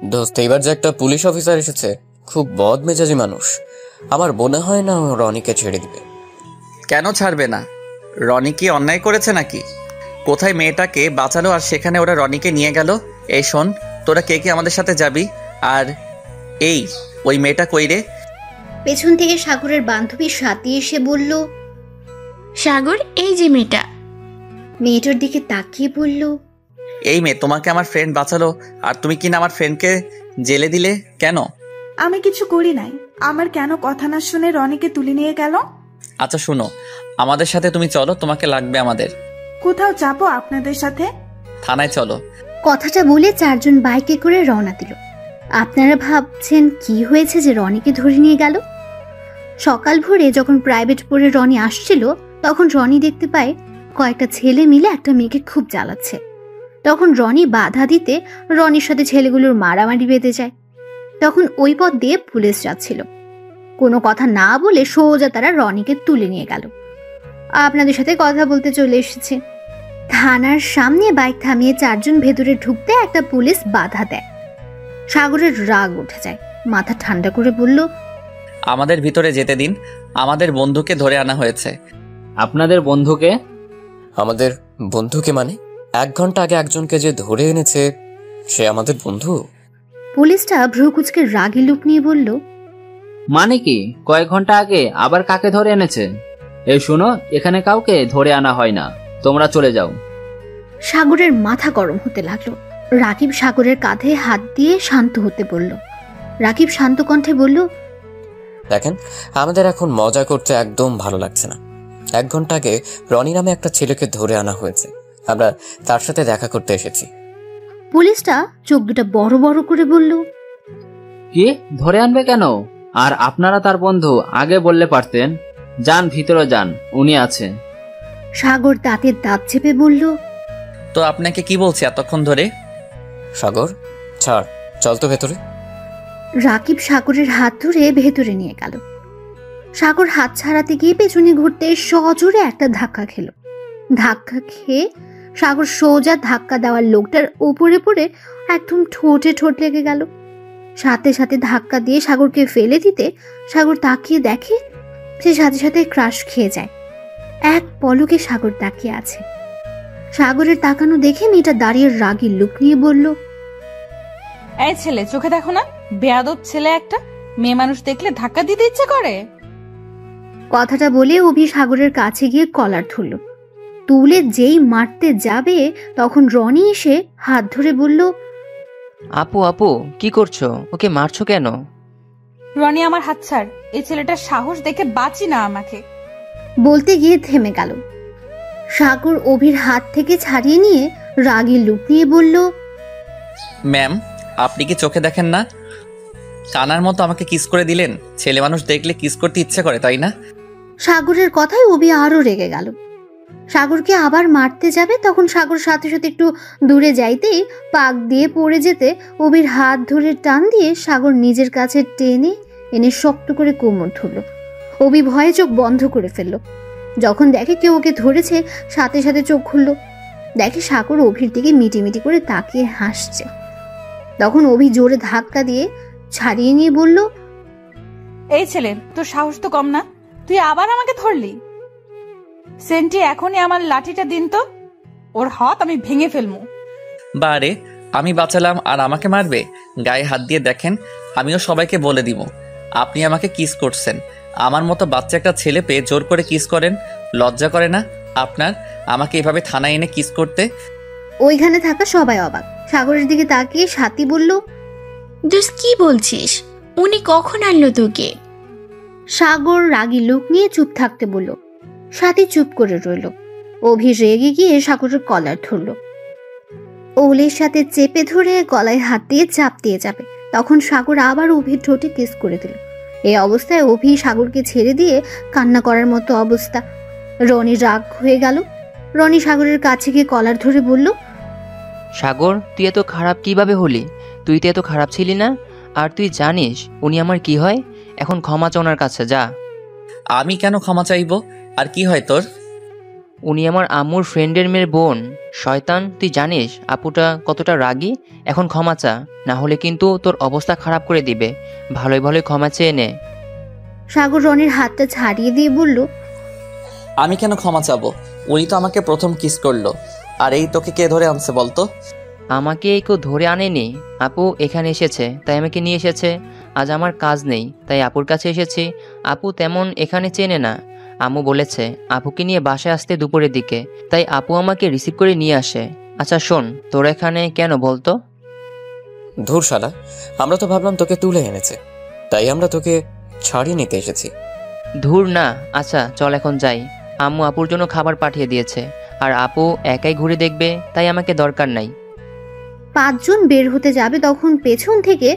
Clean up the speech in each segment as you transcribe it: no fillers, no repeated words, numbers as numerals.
দোস্ত, এবার যে একটা পুলিশ অফিসার এসেছে, খুব বদমেজাজি মানুষ। আমার মনে হয় না ও রনিকে ছেড়ে দিবে। কেন ছাড়বে না? রনি কি অন্যায় করেছে নাকি? কোথায় মেয়েটাকে বাঁচালো আর সেখানে ওরা রনিকে নিয়ে গেল। এই শোন, তোরা কে কে আমাদের সাথে যাবি? আর এই, ওই মেয়েটা কই রে? পেছন থেকে সাগরের বান্ধবী স্বাতী এসে বলল, সাগর, এই যে মেয়েটা। মেয়েটার দিকে তাকিয়ে বলল, এই মেয়ে, তোমাকে আমার ফ্রেন্ড বাঁচালো আর তুমি কিনা আমার ফ্রেন্ডকে জেলে দিলে কেন? আমি কিছু করি নাই। আমার কেন কথা না শুনে রনিকে তুলে নিয়ে গেল? আচ্ছা শুনো, আমাদের সাথে তুমি চলো, তোমাকে লাগবে আমাদের। কোথাও যাবো আপনাদের সাথে? থানায় চলো। কথাটা বলে চারজন বাইকে করে রওনা দিল। আপনারা ভাবছেন কি হয়েছে যে রনিকে ধরে নিয়ে গেল? সকাল ভোরে যখন প্রাইভেট পড়ে রনি আসছিল, তখন রনি দেখতে পায় কয়েকটা ছেলে মিলে একটা মেয়েকে খুব জ্বালাচ্ছে। তখন রনি বাধা দিতে রনির সাথে ছেলেগুলোর মারামারি বেঁধে যায়। তখন ওই পথ দিয়ে পুলিশ যাচ্ছিল। কোনো কথা না বলে সোজা তারা রনিকে তুলে নিয়ে গেল। আপনাদের সাথে কথা বলতে চলে এসেছে। থানার সামনে বাইক থামিয়ে চারজন ভেতরে ঢুকতে একটা পুলিশ বাধা দেয়। সাগরের রাগ উঠে যায়। মাথা ঠান্ডা করে বলল, আমাদের ভিতরে যেতে দিন, আমাদের বন্ধুকে ধরে আনা হয়েছে। আপনাদের বন্ধুকে? আমাদের বন্ধুকে মানে? 1 ঘন্টা আগে একজনকে যে ধরে এনেছে সে আমাদের বন্ধু? পুলিশটা ভ্রুকুচকে রাগী লুক নিয়ে বলল, মানে কি? কয়েক ঘন্টা আগে আবার কাকে ধরে এনেছে? এই শুনো, এখানে কাউকে ধরে আনা হয় না, তোমরা চলে যাও। সাগরের মাথা গরম হতে লাগলো। রাকিব সাগরের কাঁধে হাত দিয়ে শান্ত হতে বলল। রাকিব শান্ত কণ্ঠে বলল, দেখেন, আমাদের এখন মজা করতে একদম ভালো লাগছে না। 1 ঘন্টা আগে রনি নামে একটা ছেলেকে ধরে আনা হয়েছে, আমরা তার সাথে দেখা করতে এসেছি। পুলিশটা চোখ দুটা বড় বড় করে বলল, কি ধরে আনবে কেন? আর আপনারা তার বন্ধু, আগে বললে পারতেন। যান ভিতরে যান, উনি আছে। সাগর দাঁতের দাঁত চেপে বলল, তো আপনাকে কি বলছি এতক্ষণ ধরে? সাগর ছাড়, চল তো ভেতরে। রাকিব সাগরের হাত ধরে ভেতরে নিয়ে গেল। সাগর হাত ছাড়াতে গিয়ে পেছনে ঘুরতে সজোরে একটা ধাক্কা খেল। ধাক্কা খেয়ে সাগর সোজা ধাক্কা দেওয়ার লোকটার উপরে পড়ে একদম ঠোঁটে ঠোঁট লেগে গেল। সাথে সাথে ধাক্কা দিয়ে সাগরকে ফেলে দিতে সাগর তাকিয়ে দেখে সে সাথে সাথে ক্রাশ খেয়ে যায়। এক পলকে সাগর তাকিয়ে আছে। সাগরের তাকানো দেখে মেয়েটা দাঁড়িয়ে রাগী লুক নিয়ে বলল, এই ছেলে, চোখে দেখো না? বেয়াদব ছেলে একটা। মেয়ে মানুষ দেখলে ধাক্কা দিতে ইচ্ছে করে। কথাটা বলে অভি সাগরের কাছে গিয়ে কলার ধরল। তুলে যেই মারতে যাবে তখন রনি এসে হাত ধরে বলল, আপু আপু, কি করছো? ওকে মারছো কেন? রনি, আমার হাত ছাড়। এই ছেলেটার সাহস দেখে বাঁচি না আমাকে। বলতে গিয়ে থেমে গেল। সাগর অভির হাত থেকে ছাড়িয়ে নিয়ে রাগী লুক নিয়ে বলল, ম্যাম, আপনি কি চোখে দেখেন না? কানার মতো আমাকে কিস করে দিলেন। ছেলে মানুষ দেখলে কিস করতে ইচ্ছে করে, তাই না? সাগরের কথায় অভি আরো রেগে গেল। সাগরকে আবার মারতে যাবে তখন সাগর সাথে সাথে একটু দূরে যাইতেই পাক দিয়ে পড়ে যেতে অভির হাত ধরে টান দিয়ে সাগর নিজের কাছে টেনে এনে শক্ত করে কোমর ধরল। অভি ভয়ে চোখ বন্ধ করে ফেলল। যখন দেখে কেউ ওকে ধরেছে সাথে সাথে চোখ খুলল। দেখে সাগর অভির দিকে মিটিমিটি করে তাকিয়ে হাসছে। তখন অভি জোরে ধাক্কা দিয়ে ছাড়িয়ে নিয়ে বলল, এই ছেলে, তোর সাহস তো কম না। তুই আবার আমাকে ধরলি। সেন্টি, এখনই আমার লাঠিটা দিন তো। ওর হাত আমি ভেঙে ফেলবো। বারে, আমি বাঁচালাম আর আমাকে মারবে? গায়ে হাত দিয়ে দেখেন, আমিও সবাইকে বলে দিব আপনি আমাকে কিস করছেন। আমার মতো বাচ্চা একটা ছেলে পেয়ে জোর করে কিস করেন। লজ্জা করে না আপনার আমাকে এভাবে থানায় এনে কিস করতে? ওইখানে থাকা সবাই অবাক। সাগরের দিকে তাকিয়ে স্বাতী বলল, দোস্ত, কি বলছিস? উনি কখন আনলো তোকে? সাগর রাগী লোক নিয়ে চুপ থাকতে বলল। স্বাতী চুপ করে রইল। অভি রেগে গিয়ে সাগরের কলার ধরল। ওলের সাথে চেপে ধরে গলায় হাত দিয়ে চাপ দিয়ে যাবে তখন সাগর আবার অভির ঠোঁটে কিস করে দিল। এই অবস্থায় অভি সাগরকে ছেড়ে দিয়ে কান্না করার মতো অবস্থা। রনি রাগ হয়ে গেল। রনি সাগরের কাছে গিয়ে কলার ধরে বলল, সাগর, তুই এত খারাপ কিভাবে হলি? তুই তো এত খারাপ ছিলি না। আর তুই জানিস উনি আমার কি হয়? এখন ক্ষমা চা ওনার কাছে, যা। আমি কেন ক্ষমা চাইবো? আর কি হয় তোর? উনি আমার আম্মুর ফ্রেন্ডের মেয়ের বোন। শয়তান, তুই জানিস আপুটা কতটা রাগী? এখন ক্ষমা চা, না হলে কিন্তু তোর অবস্থা খারাপ করে দিবে। ভালোই ভালোই ক্ষমা চেয়ে নে। সাগর রনির হাতটা ছাড়িয়ে দিয়ে বলল, আমি কেন ক্ষমা চাবো? উনি তো আমাকে প্রথম কিস করলো। আর এই তোকে কে ধরে আনছে বলতো? আমাকে কেউ ধরে আনেনি, আপু এখানে এসেছে তাই আমাকে নিয়ে এসেছে। আজ আমার কাজ নেই তাই আপুর কাছে এসেছি। আপু তেমন এখানে চেনে না। আম্মু বলেছে আপুকে নিয়ে বাসায় আসতে দুপুরের দিকে, তাই আপু আমাকে রিসিভ করে নিয়ে আসে। আচ্ছা শোন, তোর এখানে কেন বলতো? ধুর শালা, আমরা তো ভাবলাম তোকে তুলে এনেছে, তাই আমরা তোকে ছাড়িয়ে নিতে এসেছি। ধুর না। আচ্ছা চল এখন যাই। আম্মু আপুর জন্য খাবার পাঠিয়ে দিয়েছে, আর আপু একাই ঘুরে দেখবে, তাই আমাকে দরকার নাই। 5 জন বের হতে যাবে তখন পেছন থেকে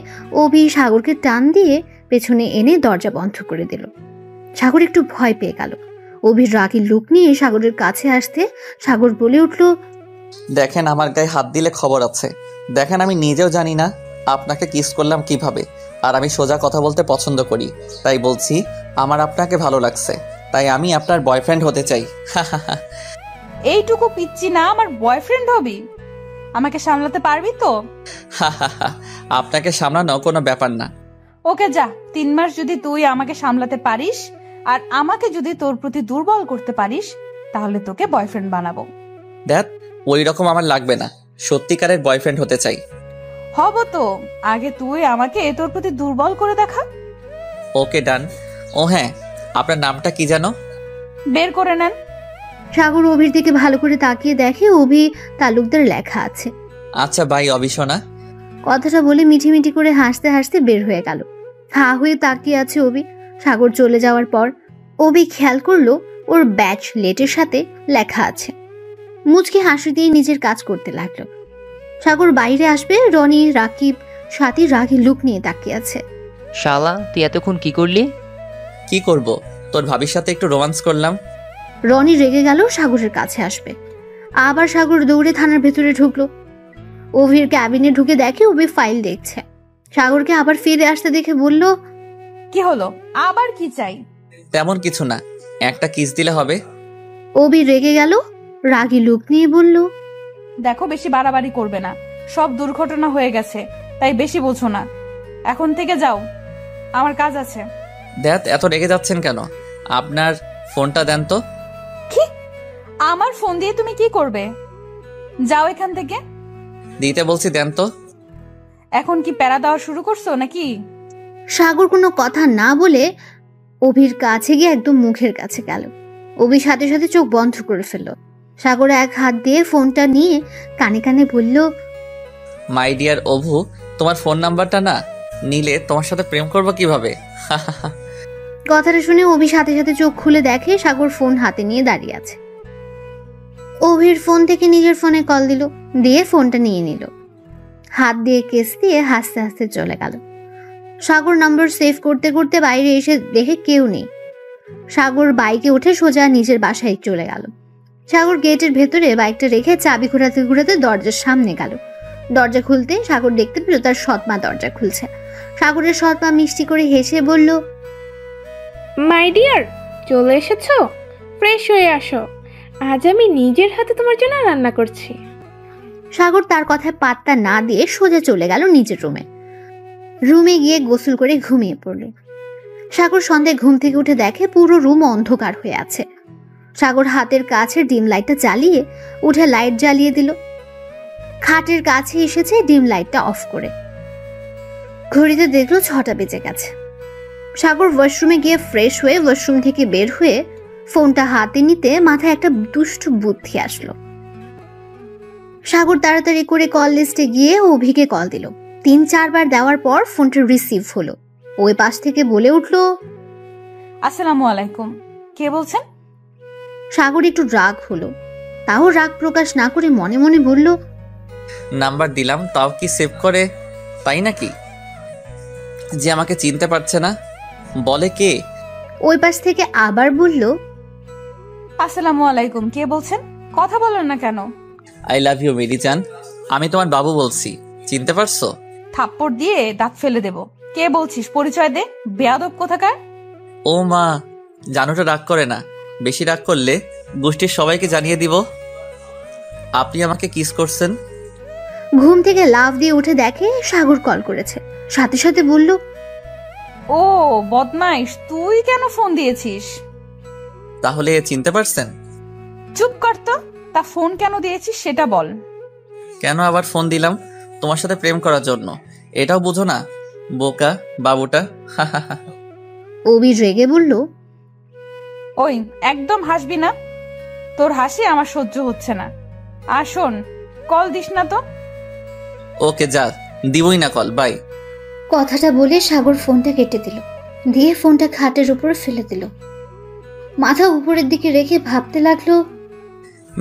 অভি সাগরকে টান দিয়ে পেছনে এনে দরজা বন্ধ করে দিল। সাগর একটু ভয় পেয়ে গেল। অভির রাগী লুক নিয়ে সাগরের কাছে আসতে সাগর বলে উঠল, দেখেন আমার গায়ে হাত দিলে খবর আছে। দেখেন আমি নিজেও জানি না আপনাকে কিস করলাম কিভাবে। আর আমি সোজা কথা বলতে পছন্দ করি, তাই বলছি আমার আপনাকে ভালো লাগছে, তাই আমি আপনার বয়ফ্রেন্ড হতে চাই। এইটুকু পিচ্ছি না আমার বয়ফ্রেন্ড হবি? আমাকে সামলাতে পারবি তো? আপনাকে সামলানো কোনো ব্যাপার না। ওকে যা, 3 মাস যদি তুই আমাকে সামলাতে পারিস আর আমাকে যদি তোর প্রতি দুর্বল করতে পারিস, তাহলে তোকে বয়ফ্রেন্ড বানাবো। দেখ, ওই রকম আমার লাগবে না, সত্যিকারের বয়ফ্রেন্ড হতে চাই। হব তো, আগে তুই আমাকে তোর প্রতি দুর্বল করে দেখা। ওকে ডান। ও হ্যাঁ, আপনার নামটা কি জানো? বের করে নেন। সাগর অভির দিকে ভালো করে তাকিয়ে দেখে অভি তালুকদার লেখা আছে। আচ্ছা বাই অবিশনা। কথাটা বলে মিঠি মিঠি করে হাসতে হাসতে বের হয়ে গেল। হা হয়ে তাকিয়ে আছে অভি। সাগর চলে যাওয়ার পর অভি খেয়াল করলো ওর ব্যাচ লেটের সাথে লেখা আছে। মুচকি হাসি দিয়ে নিজের কাজ করতে লাগলো। সাগর বাইরে আসবে, রনি রাকিব সাথী রাগী লুক নিয়ে তাকিয়ে আছে। শালা, তুই এতক্ষণ কি করলি? কি করব, তোর ভাবির সাথে একটু রোমান্স করলাম। রনি রেগে গেল সাগরের কাছে আসবে। আবার সাগর দৌড়ে থানার ভেতরে ঢুকলো। অভির ক্যাবিনে ঢুকে দেখে অভি ফাইল দেখছে। সাগরকে আবার ফিরে আসতে দেখে বলল, কি হলো, আবার কি চাই? তেমন কিছু না, একটা কিস দিলে হবে। অভি রেগে গেল, রাগী লুক নিয়ে বলল, দেখো বেশি বাড়াবাড়ি করবে না, সব দুর্ঘটনা হয়ে গেছে, তাই বেশি বোঝো না। এখন থেকে যাও, আমার কাজ আছে। দেখ এত রেগে যাচ্ছেন কেন? আপনার ফোনটা দেন তো। কি? আমার ফোন দিয়ে তুমি কি করবে? যাও এখান থেকে। দিতে বলছি, দেন তো। এখন কি প্যারা দেওয়া শুরু করছো নাকি? সাগর কোনো কথা না বলে অভির কাছে গিয়ে একদম মুখের কাছে গেল। অভি সাথে সাথে চোখ বন্ধ করে ফেলল। সাগর এক হাত দিয়ে ফোনটা নিয়ে কানে কানে বলল, মাই ডিয়ার অভু, তোমার ফোন নাম্বারটা না নিলে তোমার সাথে প্রেম করবো কিভাবে? কথাটা শুনে অভি সাথে সাথে চোখ খুলে দেখে সাগর ফোন হাতে নিয়ে দাঁড়িয়ে আছে। অভির ফোন থেকে নিজের ফোনে কল দিল, দিয়ে ফোনটা নিয়ে নিল। হাত দিয়ে কেস দিয়ে হাসতে হাসতে চলে গেল। সাগর নাম্বার সেভ করতে করতে বাইরে এসে দেখে কেউ নেই। সাগর বাইকে উঠে সোজা নিজের বাসায় চলে গেল। সাগর গেটের ভেতরে বাইকটা রেখে চাবি ঘোরাতে ঘোরাতে দরজার সামনে গেল। দরজা খুলতে সাগর দেখতে পেল তার সৎমা দরজা খুলছে। সাগরের সৎমা মিষ্টি করে হেসে বলল, মাই ডিয়ার, চলে এসেছো? ফ্রেশ হয়ে আসো, আজ আমি নিজের হাতে তোমার জন্য রান্না করছি। সাগর তার কথায় পাত্তা না দিয়ে সোজা চলে গেল নিজের রুমে। রুমে গিয়ে গোসল করে ঘুমিয়ে পড়ল। সাগর সন্ধ্যায় ঘুম থেকে উঠে দেখে পুরো রুম অন্ধকার হয়ে আছে। সাগর হাতের কাছে ডিম লাইটটা জ্বালিয়ে উঠে লাইট জ্বালিয়ে দিল। খাটের কাছে এসেছে ডিম লাইটটা অফ করে। ঘড়িতে দেখলো 6টা বেজে গেছে। সাগর ওয়াশরুমে গিয়ে ফ্রেশ হয়ে ওয়াশরুম থেকে বের হয়ে ফোনটা হাতে নিতে মাথায় একটা দুষ্টু বুদ্ধি আসলো। সাগর তাড়াতাড়ি করে কল লিস্টে গিয়ে অভিকে কল দিল। 3-4 বার দেওয়ার পর ফোনটা রিসিভ হলো। ওই পাশ থেকে বলে উঠল, আসসালামু আলাইকুম, কে বলছেন? সাগর একটু রাগ হলো, তাও রাগ প্রকাশ না করে মনে মনে বলল, নাম্বার দিলাম তাও কি সেভ করে? তাই নাকি যে আমাকে চিনতে পারছে না? বলে কে? ওই পাশ থেকে আবার বলল, আসসালামু আলাইকুম, কে বলছেন? কথা বলেন না কেন? আই লাভ ইউ মেরি জান, আমি তোমার বাবু বলছি, চিনতে পারছো? থাপ্পড় দিয়ে দাঁত ফেলে দেব। কে বলছিস, পরিচয় দে, বেয়াদব কোথাকার। ও মা, জানুটা রাগ করে না, বেশি রাগ করলে গোষ্ঠীর সবাইকে জানিয়ে দিব আপনি আমাকে কিস করছেন। ঘুম থেকে লাফ দিয়ে উঠে দেখে সাগর কল করেছে, সাথে সাথে বলল, ও বদমাইশ, তুই কেন ফোন দিয়েছিস? তাহলে চিনতে পারছেন? চুপ কর তো, তা ফোন কেন দিয়েছিস সেটা বল। কেন আবার ফোন দিলাম? তোমার সাথে প্রেম করার জন্য। এটাও বুঝো না বোকা বাবুটা। অবি রেগে বলল, ওই একদম হাসবি না, তোর হাসি আমার সহ্য হচ্ছে না। আর শোন, কল দিস না তো। ওকে যা, দিবই না কল, বাই। কথাটা বলে সাগর ফোনটা কেটে দিল, দিয়ে ফোনটা খাটের উপরে ফেলে দিল। মাথা উপরের দিকে রেখে ভাবতে লাগলো,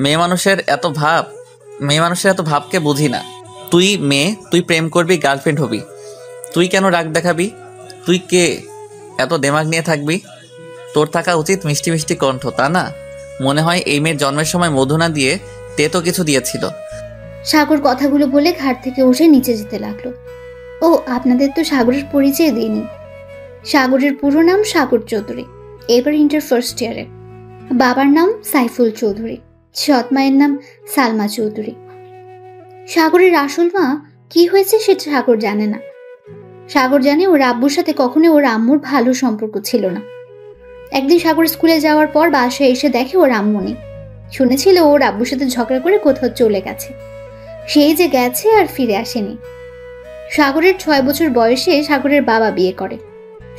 মেয়ে মানুষের এত ভাবকে বুঝি না। তুই মেয়ে, তুই প্রেম করবি, গার্লফ্রেন্ড হবি, তুই কেন রাগ দেখাবি? তুই কে এত দেমাগ নিয়ে থাকবি? তোর থাকা উচিত মিষ্টি মিষ্টি কণ্ঠ, তা না? মনে হয় এই মেয়ের জন্মের সময় মধু না দিয়ে তেতো কিছু দিয়েছিল। সাগর কথাগুলো বলে ঘাট থেকে উঠে নিচে যেতে লাগলো। ও আপনাদের তো সাগরের পরিচয় দিইনি। সাগরের পুরো নাম সাগর চৌধুরী, এবার ইন্টার ফার্স্ট ইয়ারে। বাবার নাম সাইফুল চৌধুরী, সৎ মায়ের নাম সালমা চৌধুরী। সাগরের আসল মা কি হয়েছে সেটা সাগর জানে না। সাগর জানে ওর আব্বুর সাথে কখনো ওর আম্মুর ভালো সম্পর্ক ছিল না। একদিন সাগর স্কুলে যাওয়ার পর বাসায় এসে দেখে ওর আম্মু নেই। শুনেছিল ওর আব্বুর সাথে ঝগড়া করে কোথাও চলে গেছে, সেই যে গেছে আর ফিরে আসেনি। সাগরের 6 বছর বয়সে সাগরের বাবা বিয়ে করে।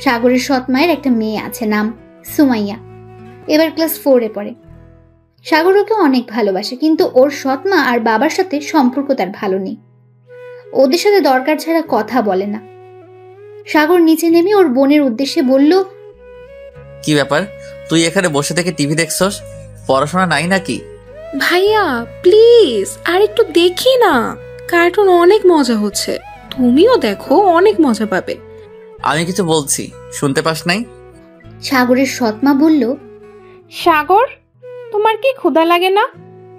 সাগরের সৎ মায়ের একটা মেয়ে আছে, নাম সুমাইয়া, এবার ক্লাস 4-এ পড়ে। সাগর ওকে অনেক ভালোবাসে, কিন্তু ওর সৎ মা আর বাবার সাথে সম্পর্ক তার ভালো নেই। ওদের সাথে দরকার ছাড়া কথা বলে না। সাগর নিচে নেমে ওর বোনের উদ্দেশ্যে বলল, কি ব্যাপার, তুই এখানে বসে থেকে টিভি দেখছস? পড়াশোনা নাই নাকি? ভাইয়া প্লিজ আর একটু দেখি না, কার্টুন অনেক মজা হচ্ছে, তুমিও দেখো, অনেক মজা পাবে। আমি কিছু বলছি, শুনতে পাস নাই? সাগরের সৎ মা বলল, সাগর তোমার কি ক্ষুধা লাগে না?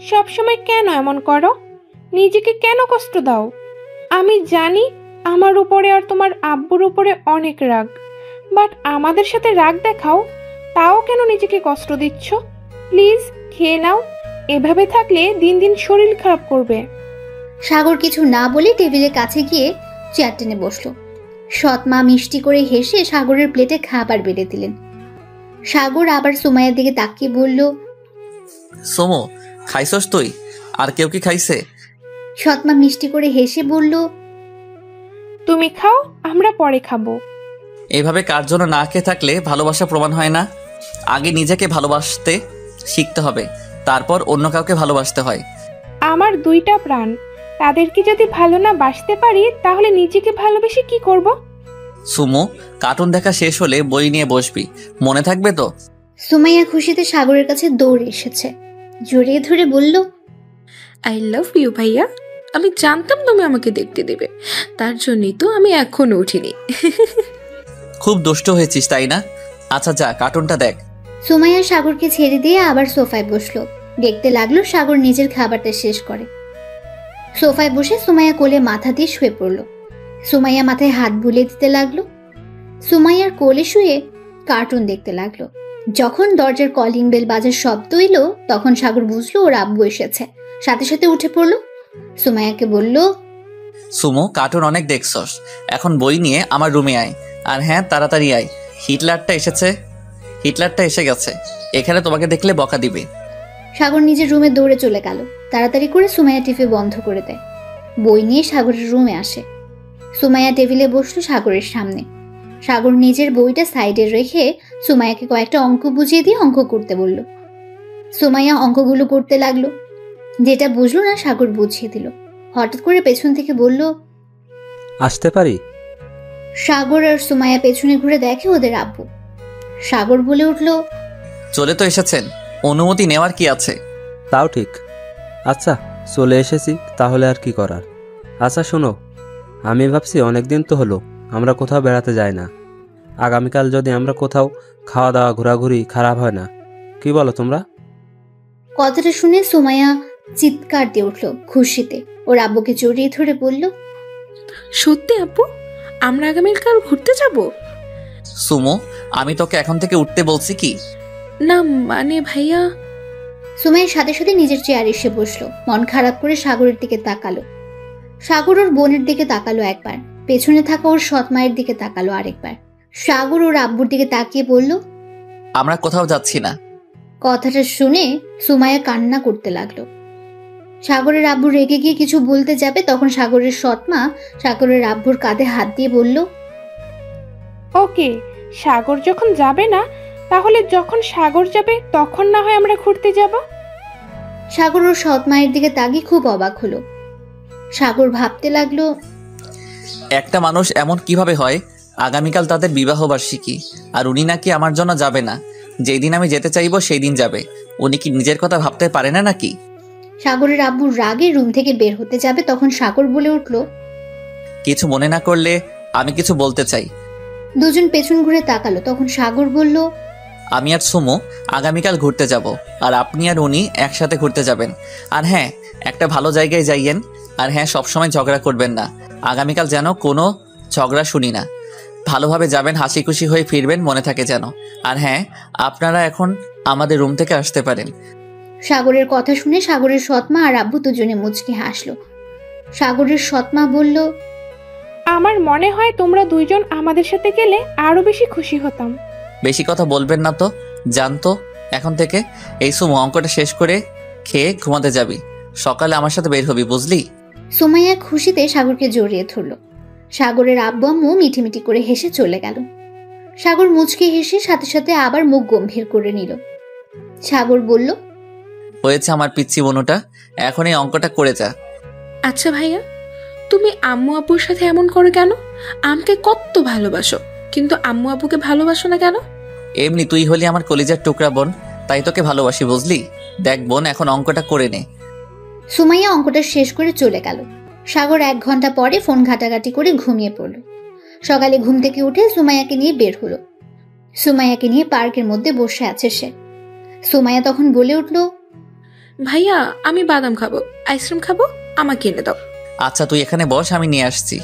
সব সময় কেন এমন করো? নিজেকে কেন কষ্ট দাও? আমি জানি আমার উপরে আর তোমার আব্বুর উপরে অনেক রাগ, বাট আমাদের সাথে রাগ দেখাও, তাও কেন নিজেকে কষ্ট দিচ্ছ? প্লিজ খেয়ে নাও, এভাবে থাকলে দিন দিন শরীর খারাপ করবে। সাগর কিছু না বলে টেবিলের কাছে গিয়ে চেয়ার টেনে বসলো। সৎ মা মিষ্টি করে হেসে সাগরের প্লেটে খাবার বেড়ে দিলেন। সাগর আবার সুমাইয়ার দিকে তাকিয়ে বলল, সোমো, খাইছস তুই? আর কেউ কি খাইছে? সৎ মা মিষ্টি করে হেসে বলল, তুমি খাও, আমরা পরে খাবো। এইভাবে কার জন্য না খেয়ে থাকলে ভালোবাসা প্রমাণ হয় না। আগে নিজেকে ভালোবাসতে শিখতে হবে, তারপর অন্য কাউকে ভালোবাসতে হয়। আমার 2টা প্রাণ, তাদেরকে যদি ভালো না বাসতে পারি তাহলে নিজেকে ভালোবেসে কি করব? সুমো, কার্টুন দেখা শেষ হলে বই নিয়ে বসবি, মনে থাকবে তো? সুমাইয়া খুশিতে সাগরের কাছে দৌড়ে এসেছে, জড়িয়ে ধরে বলল, আই লাভ ইউ ভাইয়া, আমি জানতাম তুমি আমাকে দেখতে দেবে, তার জন্যই তো আমি এখনো উঠিনি। খুব দুষ্ট হয়েছিস তাই না? আচ্ছা যা, কার্টুনটা দেখ। সুমাইয়া সাগরকে ছেড়ে দিয়ে আবার সোফায় বসলো। দেখতে লাগলো সাগর নিজের খাবারটা শেষ করে। সোফায় বসে সুমাইয়া কোলে মাথা দিয়ে শুয়ে পড়ল। সুমাইয়া মাথায় হাত বুলিয়ে দিতে লাগলো। সুমাইয়ার কোলে শুয়ে কার্টুন দেখতে লাগলো। যখন দরজার কলিং বেল বাজার শব্দ এলো, তখন সাগর বুঝলো ওর আব্বু এসেছে। সাথে সাথে উঠে পড়লো। সুমাইয়াকে বলল, সুমো, কার্টুন অনেক দেখছস, এখন বই নিয়ে আমার রুমে আয়। আর হ্যাঁ, তাড়াতাড়ি আয়, হিটলারটা এসে গেছে, এখানে তোমাকে দেখলে বকা দিবে। সাগর নিজের রুমে দৌড়ে চলে গেল। তাড়াতাড়ি করে সুমাইয়া টিভি বন্ধ করে দেয়। বই নিয়ে সাগরের রুমে আসে। সুমাইয়া টেবিলে বসলো সাগরের সামনে। সাগর নিজের বইটা সাইডে রেখে সুমাইয়াকে কয়েকটা অঙ্ক বুঝিয়ে দিয়ে অঙ্ক করতে বলল। সুমাইয়া অঙ্কগুলো করতে লাগলো। যেটা বুঝলো না সাগর বুঝিয়ে দিল। হঠাৎ করে পেছন থেকে বলল, আসতে পারি? সাগর আর সুমাইয়া পেছনে ঘুরে দেখে ওদের আব্বু। সাগর বলে উঠল, চলে তো এসেছেন, অনুমতি নেওয়ার কি আছে? তাও ঠিক। আচ্ছা, চলে এসেছি, তাহলে আর কি করার। আচ্ছা শোনো, আমি ভাবছি অনেকদিন তো হলো আমরা কোথাও বেড়াতে যাই না। আগামীকাল যদি আমরা কোথাও খাওয়া দাওয়া ঘোরাঘুরি খারাপ হয় না, কি বলো তোমরা? কথাটা শুনে সুমাইয়া চিৎকার দিয়ে উঠল খুশিতে। ওর আব্বুকে জড়িয়ে ধরে বলল, সত্যি আপু, আমরা আগামীকাল ঘুরতে যাব? সুমো, আমি তোকে এখন থেকে উঠতে বলছি কি? না মানে ভাইয়া। সুমাইয়ের সাথে সাথে নিজের চেয়ারে এসে বসলো। মন খারাপ করে সাগরের দিকে তাকালো। সাগর ওর বোনের দিকে তাকালো একবার, পেছনে থাকা ওর সৎ মায়ের দিকে তাকালো আরেকবার। সাগর ওর আব্বুর দিকে তাকিয়ে বলল, আমরা কোথাও যাচ্ছি না। কথাটা শুনে সুমাইয়া কান্না করতে লাগলো। সাগরের আব্বু রেগে গিয়ে কিছু বলতে যাবে, তখন সাগরের সৎ মা সাগরের আব্বুর কাঁধে হাত দিয়ে বলল, ওকে, সাগর যখন যাবে না, তাহলে যখন সাগর যাবে তখন না হয় আমরা ঘুরতে যাব। সাগর ওর সৎ মায়ের দিকে তাকিয়ে খুব অবাক হলো। সাগর ভাবতে লাগলো, একটা মানুষ এমন কিভাবে হয়? আগামীকাল তাদের বিবাহ বার্ষিকী, আর উনি নাকি আমার জন্য যাবে না। যেই দিন আমি যেতে চাইবো সেই দিন যাবে। উনি কি নিজের কথা ভাবতে পারে না নাকি? সাগরের আব্বু রাগে রুম থেকে বের হতে যাবে, তখন সাগর বলে উঠল, কিছু মনে না করলে আমি কিছু বলতে চাই। দুজন পেছন ঘুরে তাকালো। তখন সাগর বলল, আমি আর সুমু আগামীকাল ঘুরতে যাব, আর আপনি আর উনি একসাথে ঘুরতে যাবেন। আর হ্যাঁ, একটা ভালো জায়গায় যাইয়েন। আর হ্যাঁ, সবসময় ঝগড়া করবেন না। আগামীকাল যেন কোনো ঝগড়া শুনি না। ভালোভাবে যাবেন, হাসি খুশি হয়ে ফিরবেন, মনে থাকে যেন। আর হ্যাঁ, আপনারা এখন আমাদের রুম থেকে আসতে পারেন। সাগরের কথা শুনে সাগরের সৎমা আর আব্বু দুজনে মুচকি হাসলো। সাগরের সৎমা বলল, আমার মনে হয় তোমরা দুইজন আমাদের সাথে গেলে আরো বেশি খুশি হতাম। বেশি কথা বলবেন না তো, জানতো। এখন থেকে এই সুমু অঙ্কটা শেষ করে খেয়ে ঘুমাতে যাবি। সকালে আমার সাথে বের হবি, বুঝলি? সুমাইয়া খুশিতে সাগরকে জড়িয়ে ধরল। সাগরের আব্বু আম্মু মিটিমিটি করে হেসে চলে গেল। সাগর মুচকি হেসে সাথে সাথে আবার মুখ গম্ভীর করে নিল। সাগর বলল, হয়েছে আমার পিচ্ছি বনুটা, এখন এই অঙ্কটা করে যা। আচ্ছা ভাইয়া, তুমি আম্মু আব্বুর সাথে এমন করো কেন? আমাকে কত ভালোবাসো, কিন্তু আম্মু আব্বুকে ভালোবাসো না কেন? এমনি তুই হলি আমার কলিজার টুকরা বোন, তাই তোকে ভালোবাসি, বুঝলি? দেখ বোন, এখন অঙ্কটা করে নে। সুমাইয়া অঙ্কটা শেষ করে চলে গেল। সাগর 1 ঘন্টা পরে ফোন ঘাটাঘাটি করে ঘুমিয়ে পড়ল। সকালে ঘুম থেকে উঠে সুমাইয়াকে নিয়ে বের হলো। সুমাইয়াকে নিয়ে পার্কের মধ্যে বসে আছে সে। সুমাইয়া তখন বলে উঠল, ভাইয়া, আমি বাদাম খাবো, আইসক্রিম খাবো, আমাকে এনে দাও। আচ্ছা তুই এখানে বস, আমি নিয়ে আসছি।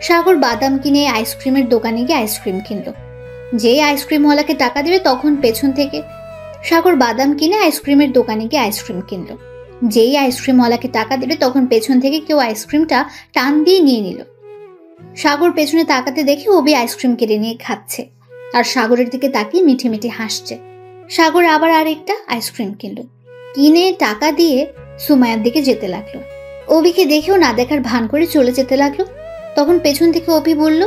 সাগর বাদাম কিনে আইসক্রিমের দোকানে গিয়ে আইসক্রিম কিনলো। যেই আইসক্রিমওয়ালাকে টাকা দেবে, তখন পেছন থেকে সাগর বাদাম কিনে আইসক্রিমের দোকানে গিয়ে আইসক্রিম কিনলো। যেই আইসক্রিমওয়ালাকে টাকা দেবে, তখন পেছন থেকে কেউ আইসক্রিমটা টান দিয়ে নিয়ে নিল। সাগর পেছনে তাকাতে দেখে অবি আইসক্রিম কেড়ে নিয়ে খাচ্ছে, আর সাগরের দিকে তাকিয়ে মিঠে মিঠে হাসছে। সাগর আবার আরেকটা আইসক্রিম কিনলো, কিনে টাকা দিয়ে সুমাইয়ার দিকে যেতে লাগলো। অবিকে দেখেও না দেখার ভান করে চলে যেতে লাগলো। তখন পেছন থেকে অপি বলল,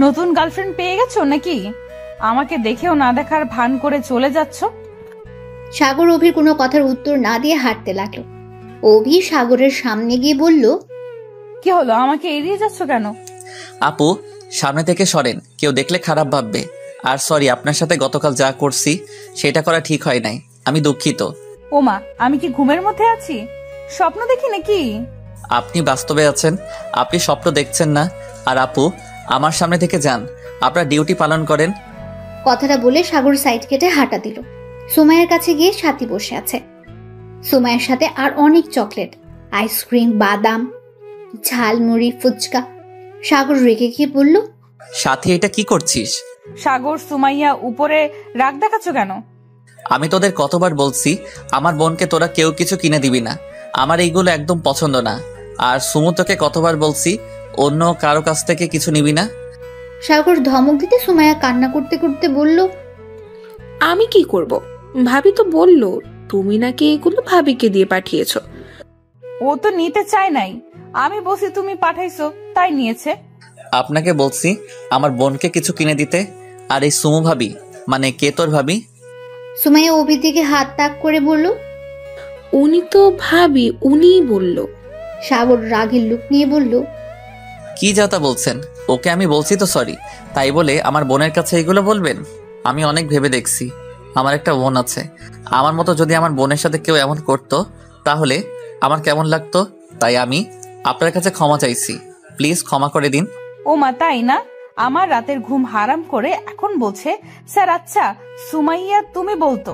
নতুন গার্লফ্রেন্ড পেয়ে গেছো নাকি? আমাকে দেখেও না দেখার ভান করে চলে যাচ্ছ। সাগর অভির কোনো কথার উত্তর না দিয়ে হাঁটতে লাগলো। অভি সাগরের সামনে গিয়ে বলল, কি হলো, আমাকে এড়িয়ে যাচ্ছ কেন? আপু, সামনে থেকে সরেন, কেউ দেখলে খারাপ ভাববে। আর সরি, আপনার সাথে গতকাল যা করছি সেটা করা ঠিক হয় নাই, আমি দুঃখিত। ওমা, আমি কি ঘুমের মধ্যে আছি? স্বপ্ন দেখি নাকি? আপনি বাস্তবে আছেন, আপনি স্বপ্ন দেখছেন না। আর আপু, আমার সামনে থেকে যান, আপনার ডিউটি পালন করেন। কথাটা বলে সাগর সাইড কেটে হাঁটা দিল। সুমাইয়ার কাছে গিয়ে সাথী বসে আছে। সুমাইয়ার সাথে আর অনেক চকলেট, আইসক্রিম, বাদাম, ঝালমুড়ি, ফুচকা। সাগর রেগে গিয়ে বলল, সাথী, এটা কি করছিস? সাগর, সুমাইয়া, উপরে রাগ দেখাচ্ছ কেন? আমি তোদের কতবার বলছি আমার বোনকে তোরা কেউ কিছু কিনে দিবি না, আমার এইগুলো একদম পছন্দ না। আর সুমুতকে কতবার বলছি অন্য কারো কাছ থেকে কিছু নিবি না। সাগর ধমক দিতে সুমাইয়া কান্না করতে করতে বলল, আমি কি করব? ভাবি তো বললো তুমি নাকি এগুলো ভাবিকে দিয়ে পাঠিয়েছো। ও তো নিতে চায় নাই, আমি বলছি তুমি পাঠাইছো তাই নিয়েছে। আপনাকে বলছি আমার বোনকে কিছু কিনে দিতে। আর এই সুমু ভাবি মানে কে তোর ভাবি? সুমাইয়া অভির দিকে হাত তাক করে বলল, উনি তো ভাবি, উনিই বলল। সাগর রাগের লুক নিয়ে বলল, কি যাতা বলছেন? ওকে আমি বলছি তো সরি, তাই বলে আমার বোনের কাছে এগুলো বলবেন? আমি অনেক ভেবে দেখছি, আমার একটা বোন আছে। আমার মতো যদি আমার বোনের সাথে কেউ এমন করতো তাহলে আমার কেমন লাগতো। তাই আমি আপনার কাছে ক্ষমা চাইছি, প্লিজ ক্ষমা করে দিন। ও মা, তাই না? আমার রাতের ঘুম হারাম করে এখন বলছে স্যার। আচ্ছা সুমাইয়া, তুমি বলতো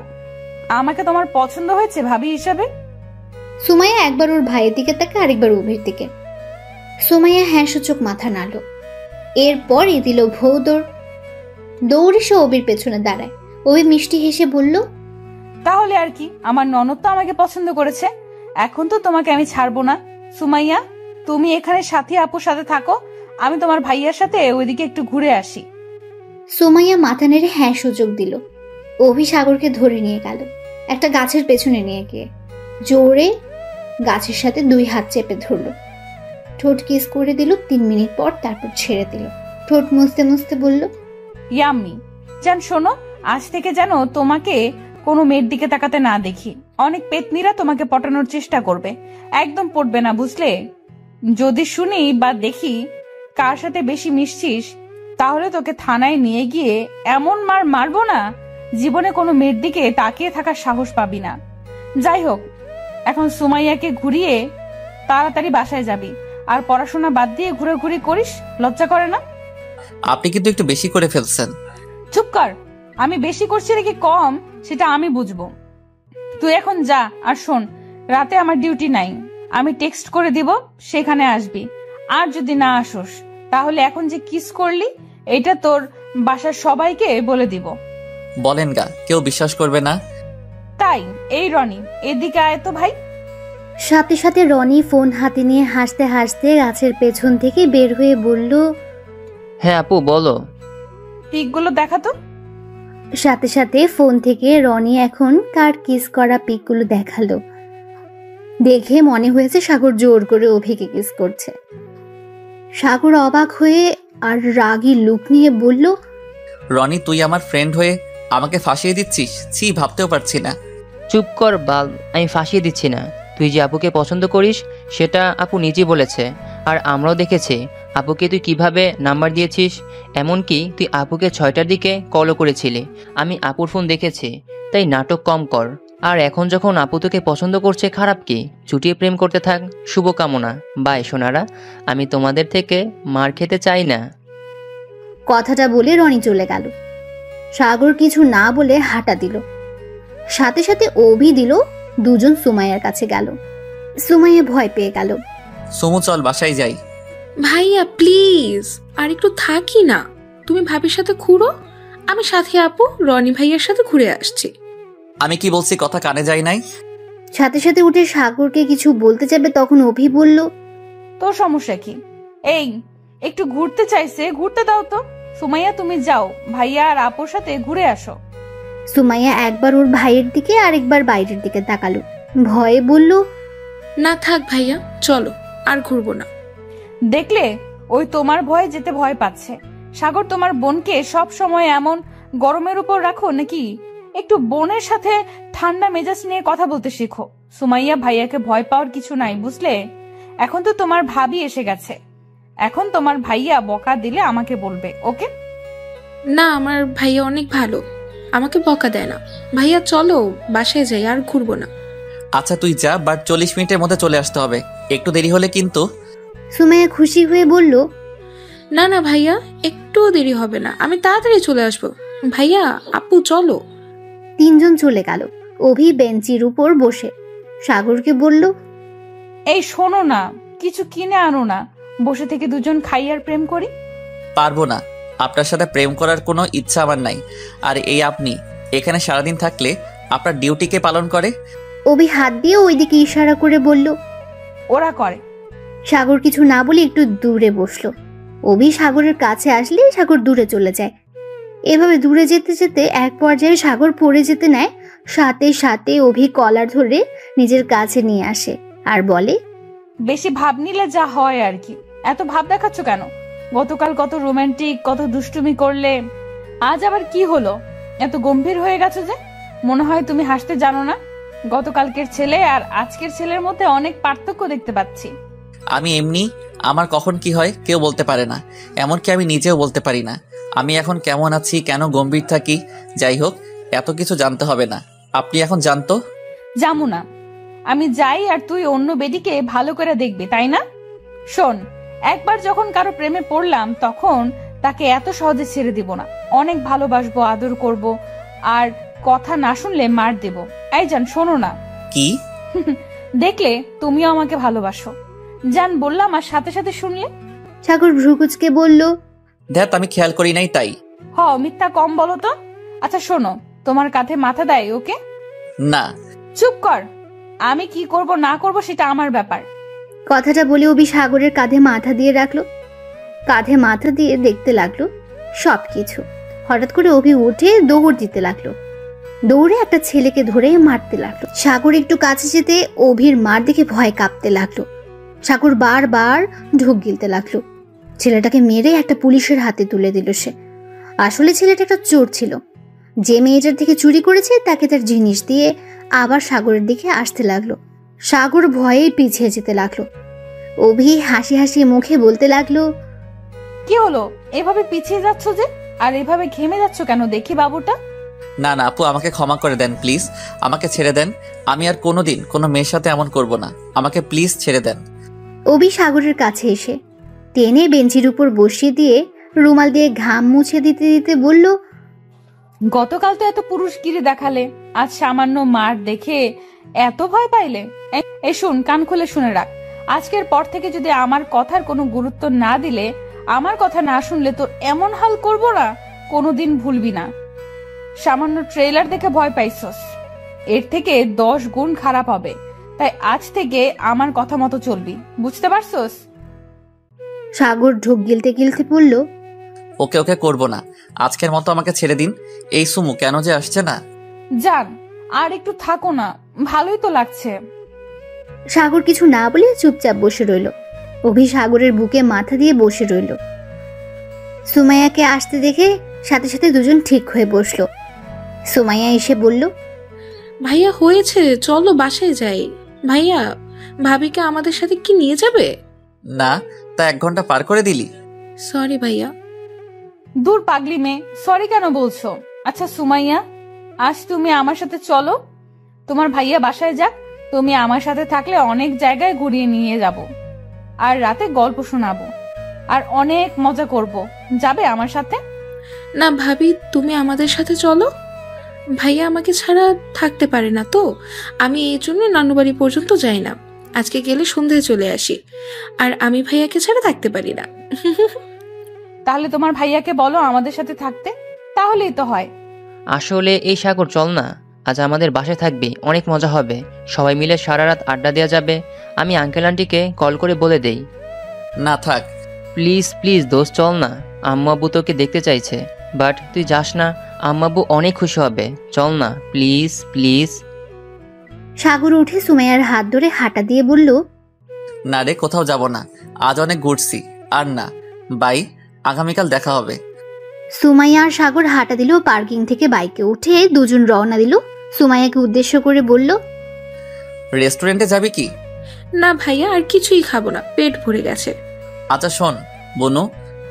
আমাকে তোমার পছন্দ হয়েছে ভাবি হিসাবে? সুমাইয়া একবার ওর ভাইয়ের দিকে তাকে, আরেকবার অভির দিকে। সুমাইয়া হ্যাঁ সূচক মাথা নাড়ল। এরপরই দিল ভৌ দৌড়। দৌড়ে সে অভির পেছনে দাঁড়ায়। অভি মিষ্টি হেসে বলল, তাহলে আর কি, আমার ননদ তো আমাকে পছন্দ করেছে, এখন তো তোমাকে আমি ছাড়বো না। সুমাইয়া, তুমি এখানে সাথী আপুর সাথে থাকো, আমি তোমার ভাইয়ার সাথে ওইদিকে একটু ঘুরে আসি। সুমাইয়া মাথা নেড়ে হ্যাঁ সুযোগ দিল। অভি সাগরকে ধরে নিয়ে গেল একটা গাছের পেছনে নিয়ে গিয়ে জোরে গাছের সাথে 2 হাত চেপে ধরল। ঠোঁট কিস করে দিল 3 মিনিট পর, তারপর ছেড়ে দিল। ঠোঁট মুছতে মুছতে বলল, ইয়াম্মি জান শোনো, আজ থেকে যেন তোমাকে কোনো মেয়ের দিকে তাকাতে না দেখি। অনেক পেতনিরা তোমাকে পটানোর চেষ্টা করবে, একদম পড়বে না বুঝলে। যদি শুনি বা দেখি কার সাথে বেশি মিশছিস, তাহলে তোকে থানায় নিয়ে গিয়ে এমন মার মারবো না, জীবনে কোনো মেয়ের দিকে তাকিয়ে থাকার সাহস পাবি না। যাই হোক, এখন সুমাইয়াকে ঘুরিয়ে তাড়াতাড়ি বাসায় যাবি, আর পড়াশোনা বাদ দিয়ে ঘুরে করিস, লজ্জা করে না? আপনি কিন্তু একটু বেশি করে ফেলছেন। চুপ কর, আমি বেশি করছি নাকি কম সেটা আমি বুঝবো। তুই এখন যা, আর শোন, রাতে আমার ডিউটি নাই, আমি টেক্সট করে দিব, সেখানে আসবি। আর যদি না আসোস, তাহলে এখন যে কিস করলি এটা তোর বাসার সবাইকে বলে দিব। বলেন গা, কেউ বিশ্বাস করবে না। তাই এই রনি, এদিকে আয় তো ভাই। সাথে সাথে রনি ফোন হাতে নিয়ে হাসতে হাসতে গাছের পেছন থেকে বের হয়ে বলল, হ্যাঁ আপু বলো। পিকগুলো দেখাতো। সাথে সাথে ফোন থেকে রনি এখন কার কিস করা পিকগুলো দেখালো। দেখে মনে হয়েছে সাগর জোর করে অভিকে কিস করছে। সাগর অবাক হয়ে আর রাগী লুক নিয়ে বলল, রনি, তুই আমার ফ্রেন্ড হয়ে আমাকে ফাঁসিয়ে দিচ্ছিস? ছি, ভাবতেও পারছি না। চুপ কর বাল, আমি ফাঁসিয়ে দিচ্ছি না। তুই যে আপুকে পছন্দ করিস সেটা আপু নিজেই বলেছে, আর আমরাও দেখেছি আপুকে তুই কিভাবে নাম্বার দিয়েছিস। এমনকি তুই আপুকে 6টার দিকে কলও করেছিলি, আমি আপুর ফোন দেখেছি। তাই নাটক কম কর। আর এখন যখন আপু তোকে পছন্দ করছে, খারাপ কি? চুটিয়ে প্রেম করতে থাক। শুভকামনা। বাই সোনারা, আমি তোমাদের থেকে মার খেতে চাই না। কথাটা বলে রনি চলে গেল। সাগর কিছু না বলে হাঁটা দিল। সাথে সাথে অভি দিল। দুজন সুমাইয়ার কাছে গেল। সুমাইয়া ভয় পেয়ে গেল। সুমু চল বাসায় যাই। ভাইয়া প্লিজ আর একটু থাকি না, তুমি ভাবির সাথে ঘুরো, আমি সাথী আপু রনি ভাইয়ার সাথে ঘুরে আসছি। আমি কি বলছি কথা কানে যায় নাই? সাথে সাথে উঠে সাগরকে কিছু বলতে যাবে, তখন অভি বলল, তোর সমস্যা কি? এই একটু ঘুরতে চাইছে, ঘুরতে দাও তো। সুমাইয়া তুমি যাও, ভাইয়া আর আপুর সাথে ঘুরে আসো। সুমাইয়া একবার ওর ভাইয়ের দিকে আর একবার বাইরের দিকে তাকালো। ভয়ে বলল, না থাক ভাইয়া, চলো, আর ঘুরবো না। দেখলে, ওই তোমার ভয়ে যেতে ভয় পাচ্ছে। সাগর, তোমার বোনকে সব সময় এমন গরমের উপর রাখো নাকি? একটু বোনের সাথে ঠান্ডা মেজাজ নিয়ে কথা বলতে শেখো। সুমাইয়া, ভাইয়াকে ভয় পাওয়ার কিছু নাই বুঝলে। এখন তো তোমার ভাবি এসে গেছে, এখন তোমার ভাইয়া বকা দিলে আমাকে বলবে, ওকে? না, আমার ভাইয়া অনেক ভালো, আমাকে বকা দেয় না। ভাইয়া চলো বাসায় যাই, আর ঘুরবো না। আচ্ছা তুই যা, বাট 40 মিনিটের মধ্যে চলে আসতে হবে, একটু দেরি হলে কিন্তু। সুমাইয়া খুশি হয়ে বলল, না না ভাইয়া, একটুও দেরি হবে না, আমি তাড়াতাড়ি চলে আসবো। ভাইয়া আপু চলো। 3 জন চলে গেল। অভি বেঞ্চির উপর বসে সাগরকে বলল, এই শোনো না, কিছু কিনে আনো না, বসে থেকে দুজন খাই আর প্রেম করি। পারবো না, আপনার সাথে প্রেম করার কোনো ইচ্ছা আমার নাই। আর এই আপনি এখানে সারাদিন থাকলে আপনার ডিউটিকে পালন করে। অভি হাত দিয়ে ওইদিকে ইশারা করে বলল, ওরা করে। সাগর কিছু না বলে একটু দূরে বসলো। অভি সাগরের কাছে আসলে সাগর দূরে চলে যায়। এভাবে দূরে যেতে যেতে এক পর্যায়ে সাগর পড়ে যেতে নেয়। সাথে সাথে অভি কলার ধরে নিজের কাছে নিয়ে আসে আর বলে, বেশি ভাব নিলে যা হয় আর কি, এত ভাব দেখাচ্ছ কেন? গতকাল কত রোমান্টিক, কত দুষ্টুমি করলে, আজ আবার কি হলো? এত গম্ভীর হয়ে গেছো যে, মনে হয় তুমি হাসতে জানো না। গতকালকের ছেলে আর আজকের ছেলের মধ্যে অনেক পার্থক্য দেখতে পাচ্ছি। আমি এমনি, আমার কখন কি হয় কেউ বলতে পারে না, এমনকি আমি নিজেও বলতে পারি না আমি এখন কেমন আছি, কেন গম্ভীর থাকি। যাই হোক, এত কিছু জানতে হবে না, আপনি এখন জানতো। জামু না, আমি যাই আর তুই অন্য বেডিকে ভালো করে দেখবি, তাই না? শোন, একবার যখন কারো প্রেমে পড়লাম তখন তাকে এত সহজে ছেড়ে দিব না। অনেক ভালোবাসবো, আদর করব, আর কথা না শুনলে মার দেব। এই জান শোনো না। কি? দেখলে তুমিও আমাকে ভালোবাসো, জান বললাম, আর সাথে সাথে শুনলে। সাগর ভ্রুকুচকে বলল, দেখ আমি খেয়াল করি নাই তাই। মিথ্যা কম বলো তো। আচ্ছা শোনো, তোমার কাঁধে মাথা দেয় ওকে? না। চুপ কর, আমি কি করব না করব সেটা আমার ব্যাপার। কথাটা বলে অভি সাগরের কাঁধে মাথা দিয়ে রাখলো। কাঁধে মাথা দিয়ে দেখতে লাগলো সবকিছু। হঠাৎ করে অভি উঠে দৌড় দিতে লাগলো। দৌড়ে একটা ছেলেকে ধরে মারতে লাগলো। সাগর একটু কাছে যেতে অভির মার দেখে ভয় কাঁপতে লাগলো। সাগর বারবার ঢোক গিলতে লাগলো। ছেলেটাকে মেরে একটা পুলিশের হাতে তুলে দিল সে। আসলে ছেলেটা একটা চোর ছিল। যে মেয়েটার থেকে চুরি করেছে তাকে তার জিনিস দিয়ে আবার সাগরের দিকে আসতে লাগলো। সাগর ভয়ে পিছিয়ে যেতে লাগলো। অভি হাসি হাসি মুখে বলতে লাগলো, কি হলো, এভাবে পিছিয়ে যাচ্ছ যে? আর এভাবে ঘেমে যাচ্ছ কেন দেখি বাবুটা? না না আপু, আমাকে ক্ষমা করে দেন প্লিজ, আমাকে ছেড়ে দেন। আমি আর কোনোদিন কোনো মেয়ের সাথে এমন করব না, আমাকে প্লিজ ছেড়ে দেন। অভি সাগরের কাছে এসে টেনে বেঞ্চির উপর বসিয়ে দিয়ে রুমাল দিয়ে ঘাম মুছে দিতে দিতে বলল, গতকাল তো এত পুরুষগিরি দেখালে, আজ সামান্য মার দেখে এত ভয় পাইলে? এই শুন, কান খুলে শুনে রাখ, আজকের পর থেকে যদি আমার কথার কোনো গুরুত্ব না দিলে, আমার কথা না শুনলে তোর এমন হাল করব না, কোনোদিন ভুলবি না। সামান্য ট্রেলার দেখে ভয় পাইছস, এর থেকে 10 গুণ খারাপ হবে। তাই আজ থেকে আমার কথা মতো চলবি, বুঝতে পারছস? সাগর ঢোক গিলতে গিলতে বলল, ওকে ওকে করব না, আজকের মতো আমাকে ছেড়ে দিন। এই সুমু কেন যে আসছে না? যান, আর একটু থাকো না, ভালোই তো লাগছে। সাগর কিছু না বলে চুপচাপ বসে রইল। অভি সাগরের বুকে মাথা দিয়ে বসে রইল। সুমাইয়াকে আসতে দেখে সাথে সাথে দুজন ঠিক হয়ে বসলো। সুমাইয়া এসে বলল, ভাইয়া হয়েছে, চলো বাসায় যাই। ভাইয়া, ভাবিকে আমাদের সাথে কি নিয়ে যাবে? না, তা 1 ঘন্টা পার করে দিলি। সরি ভাইয়া। দূর পাগলি মেয়ে, সরি কেন বলছো? আচ্ছা সুমাইয়া, আজ তুমি আমার সাথে চলো, তোমার ভাইয়া বাসায় যাক, তুমি আমার সাথে থাকলে অনেক জায়গায় ঘুরিয়ে নিয়ে যাব, আর রাতে গল্প শোনাবো, আর অনেক মজা করব। যাবে আমার সাথে? না ভাবি, তুমি আমাদের সাথে চলো। ভাইয়া আমাকে ছাড়া থাকতে পারে না তো, আমি এই জন্য নানুবাড়ি পর্যন্ত যাই না। আজকে গেলে সন্ধ্যায় চলে আসি, আর আমি ভাইয়াকে ছাড়া থাকতে পারি না। তাহলে তোমার ভাইয়াকে বলো আমাদের সাথে থাকতে, তাহলেই তো হয়। আসলে এই সাগর চল না, আজ আমাদের বাসায় থাকবি, অনেক মজা হবে, সবাই মিলে সারা রাত আড্ডা দেওয়া যাবে। আমি আঙ্কেল আন্টিকে কল করে বলে দেই। না থাক। প্লিজ প্লিজ দোস্ত, চল না, আম্মু আব্বু তোকে দেখতে চাইছে। বাট তুই যাস না, আম্মু আব্বু অনেক খুশি হবে, চল না প্লিজ প্লিজ। সাগর উঠে সুমাইয়ার হাত ধরে হাঁটা দিয়ে বলল, না রে, কোথাও যাব না, আজ অনেক ঘুরছি। আর না বাই, আগামীকাল দেখা হবে। সুমাইয়া আর সাগর হাঁটা দিল। পার্কিং থেকে বাইকে উঠে দুজন রওনা দিল। সুমাইয়াকে উদ্দেশ্য করে বলল, রেস্টুরেন্টে যাবি কি? না ভাইয়া, আর কিছুই খাবো না, পেট ভরে গেছে। আচ্ছা শোন বনু,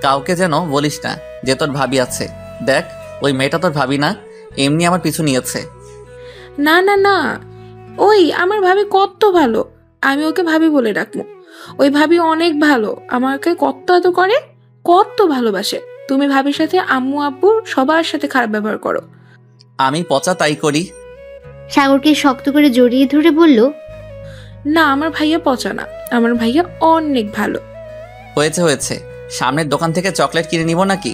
কাউকে যেন বলিস না যে তোর ভাবি আছে। দেখ, ওই মেয়েটা তোর ভাবি না, এমনি আমার পিছু নিয়েছে। না না না, ওই আমার ভাবি কত ভালো, আমি ওকে ভাবি বলে ডাকবো। ওই ভাবি অনেক ভালো, আমাকে কত এত করে, কত ভালোবাসে। তুমি ভাবির সাথে আম্মু আব্বু সবার সাথে খারাপ ব্যবহার করো। আমি পচা তাই করি। সাগরকে শক্ত করে জড়িয়ে ধরে বলল, না, আমার ভাইয়া পচা না, আমার ভাইয়া অনেক ভালো। হয়েছে হয়েছে, সামনের দোকান থেকে চকলেট কিনে নিব নাকি?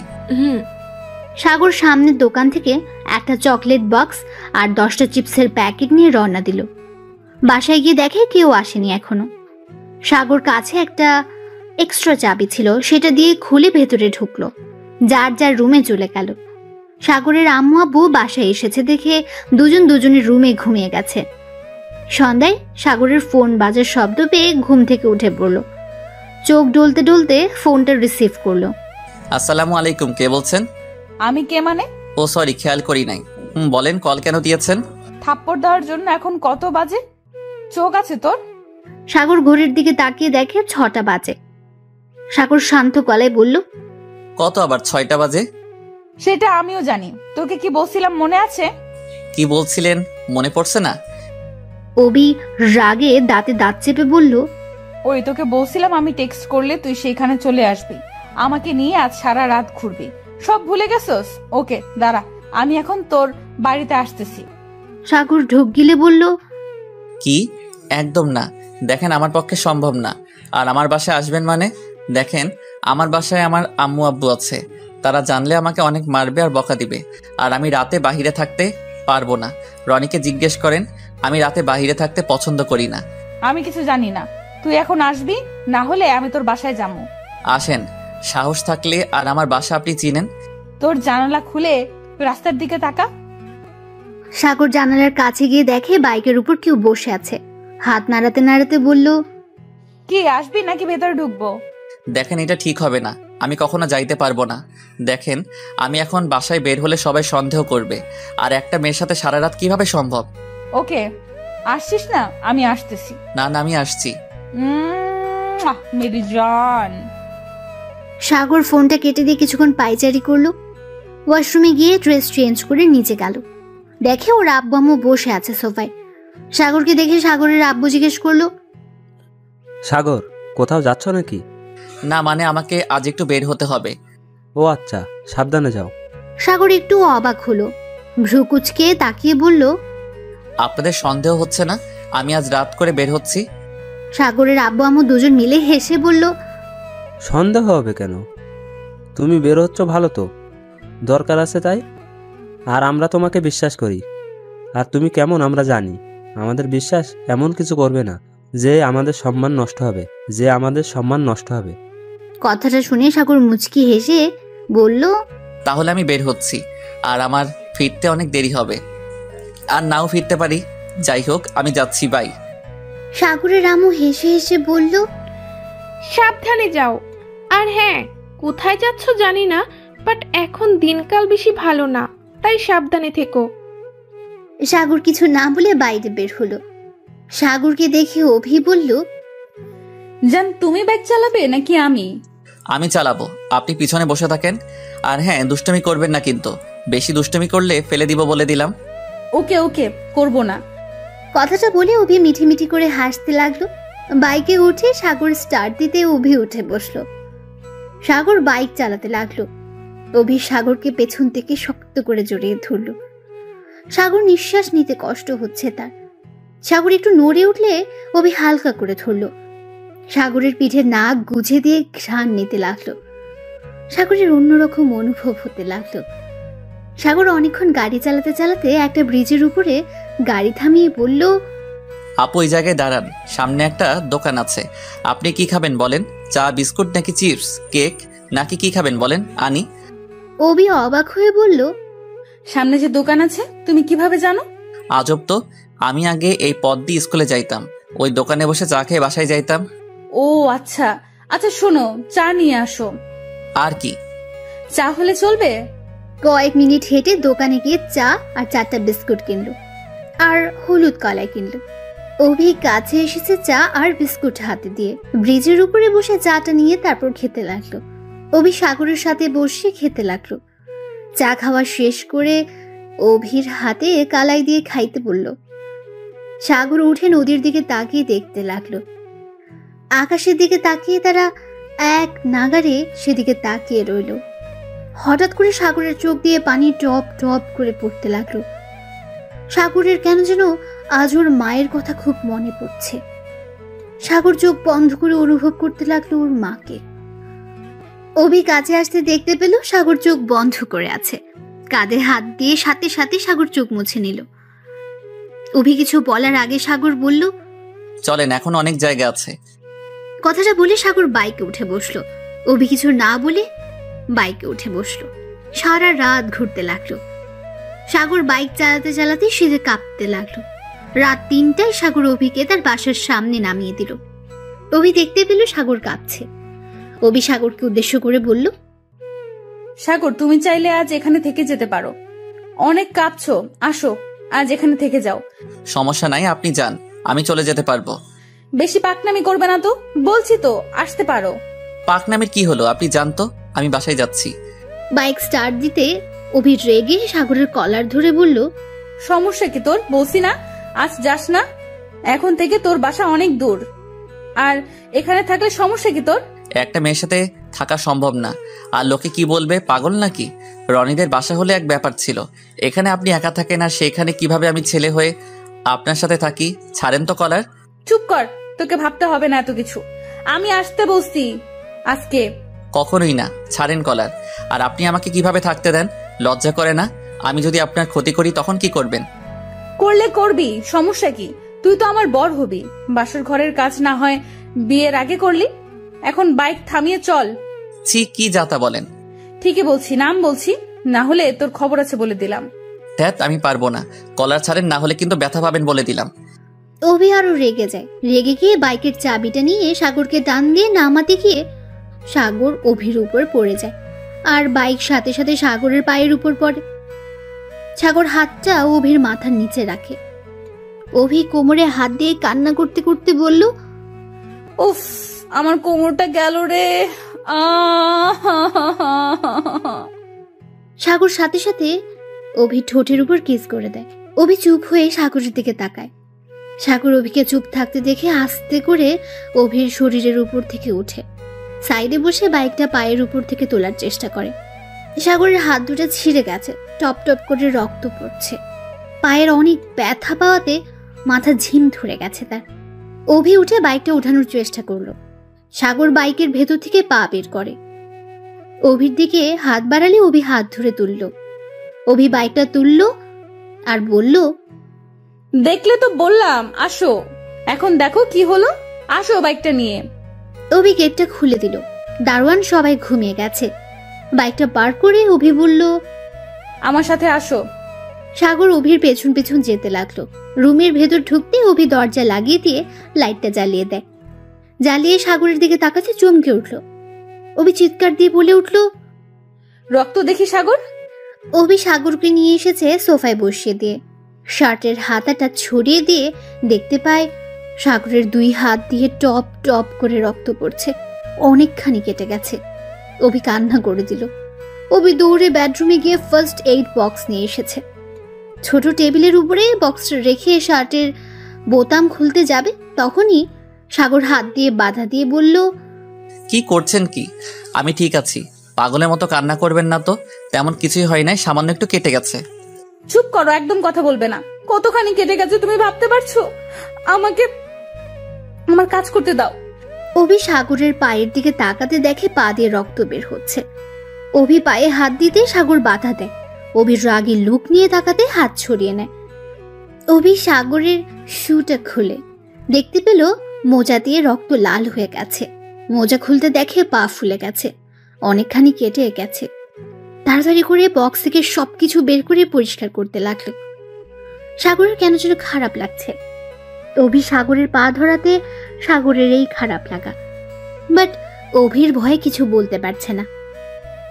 সাগর সামনের দোকান থেকে একটা চকলেট বক্স আর 10টা চিপসের প্যাকেট নিয়ে রওনা দিল। বাসায় গিয়ে দেখে কেউ আসেনি এখনো। সাগর কাছে একটা এক্সট্রা চাবি ছিল, সেটা দিয়ে খুলে ভেতরে ঢুকলো। যার যার রুমে চলে গেল। সাগরের আম্মু আব্বু বাসায় এসেছে দেখে দুজন দুজনের রুমে ঘুমিয়ে গেছে। সন্ধ্যায় সাগরের ফোন বাজার শব্দ পেয়ে ঘুম থেকে উঠে পড়ল। চোখ ডলতে ডলতে ফোনটা রিসিভ করলো। আসসালামু আলাইকুম, কে বলছেন? আমি কে মানে? ও সরি, খেয়াল করি নাই। বলেন, কল কেন দিয়েছেন? থাপ্পড় দেওয়ার জন্য। এখন কত বাজে? চোখ আছে তোর? সাগর ঘড়ির দিকে তাকিয়ে দেখে 6টা বাজে। সাগর শান্ত গলায় বলল, কত আবার 6টা বাজে? সেটা আমিও জানি, তোকে কি বলছিলাম মনে আছে? কি বলছিলেন মনে পড়ছে না? অবি রাগে দাঁতে দাঁত চেপে বলল, ওই তোকে বলছিলাম আমি টেক্সট করলে তুই সেখানে চলে আসবি, আমাকে নিয়ে আজ সারা রাত ঘুরবি, সব ভুলে গেছস? ওকে দাঁড়া, আমি এখন তোর বাড়িতে আসতেছি। সাগর ঢোক গিলে বলল, কি? একদম না, দেখেন আমার পক্ষে সম্ভব না। আর আমার বাসায় আসবেন মানে? দেখেন, আমার বাসায় আমার আম্মু আব্বু আছে, তারা জানলে আমাকে অনেক মারবে আর বকা দিবে, আর আমি রাতে বাহিরে থাকতে পারবো না। রনিকে জিজ্ঞেস করেন, আমি রাতে বাইরে থাকতে পছন্দ করি না। আমি কিছু জানি না, তুই এখন আসবি, না হলে আমি তোর বাসায় যাবো। আসেন, সাহস থাকলে। আর আমার বাসা আপনি চিনেন। তোর জানালা খুলে রাস্তার দিকে তাকা। সাগর জানালার কাছে গিয়ে দেখে বাইকের উপর কেউ বসে আছে। হাত নাড়াতে নাড়াতে বলল, কি আসবি নাকি ভেতরে ঢুকবো? দেখেন, এটা ঠিক হবে না। আমি কখনো যাইতে পারবো না। দেখেন, আমি এখন বাসায় বের হলে সবাই সন্দেহ করবে। আর একটা মেয়ের সাথে সারা রাত কিভাবে সম্ভব? ওকে, আসছিস না? আমি আসতেছি। না না, আমি আসছি। মেরি জান। সাগর ফোনটা কেটে দিয়ে কিছুক্ষণ পায়চারি করলো। ওয়াশরুমে গিয়ে ড্রেস চেঞ্জ করে নিচে গেল। দেখে ওর আব্বু আম্মু বসে আছে সোফায়। সাগরকে দেখে সাগরের আব্বু জিজ্ঞেস করলো, সাগর, কোথাও যাচ্ছ নাকি? না, মানে আমাকে আজ একটু বের হতে হবে। ও আচ্ছা, সাবধানে যাও। সাগর একটু অবাক হলো, ভ্রু কুচকে তাকিয়ে বলল, আপনাদের সন্দেহ হচ্ছে না আমি আজ রাত করে বের হচ্ছি? সাগরের আব্বু আম্মু দুজন মিলে হেসে বলল, সন্দেহ হবে কেন? তুমি বের হচ্ছ ভালো তো, দরকার আছে তাই। আর আমরা তোমাকে বিশ্বাস করি। আর তুমি কেমন আমরা জানি। আমাদের বিশ্বাস এমন কিছু করবে না যে আমাদের সম্মান নষ্ট হবে। কথাটা শুনে সাগর মুচকি হেসে বলল, তাহলে আমি বের হচ্ছি। আর আমার ফিরতে অনেক দেরি হবে, আর নাও ফিরতে পারি। যাই হোক, আমি যাচ্ছি, বাই। সাগরের আম্মু হেসে হেসে বলল, সাবধানে যাও। আর হ্যাঁ, কোথায় যাচ্ছ জানি না, বাট এখন দিনকাল বেশি ভালো না, তাই সাবধানে থেকো। সাগর কিছু না বলে বাইরে বের হলো। সাগরকে দেখে অভি বলল, জান, তুমি বাইক চালাবে নাকি আমি? আমি চালাবো, আপনি পিছনে বসে থাকেন। আর হ্যাঁ, দুষ্টুমি করবেন না কিন্তু। বেশি দুষ্টুমি করলে ফেলে দিব বলে দিলাম। ওকে ওকে, করবো না। কথাটা বলে অভি মিঠি মিঠি করে হাসতে লাগলো। বাইকে উঠে সাগর স্টার্ট দিতে অভি উঠে বসলো। সাগর বাইক চালাতে লাগলো। অভি সাগরকে পেছন থেকে শক্ত করে জড়িয়ে ধরলো। সাগর নিঃশ্বাস নিতে কষ্ট হচ্ছে তার। সাগর একটু নড়ে উঠলে অভি হালকা করে ধরলো। সাগরের পিঠে নাক গুজে দিয়ে ঘ্রাণ নিতে লাগলো। সাগরের অন্যরকম অনুভব হতে লাগলো। সাগর অনেকক্ষণ গাড়ি চালাতে চালাতে একটা ব্রিজের উপরে গাড়ি থামিয়ে বলল, আপু, ওই জায়গায় দাঁড়ান, সামনে একটা দোকান আছে। আপনি কি খাবেন বলেন? চা, বিস্কুট নাকি চিপস, কেক, নাকি কি খাবেন বলেন, আনি? অভি অবাক হয়ে বলল, সামনে যে দোকান আছে তুমি কিভাবে জানো? আজব তো, আমি আগে এই পথ দিয়ে স্কুলে যাইতাম। ওই দোকানে বসে চা খেয়ে বাসায় যাইতাম। ও আচ্ছা আচ্ছা, শোনো, চা নিয়ে আসো। আর কি? চা হলে চলবে? কয়েক মিনিট হেঁটে দোকানে গিয়ে চা আর 4টা বিস্কুট কিনলো আর হলুদ কলাই কিনলো। অভি কাছে এসেছে চা আর বিস্কুট হাতে দিয়ে। ব্রিজের উপরে বসে চাটা নিয়ে তারপর খেতে লাগলো। অভি সাগরের সাথে বসে খেতে লাগলো। চা খাওয়া শেষ করে অভির হাতে কালাই দিয়ে খাইতে বলল। সাগর উঠে নদীর দিকে তাকিয়ে দেখতে লাগলো। আকাশের দিকে তাকিয়ে তারা এক নাগারে সেদিকে তাকিয়ে রইল। হঠাৎ করে সাগরের চোখ দিয়ে পানি টপ টপ করে পড়তে লাগলো। সাগরের কেন যেন আজ ওর মায়ের কথা খুব মনে পড়ছে। সাগর চোখ বন্ধ করে অনুভব করতে লাগলো ওর মাকে। অভি কাছে আসতে দেখতে পেল সাগর চোখ বন্ধ করে আছে। কাঁধে হাত দিয়ে সাথে সাথে সাগর চোখ মুছে নিল। অভি কিছু বলার আগে সাগর বলল, চলেন, এখন অনেক জায়গা আছে। কথাটা বলে সাগর বাইকে উঠে বসলো। অভি কিছু না বলে বাইকে উঠে বসলো। সারা রাত ঘুরতে লাগলো। সাগর বাইক চালাতে চালাতে শীতে কাঁপতে লাগলো। রাত 3টায় সাগর অভিকে তার বাসার সামনে নামিয়ে দিল। অভি দেখতে পেল সাগর কাঁপছে। অভি সাগরকে উদ্দেশ্য করে বলল, সাগর, তুমি চাইলে আজ এখানে থেকে যেতে পারো। অনেক কাঁপছো, আসো আজ এখানে থেকে যাও। সমস্যা নাই, আপনি যান, আমি চলে যেতে পারবো। বেশি পাকনামি করবে না তো, বলছি তো আসতে পারো। পাকনামির কি হলো? আপনি যান তো, আমি বাসায় যাচ্ছি। বাইক স্টার্ট দিতে অভি রেগে সাগরের কলার ধরে বলল, সমস্যা কি তোর? বলছি না আজ যাস না। এখন থেকে তোর বাসা অনেক দূর, আর এখানে থাকলে সমস্যা কি তোর? একটা মেয়ের সাথে থাকা সম্ভব না। আর লোকে কি বলবে, পাগল নাকি? রনিদের বাসা হলে এক ব্যাপার ছিল, এখানে আপনি একা থাকেন, আর সেখানে কিভাবে আমি ছেলে হয়ে আপনার সাথে থাকি? ছাড়েন তো কলার। চুপ কর, তোকে ভাবতে হবে না এত কিছু। আমি আসতে বলছি আজকে। কখনোই না, ছাড়েন কলার। আর আপনি আমাকে কিভাবে থাকতে দেন? লজ্জা করে না? আমি যদি আপনার ক্ষতি করি তখন কি করবেন? করলে করবি, সমস্যা কি? তুই তো আমার বর হবি। বাসর ঘরের কাজ না হয় বিয়ের আগে করলি। এখন বাইক থামিয়ে চল। ছি, কি যাতা বলেন। ঠিকই বলছি, নাম বলছি, না হলে তোর খবর আছে বলে দিলাম। ধ্যাত, আমি পারবো না। কলার ছাড়েন, না হলে কিন্তু ব্যথা পাবেন বলে দিলাম। অভি আরো রেগে যায়। রেগে গিয়ে বাইকের চাবিটা নিয়ে সাগরকে টান দিয়ে নামাতে গিয়ে সাগর অভির উপর পড়ে যায়, আর বাইক সাথে সাথে সাগরের পায়ের উপর পড়ে। সাগর হাতটা অভির মাথার নিচে রাখে। অভি কোমরে হাত দিয়ে কান্না করতে করতে বলল, উফ, আমার কোমরটা গেল রে। সাগর সাথে সাথে অভি ঠোঁটের উপর কিস করে দেয়। অভি চুপ হয়ে সাগরের দিকে তাকায়। সাগর অভিকে চুপ থাকতে দেখে আস্তে করে অভির শরীরের উপর থেকে উঠে সাইডে বসে বাইকটা পায়ের উপর থেকে তোলার চেষ্টা করে। সাগরের হাত দুটো ছিঁড়ে গেছে, টপ টপ করে রক্ত পড়ছে। পায়ের অনেক ব্যথা পাওয়াতে মাথা ঝিম ধরে গেছে তার। অভি উঠে বাইকটা উঠানোর চেষ্টা করলো। সাগর বাইকের ভেতর থেকে পা বের করে। অভির দিকে হাত বাড়ালে অভি হাত ধরে তুলল। অভি বাইকটা তুলল আর বলল, দেখলে তো বললাম আসো। এখন দেখো কি হলো, আসো বাইকটা নিয়ে। অভি গেটটা খুলে দিল। দারোয়ান সবাই ঘুমিয়ে গেছে। বাইকটা বার করে অভি বলল, আমার সাথে আসো। সাগর অভির পেছন পেছন যেতে লাগলো। রুমের ভেতর ঢুকতে অভি দরজা লাগিয়ে দিয়ে লাইটটা জ্বালিয়ে দেয়। জ্বালিয়ে সাগরের দিকে তাকাতে চমকে উঠল। অভি চিৎকার দিয়ে বলে উঠল, রক্ত দেখি সাগর। অভি সাগরকে নিয়ে এসেছে সোফায় বসিয়ে দিয়ে। শার্টের হাতাটা ছড়িয়ে দিয়ে দেখতে পায় সাগরের 2 হাত দিয়ে টপ টপ করে রক্ত পড়ছে। অনেকখানি কেটে গেছে। অভি কান্না করে দিল। অভি দৌড়ে বেডরুমে গিয়ে ফার্স্ট এইড বক্স নিয়ে এসেছে। ছোট টেবিলের উপরে বক্সটা রেখে শার্টের বোতাম খুলতে যাবে, তখনই সাগর হাত দিয়ে বাধা দিয়ে বলল, কি করছেন কি? আমি ঠিক আছি, পাগলের মতো কান্না করবেন না তো। তেমন কিছুই হয় নাই, সামান্য একটু কেটে গেছে। চুপ করো, একদম কথা বলবে না। কতখানি কেটে গেছে তুমি ভাবতে পারছো? আমাকে আমার কাজ করতে দাও। অভি সাগরের পায়ের দিকে তাকাতে দেখে পা দিয়ে রক্ত বের হচ্ছে। অভি পায়ে হাত দিতে সাগর বাধা দেয়। অভির রাগী লুক নিয়ে তাকাতে হাত ছড়িয়ে নেয়। অভি সাগরের শুটা খুলে দেখতে পেল মোজা দিয়ে রক্ত লাল হয়ে গেছে। মোজা খুলতে দেখে পা ফুলে গেছে, অনেকখানি কেটে গেছে। তাড়াতাড়ি করে বক্স থেকে সবকিছু বের করে পরিষ্কার করতে লাগলো। সাগরের কেন যেন খারাপ লাগছে। অভি সাগরের পা ধরাতে সাগরের এই খারাপ লাগা, বাট অভির ভয়ে কিছু বলতে পারছে না।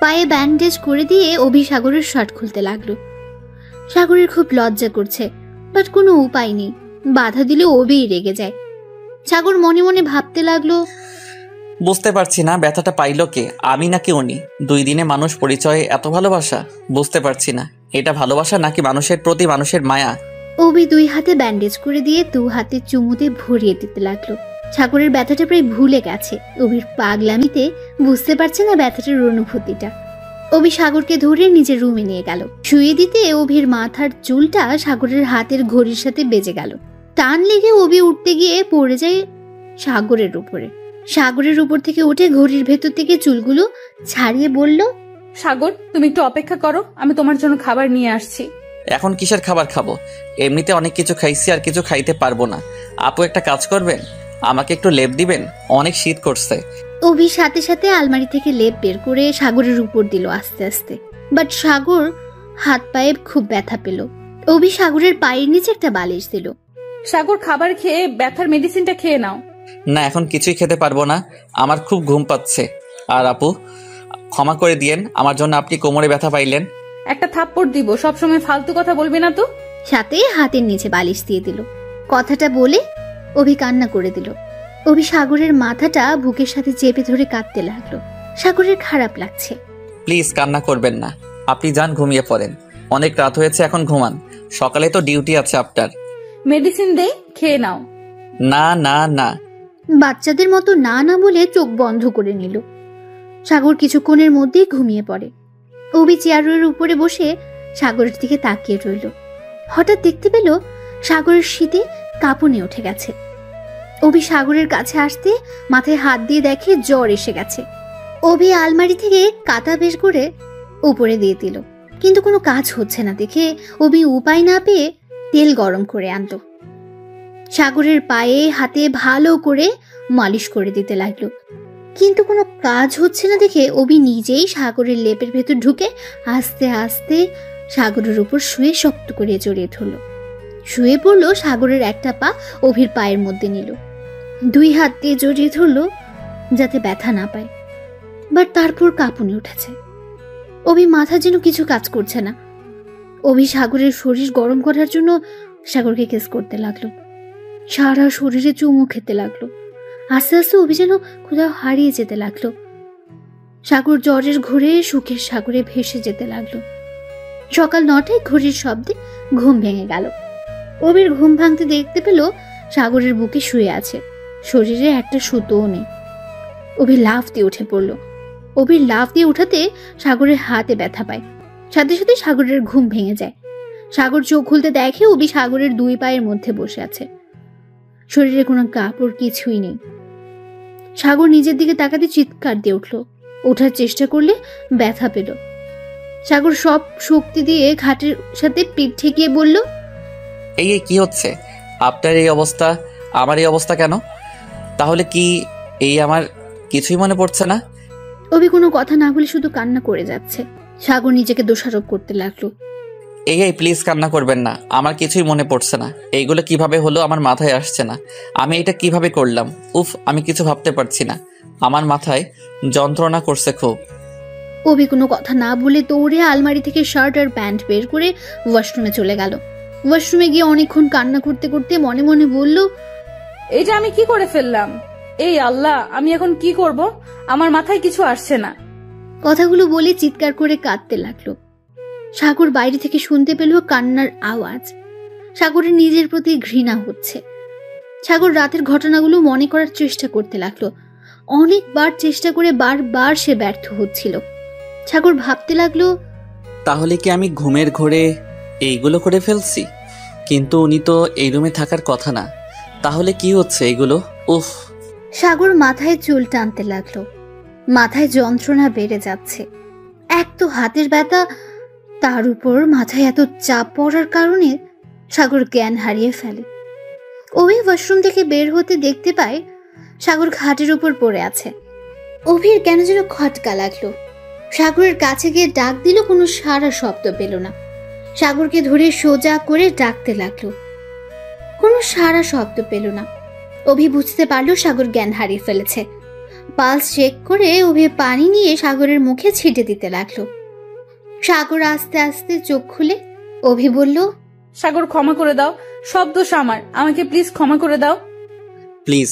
পায়ে ব্যান্ডেজ করে দিয়ে অভি সাগরের শার্ট খুলতে লাগলো। সাগরের খুব লজ্জা করছে, বাট কোনো উপায় নেই। বাধা দিলে অভিই রেগে যায়। সাগর মনে মনে ভাবতে লাগলো, বুঝতে পারছি না ব্যথাটা পাইলো কে, আমি নাকি উনি? 2 দিনে মানুষ পরিচয়ে এত ভালোবাসা? বুঝতে পারছি না, এটা ভালোবাসা নাকি মানুষের প্রতি মানুষের মায়া? অভি 2 হাতে ব্যান্ডেজ করে দিয়ে 2 হাতে চুমুতে ভরিয়ে দিতে লাগলো। সাগরের ব্যথাটা প্রায় ভুলে গেছে। অভির পাগলামিতে বুঝতে পারছে না ব্যথাটার অনুভূতিটা। অভি সাগরকে ধরে নিজের রুমে নিয়ে গেল। শুয়ে দিতে অভির মাথার চুলটা সাগরের হাতের ঘড়ির সাথে বেজে গেল। টান লেগে অভি উঠতে গিয়ে পড়ে যায় সাগরের উপরে। সাগরের উপর থেকে উঠে ঘড়ির ভেতর থেকে চুলগুলো ছাড়িয়ে বলল, সাগর তুমি একটু অপেক্ষা করো, আমি তোমার জন্য খাবার নিয়ে আসছি। এখন কিসের খাবার খাবো? এমনিতে অনেক কিছু খাইছি, আর কিছু খাইতে পারবো না। আপু একটা কাজ করবেন, আমাকে একটু লেপ দিবেন, অনেক শীত করছে। অভি সাথে সাথে আলমারি থেকে লেপ বের করে সাগরের উপর দিল আস্তে আস্তে। বাট সাগর হাত পায়ে খুব ব্যথা পেল। অভি সাগরের পায়ের নিচে একটা বালিশ দিল। সাগর খাবার খেয়ে ব্যথার মেডিসিনটা খেয়ে নাও। না, এখন কিছুই খেতে পারবো না, আমার খুব ঘুম পাচ্ছে। আর আপু, ক্ষমা করে দিয়েন, আমার জন্য আপনি কোমরে ব্যথা পাইলেন। একটা থাপ্পড় দিব, সবসময় ফালতু কথা বলবি না তো। সাথে হাতের নিচে বালিশ দিয়ে দিল। কথাটা বলে অভি কান্না করে দিল। অভি সাগরের মাথাটা বুকের সাথে চেপে ধরে কাঁদতে লাগলো। সাগরের খারাপ লাগছে। প্লিজ কান্না করবেন না, আপনি যান ঘুমিয়ে পড়েন, অনেক রাত হয়েছে, এখন ঘুমান, সকালে তো ডিউটি আছে আপনার। মেডিসিন দেই, খেয়ে নাও। না না না। বাচ্চাদের মতো না না বলে চোখ বন্ধ করে নিল। সাগর কিছুক্ষণের মধ্যেই ঘুমিয়ে পড়ে। অভি চেয়ারের উপরে বসে সাগরের দিকে তাকিয়ে রইল। হঠাৎ দেখতে পেল সাগরের শীতে কাঁপুনি উঠে গেছে। অভি সাগরের কাছে আসতে মাথায় হাত দিয়ে দেখে জ্বর এসে গেছে। অভি আলমারি থেকে কাঁথা বের করে উপরে দিয়ে দিল। কিন্তু কোনো কাজ হচ্ছে না দেখে অভি উপায় না পেয়ে তেল গরম করে আনলো। সাগরের পায়ে হাতে ভালো করে মালিশ করে দিতে লাগলো, কিন্তু কোনো কাজ হচ্ছে না দেখে অভি নিজেই সাগরের লেপের ভেতর ঢুকে আস্তে আস্তে সাগরের উপর শুয়ে শক্ত করে জড়িয়ে ধরল। শুয়ে পড়লো, সাগরের একটা পা অভির পায়ের মধ্যে নিল, 2 হাত দিয়ে জড়িয়ে ধরলো যাতে ব্যথা না পায়। বাট তারপর কাঁপুনি উঠেছে। অভি মাথা যেন কিছু কাজ করছে না। অভি সাগরের শরীর গরম করার জন্য সাগরকে কিস করতে লাগলো, সারা শরীরে চুমু খেতে লাগলো। আস্তে আস্তে অভি যেন কোথাও হারিয়ে যেতে লাগলো। সাগর জ্বরের ঘোরে সুখের সাগরে ভেসে যেতে লাগলো। সকাল 9টায় ঘড়ির শব্দে ঘুম ভেঙে গেল। অভির ঘুম ভাঙতে দেখতে পেল সাগরের বুকে শুয়ে আছে, শরীরে একটা সুতোও নেই। অভি লাফ দিয়ে উঠে পড়ল। অভির লাফ দিয়ে উঠাতে সাগরের হাতে ব্যথা পায়, সাথে সাথে সাগরের ঘুম ভেঙে যায়। সাগর চোখ খুলতে দেখে অভি সাগরের 2 পায়ের মধ্যে বসে আছে, শরীরে কোনো কাপড় কিছুই নেই। সাগর নিজের দিকে তাকাতে চিৎকার দিয়ে উঠল। ওঠার চেষ্টা করলে ব্যথা পেল। সাগর সব শক্তি দিয়ে ঘাটের সাথে পিঠ ঠেকিয়ে বলল, এই কি হচ্ছে? আপনার এই অবস্থা, আমার এই অবস্থা কেন? তাহলে কি এই আমার কিছুই মনে পড়ছে না? অভি কোনো কথা না বলে শুধু কান্না করে যাচ্ছে। সাগর নিজেকে দোষারোপ করতে লাগলো। এই প্লিজ কান্না করবেন না, আমার কিছুই মনে পড়ছে না। এইগুলো কিভাবে হলো আমার মাথায় আসছে না। আমি এটা কিভাবে করলাম? উফ, আমি কিছু ভাবতে পারছি না, আমার মাথায় যন্ত্রণা করছে খুব। অভি কোনো কথা না বলে দৌড়ে আলমারি থেকে শার্ট আর প্যান্ট বের করে ওয়াশরুমে চলে গেল। ওয়াশরুমে গিয়ে অনেকক্ষণ কান্না করতে করতে মনে মনে বলল, এটা আমি কি করে ফেললাম? এই আল্লাহ, আমি এখন কি করব? আমার মাথায় কিছু আসছে না। কথাগুলো বলে চিৎকার করে কাঁদতে লাগলো। সাগর বাইরে থেকে শুনতে পেল কান্নার আওয়াজ। সাগরের নিজের প্রতি ঘৃণা হচ্ছে। সাগর রাতের ঘটনাগুলো মনে করার চেষ্টা করতে লাগলো। অনেকবার চেষ্টা করে বারবার সে ব্যর্থ হচ্ছিল। সাগর ভাবতে লাগলো, তাহলে কি আমি ঘুমের ঘোরে এইগুলো করে ফেলছি? কিন্তু উনি তো এই রুমে থাকার কথা না, তাহলে কি হচ্ছে এগুলো? উফ। সাগর মাথায় চুল টানতে লাগলো। মাথায় যন্ত্রণা বেড়ে যাচ্ছে। এক তো হাতের ব্যথা, তার উপর মাথায় এত চাপ পড়ার কারণে সাগর জ্ঞান হারিয়ে ফেলে। অভি ওয়াশরুম থেকে বের হতে দেখতে পায় সাগর খাটের উপর পড়ে আছে। অভির কেন যেন খটকা লাগলো। সাগরের কাছে গিয়ে ডাক দিল, কোনো সারা শব্দ পেল না। সাগরকে ধরে সোজা করে ডাকতে লাগলো, কোনো সারা শব্দ পেল না। অভি বুঝতে পারলো সাগর জ্ঞান হারিয়ে ফেলেছে। পালস চেক করে অভি পানি নিয়ে সাগরের মুখে ছিটে দিতে লাগলো। সাগর আস্তে আস্তে চোখ খুলে অভি বলল, সাগর ক্ষমা করে দাও, সব দোষ আমার, আমাকে প্লিজ ক্ষমা করে দাও। প্লিজ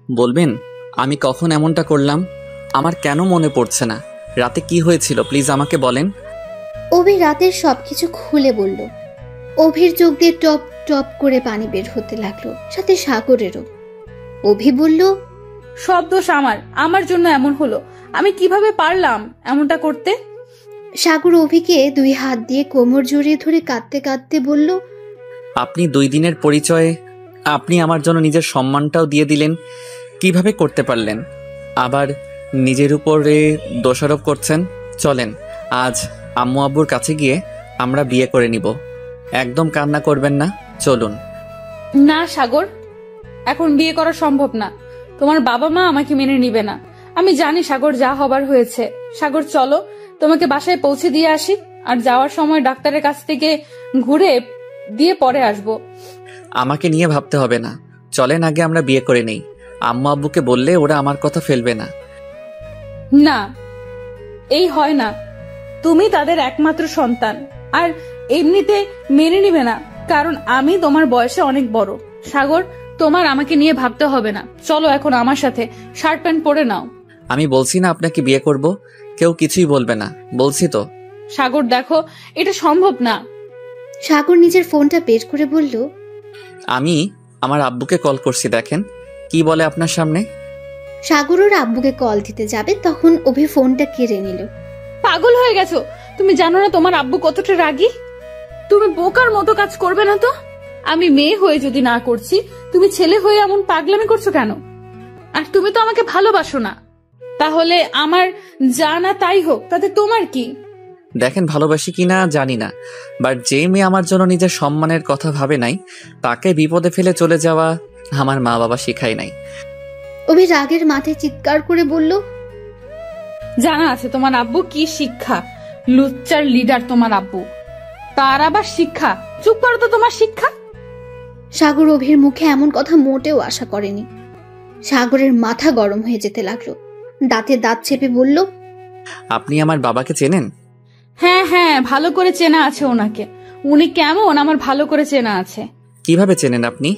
বলবেন আমি কখন এমনটা করলাম? আমার কেন মনে পড়ছে না? রাতে কি হয়েছিল প্লিজ আমাকে বলেন। অভি রাতের সবকিছু খুলে বলল। অভির চোখ দিয়ে টপ টপ করে পানি বের হতে লাগলো, সাথে সাগরেরও। অভি বলল, সব দোষ আমার, আমার জন্য এমন হলো, আমি কিভাবে পারলাম এমনটা করতে? সাগর অভিকে 2 হাত দিয়ে কোমর জড়িয়ে ধরে কাঁদতে কাঁদতে বলল, আপনি 2 দিনের পরিচয়ে আপনি আমার জন্য নিজের সম্মানটাও দিয়ে দিলেন, কিভাবে করতে পারলেন? আবার নিজের উপরে দোষারোপ করছেন। চলেন আজ আম্মু আব্বুর কাছে গিয়ে আমরা বিয়ে করে নিব। একদম কান্না করবেন না, চলুন। না সাগর, এখন বিয়ে করা সম্ভব না। তোমার বাবা মা আমাকে মেনে নিবে না। আমি জানি সাগর, যা হবার হয়েছে। সাগর চলো, তোমাকে বাসায় পৌঁছে দিয়ে আসি, আর যাওয়ার সময় ডাক্তারের কাছ থেকে ঘুরে দিয়ে পরে আসবো। আমাকে নিয়ে ভাবতে হবে না, চলেন আগে আমরা বিয়ে করে নেই। আম্মু আব্বুকে বললে ওরা আমার কথা ফেলবে না। না, এই হয় না। তুমি তাদের একমাত্র সন্তান, আর এমনিতে মেনে নিবে না, কারণ আমি তোমার বয়সে অনেক বড়। সাগর, তোমার আমাকে নিয়ে ভাবতে হবে না। চলো এখন আমার সাথে, শার্ট প্যান্ট পরে নাও। আমি বলছি না আপনাকে বিয়ে করব, কেউ কিছুই বলবে না, বলছি তো। সাগর দেখো, এটা সম্ভব না। সাগর নিজের ফোনটা বের করে বলল, আমি আমার আব্বুকে কল করছি, দেখেন কি বলে আপনার সামনে। সাগর ওর আব্বুকে কল দিতে যাবে, তখন অভি ফোনটা কেড়ে নিল। পাগল হয়ে গেছো? তুমি জানো না তোমার আব্বু কতটা রাগী? তুমি বোকার মতো কাজ করবে না তো? আমি মেয়ে হয়ে যদি না করছি, তুমি ছেলে হয়ে এমন পাগলামি করছো কেন? আর তুমি তো আমাকে ভালোবাসো না। তাহলে আমার যা না তাই হোক, তাতে তোমার কি? দেখেন ভালোবাসি কিনা জানি না, বাট যে মেয়ে আমার জন্য নিজের সম্মানের কথা ভাবে নাই তাকে বিপদে ফেলে চলে যাওয়া আমার মা বাবা শিখায় নাই। অভি রাগের মাথায় চিৎকার করে বলল, জানা আছে তোমার আব্বু কি শিক্ষা, লুচ্চার লিডার তোমার আব্বু, তার আবার শিক্ষা। চুপ করো তো, তোমার শিক্ষা। সাগর অভির মুখে এমন কথা মোটেও আশা করেনি। সাগরের মাথা গরম হয়ে যেতে লাগলো। দাঁতে দাঁত চেপে বলল, আপনি আমার বাবাকে চেনেন? হ্যাঁ হ্যাঁ, ভালো করে চেনা আছে ওনাকে। উনি কেমন আমার ভালো করে চেনা আছে। কিভাবে চেনেন আপনি?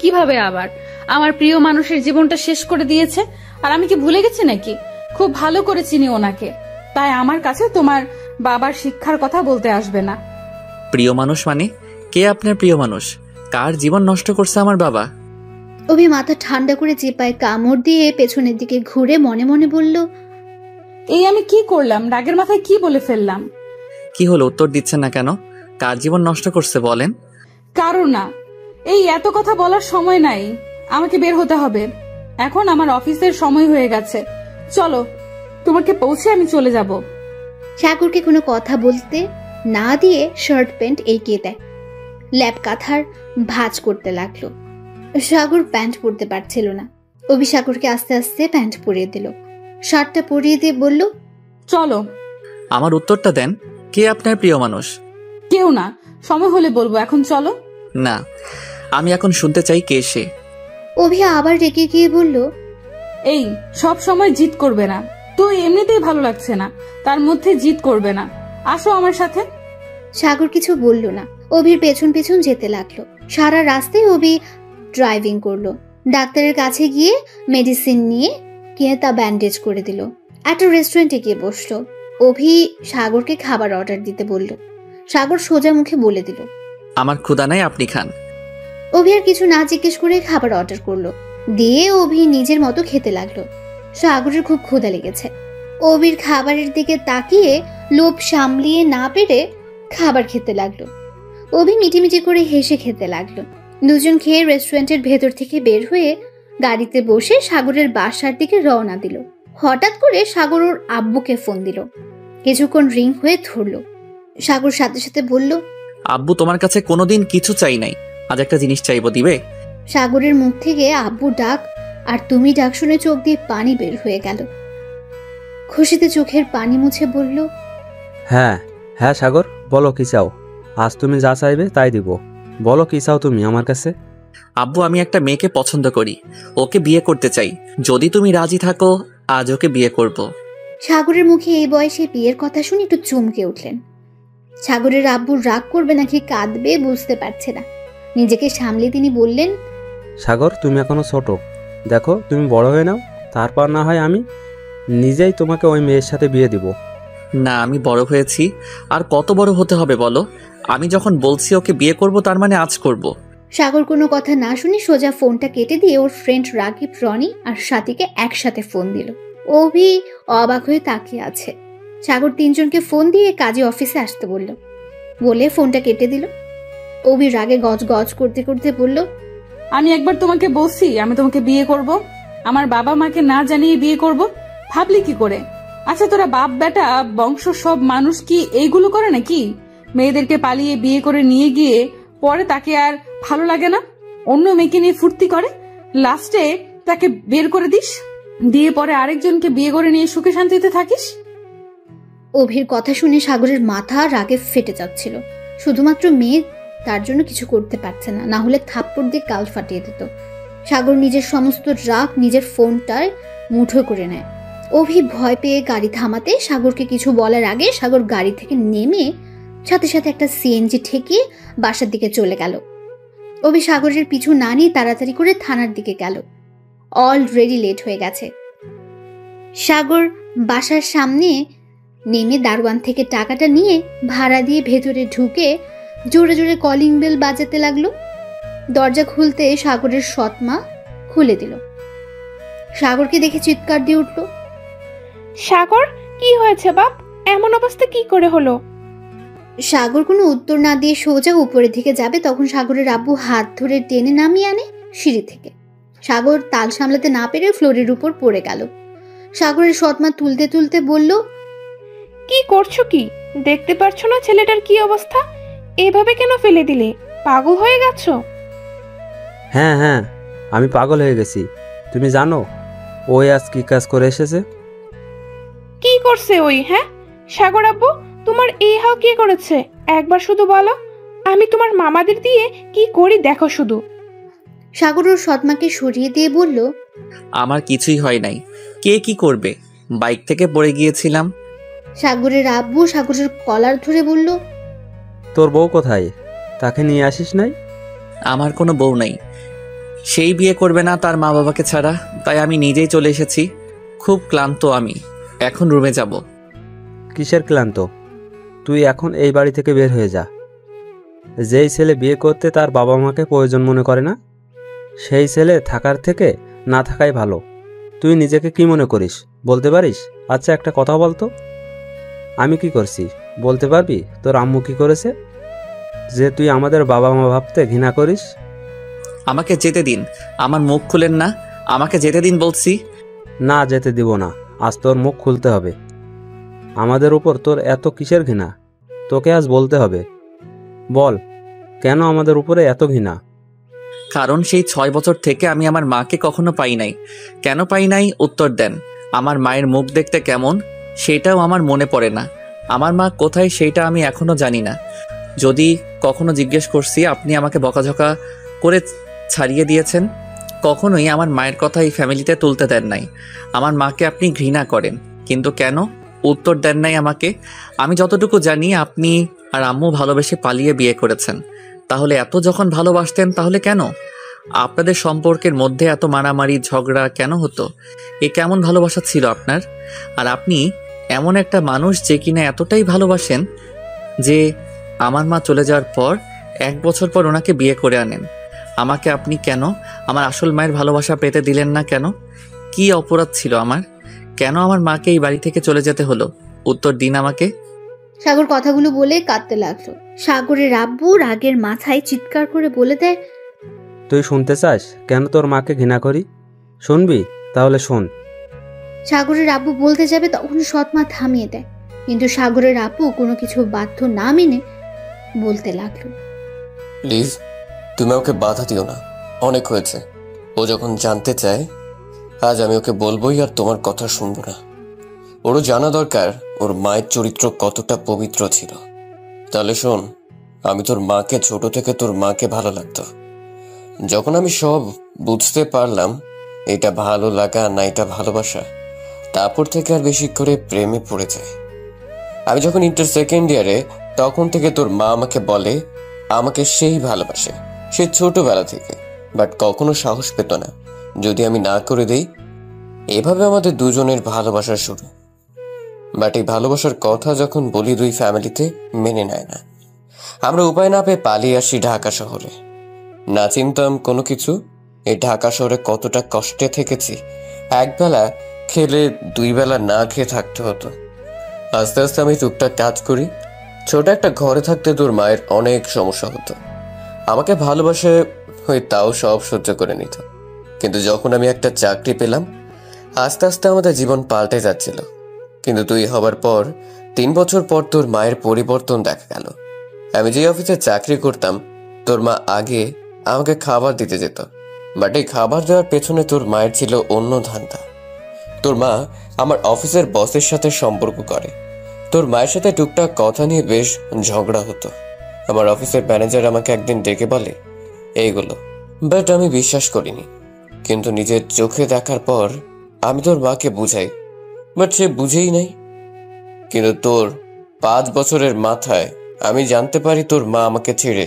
কিভাবে আবার, আমার প্রিয় মানুষের জীবনটা শেষ করে দিয়েছে, আর আমি কি ভুলে গেছি নাকি? খুব ভালো করে চিনি ওনাকে, তাই আমার কাছে তোমার বাবার শিক্ষার কথা বলতে আসবে না। প্রিয় মানুষ মানে? কে আপনার প্রিয় মানুষ? কার জীবন নষ্ট করছে আমার বাবা? অভি মাথা ঠান্ডা করে চেপায় কামড় দিয়ে পেছনের দিকে ঘুরে মনে মনে বলল, এই আমি কি করলাম? রাগের মাথায় কি বলে ফেললাম? কি হলো, উত্তর দিচ্ছেন না কেন? কার জীবন নষ্ট করছে বলেন? কারো না। এই এত কথা বলার সময় নাই, আমাকে বের হতে হবে। এখন আমার অফিসের সময় হয়ে গেছে। চলো, তোমাকে পৌঁছে আমি চলে যাব। সাগরকে কোনো কথা বলতে না দিয়ে শার্ট প্যান্ট এগিয়ে দেয়। ল্যাপ কাঁথার ভাঁজ করতে লাগলো। সাগর প্যান্ট পরতে পারছিল না। অভি সাগরকে আস্তে আস্তে প্যান্ট পরিয়ে দিল। শার্টটা পরিয়ে দিয়ে বলল, চলো। আমার উত্তরটা দেন, কে আপনার প্রিয় মানুষ? কেউ না, সময় হলে বলবো, এখন চলো। না, আমি এখন শুনতে চাই কে সে। অভি আবার রেগে গিয়ে বলল, এই সব সময় জিদ করবে না, তো এমনিতেই ভালো লাগছে না, তার মধ্যে জিদ করবে না। আসো আমার সাথে। সাগর কিছু বলল না। অভির পেছন পেছন যেতে লাগলো। সারা রাস্তায় অভি ড্রাইভিং করলো। ডাক্তারের কাছে গিয়ে মেডিসিন নিয়ে কিনে তা ব্যান্ডেজ করে দিল। একটা রেস্টুরেন্টে গিয়ে বসলো। অভি সাগরকে খাবার অর্ডার দিতে বলল। সাগর সোজা মুখে বলে দিল, আমার ক্ষুধা নাই, আপনি খান। অভি আর কিছু না জিজ্ঞেস করে খাবার অর্ডার করলো। দিয়ে অভি নিজের মতো খেতে লাগলো। সাগরের খুব ক্ষুধা লেগেছে। অভির খাবারের দিকে তাকিয়ে লোভ সামলিয়ে না পেরে খাবার খেতে লাগলো। অভি মিটিমিটি করে হেসে খেতে লাগলো। দুজন খেয়ে রেস্টুরেন্টের ভেতর থেকে বের হয়ে গাড়িতে বসে সাগরের বাসার দিকে রওনা দিল। হঠাৎ করে সাগর ওর আব্বুকে ফোন দিল। কিছুক্ষণ রিং হয়ে ধরলো। সাগর সাথে সাথে বলল, আব্বু, তোমার কাছে কোনোদিন কিছু চাই নাই, আজ একটা জিনিস চাইবো, দিবে? সাগরের মুখ থেকে আব্বু ডাক আর তুমি ডাক শুনে চোখ দিয়ে পানি বের হয়ে গেল। খুশিতে চোখের পানি মুছে বলল, হ্যাঁ হ্যাঁ সাগর, বলো কি চাও? আজ তুমি যা চাইবে তাই দিব। বলো কি চাও তুমি আমার কাছে? আব্বু, আমি একটা মেয়েকে পছন্দ করি, ওকে বিয়ে করতে চাই। যদি তুমি রাজি থাকো আজ ওকে বিয়ে করব। সাগরের মুখে এই বয়সে বিয়ের কথা শুনে একটু চমকে উঠলেন। সাগরের আব্বু রাগ করবে নাকি কাঁদবে বুঝতে পারছে না। নিজেকে সামলে তিনি বললেন, সাগর, তুমি এখনো ছোট, দেখো তুমি বড় হয়ে নাও, তারপর না হয় আমি নিজেই তোমাকে ওই মেয়ের সাথে বিয়ে দিব। না, আমি বড় হয়েছি, আর কত বড় হতে হবে বলো? আমি যখন বলছি ওকে বিয়ে করব, তার মানে আজ করব। সাগর কোনো কথা না শুনে সোজা ফোনটা কেটে দিয়ে ওর ফ্রেন্ড রাকিব, রনি আর সাথীকে একসাথে ফোন দিল। অভি অবাক হয়ে তাকিয়ে আছে। সাগর তিনজনকে ফোন দিয়ে কাজী অফিসে আসতে বলে ফোনটা কেটে দিল। অভি রাগে গজ গজ করতে করতে বলল, আমি একবার তোমাকে বলছি আমি তোমাকে বিয়ে করব, আমার বাবা মাকে না জানিয়ে বিয়ে করব, ভাবলি কি করে? আচ্ছা, তোরা বাপ বেটা বংশ সব মানুষ কি এইগুলো করে নাকি? মেয়েদেরকে পালিয়ে বিয়ে করে নিয়ে গিয়ে পরে তাকে আর ভালো লাগে না, অন্য মেয়েকে নিয়ে ফুর্তি করে, লাস্টে তাকে বের করে দিস, দিয়ে পরে আরেকজনকে বিয়ে করে নিয়ে সুখে শান্তিতে থাকিস। অভির কথা শুনে সাগরের মাথা রাগে ফেটে যাচ্ছিল। শুধুমাত্র মেয়ে, তার জন্য কিছু করতে পারছে না, না হলে থাপ্পড় দিয়ে কাল ফাটিয়ে দিত। সাগর নিজের সমস্ত রাগ নিজের ফোনটায় মুঠো করে নেয়। অভি ভয় পেয়ে গাড়ি থামাতে সাগরকে কিছু বলার আগে সাগর গাড়ি থেকে নেমে সাথে সাথে একটা সিএনজি ঠেকিয়ে বাসার দিকে চলে গেল। অভি সাগরের পিছু না নিয়ে তাড়াতাড়ি করে থানার দিকে গেল। অলরেডি লেট হয়ে গেছে। সাগর বাসার সামনে নেমে দারোয়ান থেকে টাকাটা নিয়ে ভাড়া দিয়ে ভেতরে ঢুকে জোরে জোরে কলিং বেল বাজাতে লাগলো। দরজা খুলতে সাগরের সৎমা খুলে দিল। সাগরকে দেখে চিৎকার দিয়ে উঠল, সাগর, কি হয়েছে বাপ? এমন অবস্থা কি করে হলো? সাগর কোনো উত্তর না দিয়ে সোজা উপরের দিকে যাবে, তখন সাগরের আব্বু হাত ধরে টেনে নামিয়ে আনে সিঁড়ি থেকে। সাগর তাল সামলাতে না পেরে ফ্লোরের উপর পড়ে গেল। সাগরের সৎমা তুলতে তুলতে বলল, কি করছো কি? দেখতে পারছো না ছেলেটার কি অবস্থা? এভাবে কেন ফেলে দিলে? পাগল হয়ে গেছো? হ্যাঁ হ্যাঁ, আমি পাগল হয়ে গেছি। তুমি জানো ওই আজ কি কাজ করে এসেছে? কি করছে ওই? হ্যাঁ সাগর আব্বু, তোমার এই হাল কে করেছে? একবার শুধু বলো, আমি তোমার মামাদের দিয়ে কি করি দেখো শুধু। সাগর ওর সৎমাকে সরিয়ে দিয়ে বলল, আমার কিছুই হয় নাই। কে কি করবে? বাইক থেকে পড়ে গিয়েছিলাম। সাগরের আব্বু সাগরের কলার ধরে বলল, তোর বউ কোথায়? তাকে নিয়ে আসিস নাই? আমার কোনো বউ নাই। সেই বিয়ে করবে না তার মা বাবাকে ছাড়া, তাই আমি নিজেই চলে এসেছি। খুব ক্লান্ত আমি, এখন রুমে যাব। কিসের ক্লান্ত? তুই এখন এই বাড়ি থেকে বের হয়ে যা। যেই ছেলে বিয়ে করতে তার বাবা মাকে প্রয়োজন মনে করে না, সেই ছেলে থাকার থেকে না থাকাই ভালো। তুই নিজেকে কি মনে করিস বলতে পারিস? আচ্ছা একটা কথা বলতো, আমি কি করছি বলতে পারবি? তোর আম্মু কি করেছে যে তুই আমাদের বাবা মা ভাবতে ঘৃণা করিস? আমাকে যেতে দিন। আমার মুখ খুলেন না, আমাকে যেতে দিন বলছি। না, যেতে দিব না। আজ তোর মুখ খুলতে হবে। আমাদের উপর তোর এত কিসের ঘৃণা? তোকে আজ বলতে হবে। বল, কেন আমাদের উপরে এত ঘৃণা? কারণ সেই 6 বছর থেকে আমি আমার মাকে কখনো পাই নাই। কেন পাই নাই উত্তর দেন। আমার মায়ের মুখ দেখতে কেমন সেটাও আমার মনে পড়ে না। আমার মা কোথায় সেটা আমি এখনো জানি না। যদি কখনো জিজ্ঞেস করছি, আপনি আমাকে বকাঝকা করে ছাড়িয়ে দিয়েছেন। কখনোই আমার মায়ের কথা এই ফ্যামিলিতে তুলতে দেন নাই। আমার মাকে আপনি ঘৃণা করেন, কিন্তু কেন উত্তর দেন নাই আমাকে। আমি যতটুকু জানি আপনি আর আম্মু ভালোবেসে পালিয়ে বিয়ে করেছেন। তাহলে এত যখন ভালোবাসতেন তাহলে কেন আপনাদের সম্পর্কের মধ্যে এত মারামারি ঝগড়া কেন হতো? এ কেমন ভালোবাসা ছিল আপনার? আর আপনি এমন একটা মানুষ যে কিনা এতটাই ভালোবাসেন যে আমার মা চলে যাওয়ার পর 1 বছর পর ওনাকে বিয়ে করে আনেন। আমাকে আপনি কেন আমার আসল মায়ের ভালোবাসা পেতে দিলেন না? কেন? কি অপরাধ ছিল আমার? কেন আমার মাকে এই বাড়ি থেকে চলে যেতে হলো? উত্তর দিন আমাকে। সাগর কথাগুলো বলে কাঁদতে লাগলো। সাগরের আব্বু রাগের মাথায় চিৎকার করে বলে দেয়, তুই শুনতে চাস কেন তোর মাকে ঘৃণা করি? শুনবি? তাহলে শোন। সাগরের আব্বু বলতে যাবে তখন সৎমা থামিয়ে দেয়, কিন্তু সাগরের আব্বু কোনো কিছু বাধ্য না মেনে বলতে লাগলো, প্লিজ তুমি ওকে বাধা দিও না, অনেক হয়েছে। ও যখন জানতে চায় আজ আমি ওকে বলবোই, আর তোমার কথা শুনবো না। ওরও জানা দরকার ওর মায়ের চরিত্র কতটা পবিত্র ছিল। তাহলে শোন, আমি তোর মাকে ছোট থেকে তোর মাকে ভালো লাগতো। যখন আমি সব বুঝতে পারলাম এটা ভালো লাগা না এটা ভালোবাসা, তারপর থেকে আর বেশি করে প্রেমে পড়ে যায়। আমি যখন ইন্টার সেকেন্ড ইয়ারে তখন থেকে তোর মা আমাকে বলে আমাকে সেই ভালোবাসে, সে ছোটবেলা থেকে, বাট কখনো সাহস পেত না যদি আমি না করে দেই। এভাবে আমাদের দুজনের ভালোবাসা শুরু। বাট এই ভালোবাসার কথা যখন বলি দুই ফ্যামিলিতে মেনে নেয় না। আমরা উপায় না পেয়ে পালিয়ে আসি ঢাকা শহরে। না চিনতাম কোনো কিছু। এই ঢাকা শহরে কতটা কষ্টে থেকেছি। একবেলা খেলে 2 বেলা না খেয়ে থাকতে হতো। আস্তে আস্তে আমি টুকটাক কাজ করি। ছোট একটা ঘরে থাকতে তোর মায়ের অনেক সমস্যা হতো। আমাকে ভালোবাসে হয়ে তাও সব সহ্য করে নিত। কিন্তু যখন আমি একটা চাকরি পেলাম, আস্তে আস্তে আমাদের জীবন পাল্টে যাচ্ছিল। কিন্তু তুই হবার পর 3 বছর পর তোর মায়ের পরিবর্তন দেখা গেল। আমি যে অফিসে চাকরি করতাম তোর মা আগে আমাকে খাবার দিতে যেত, বাট এই খাবার দেওয়ার পেছনে তোর মায়ের ছিল অন্য ধান্দা। তোর মা আমার অফিসের বসের সাথে সম্পর্ক করে। তোর মায়ের সাথে টুকটাক কথা নিয়ে বেশ ঝগড়া হতো। আমার অফিসের ম্যানেজার আমাকে একদিন ডেকে বলে এইগুলো, বাট আমি বিশ্বাস করিনি। কিন্তু নিজের চোখে দেখার পর আমি তোর মাকে বুঝাই, বাট সে বুঝেই নাই। কিন্তু তোর 5 বছরের মাথায় আমি জানতে পারি তোর মা আমাকে ছেড়ে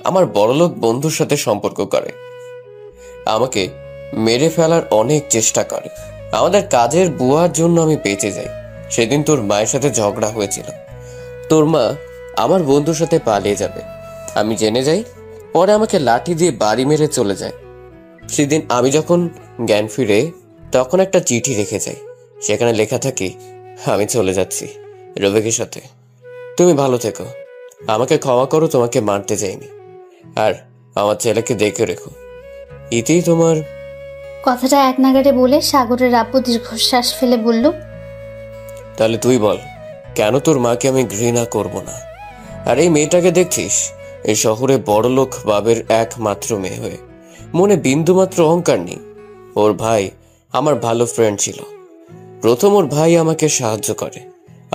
আমার বড়লোক বন্ধুর সাথে সম্পর্ক করে। আমাকে মেরে ফেলার অনেক চেষ্টা করে। আমাদের কাজের বুয়ার জন্য আমি বেঁচে যাই। সেদিন তোর মায়ের সাথে ঝগড়া হয়েছিল। তোর মা আমার বন্ধুর সাথে পালিয়ে যাবে আমি জেনে যাই। পরে আমাকে লাঠি দিয়ে বাড়ি মেরে চলে যায়। সেদিন আমি যখন জ্ঞান ফিরে তখন একটা চিঠি রেখে যাই। সেখানে লেখা থাকে আমি চলে যাচ্ছি রবিকের সাথে, তুমি ভালো থেকো, আমাকে ক্ষমা করো, তোমাকে মারতে যাইনি, আর আমার ছেলেকে দেখে রেখো। এতেই তোমার। কথাটা এক নাগাড়ে বলে সাগরের আব্বু দীর্ঘশ্বাস ফেলে বলল, তাহলে তুই বল কেন তোর মাকে আমি ঘৃণা করব না? আর এই মেয়েটাকে দেখছিস, এই শহরে বড়লোক বাবের একমাত্র মেয়ে হয়ে মনে বিন্দুমাত্র অহংকার নেই। ওর ভাই আমার ভালো ফ্রেন্ড ছিল। প্রথম ওর ভাই আমাকে সাহায্য করে।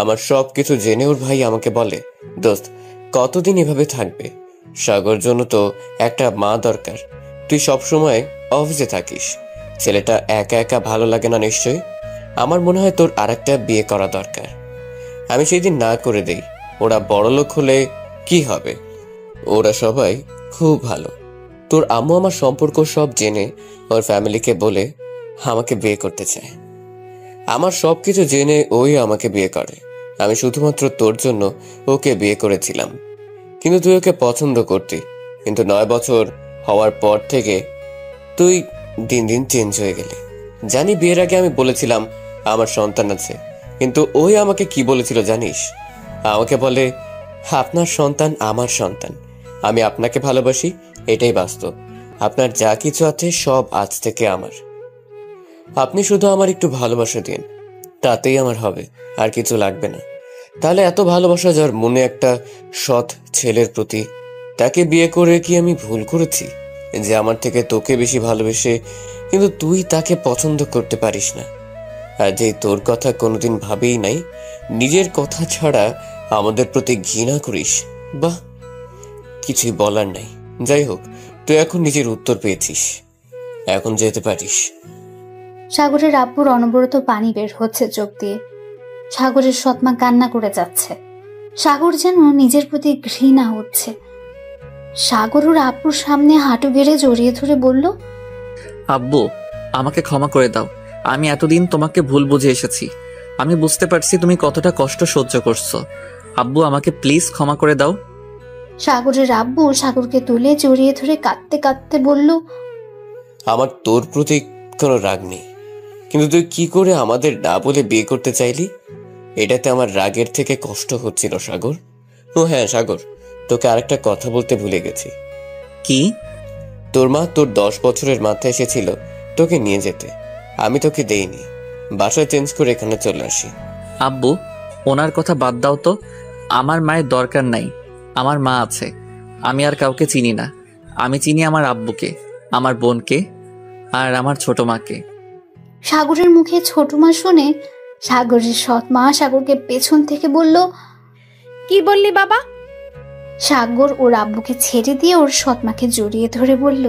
আমার সব কিছু জেনে ওর ভাই আমাকে বলে, দোস্ত কতদিন এভাবে থাকবে? সাগর জন্য তো একটা মা দরকার। তুই সবসময় অফিসে থাকিস, ছেলেটা একা একা ভালো লাগে না নিশ্চয়ই। আমার মনে হয় তোর আরেকটা বিয়ে করা দরকার। আমি সেই দিন না করে দেই। ওরা বড়লোক হলে কি হবে? ওরা সবাই খুব ভালো। তোর আম্মু আমার সম্পর্ক সব জেনে ওর ফ্যামিলিকে বলে আমাকে বিয়ে করতে চায়। আমার সব কিছু জেনে ওই আমাকে বিয়ে করে। আমি শুধুমাত্র তোর জন্য ওকে বিয়ে করেছিলাম, কিন্তু তুই ওকে পছন্দ করতি। কিন্তু 9 বছর হওয়ার পর থেকে তুই দিন দিন চেঞ্জ হয়ে গেলি। জানি বিয়ের আগে আমি বলেছিলাম আমার সন্তান আছে, কিন্তু ওই আমাকে কি বলেছিল জানিস? আমাকে বলে, আপনার সন্তান আমার সন্তান, আমি আপনাকে ভালোবাসি, এটাই বাস্তব। আপনার যা কিছু আছে সব আজ থেকে আমার। আপনি শুধু আমার একটু ভালোবাসা দিন, তাতেই আমার হবে, আর কিছু লাগবে না। তাহলে এত ভালোবাসা যার মনে একটা সৎ ছেলের প্রতি, তাকে বিয়ে করে কি আমি ভুল করেছি যে আমার থেকে তোকে বেশি ভালোবেসে কিন্তু তুই তাকে পছন্দ করতে পারিস না? আর যে তোর কথা কোনোদিন ভাবেই নাই, নিজের কথা ছাড়া আমাদের প্রতি ঘৃণা করিস, বাহ, কিছুই বলার নাই। যাই হোক, তুই এখন নিজের উত্তর পেয়েছিস, এখন যেতে পারিস। সাগরের আব্বুর অনবরত পানি বের হচ্ছে চোখ দিয়ে। সাগরের সৎমা কান্না করে যাচ্ছে। সাগর যেন নিজের প্রতি ঘৃণা হচ্ছে। সাগর ওর আব্বুর সামনে হাঁটু গেড়ে জড়িয়ে ধরে বলল, আব্বু, আমাকে ক্ষমা করে দাও। আমি এতদিন তোমাকে ভুল বুঝে এসেছি। আমি বুঝতে পারছি তুমি কতটা কষ্ট সহ্য করছো। আব্বু, আমাকে প্লিজ ক্ষমা করে দাও। সাগরের আব্বু সাগরকে তুলে জড়িয়ে ধরে কাঁদতে কাঁদতে বলল, আমার তোর প্রতি কোনো রাগ নেই, কিন্তু তুই কি করে আমাদের না বলে বিয়ে করতে চাইলি? এটাতে আমার রাগের থেকে কষ্ট হচ্ছিল সাগর। ও হ্যাঁ সাগর, তোকে আরেকটা কথা বলতে ভুলে গেছি। কি? তোর মা তোর 10 বছরের মাথায় এসেছিল তোকে নিয়ে যেতে, আমি তোকে দেইনি। বাসা চেঞ্জ করে এখানে চলে আসি। আব্বু, ওনার কথা বাদ দাও তো। আমার মায়ের দরকার নাই, আমার মা আছে। আমি আর কাউকে চিনি না। আমি চিনি আমার আব্বুকে, আমার বোনকে, আর আমার ছোট মাকে। সাগরের মুখে ছোট মা শুনে সাগরের সৎ মা সাগরকে পেছন থেকে বলল, কি বললি বাবা? সাগর ওর আব্বুকে ছেড়ে দিয়ে ওর সৎ মাকে জড়িয়ে ধরে বলল,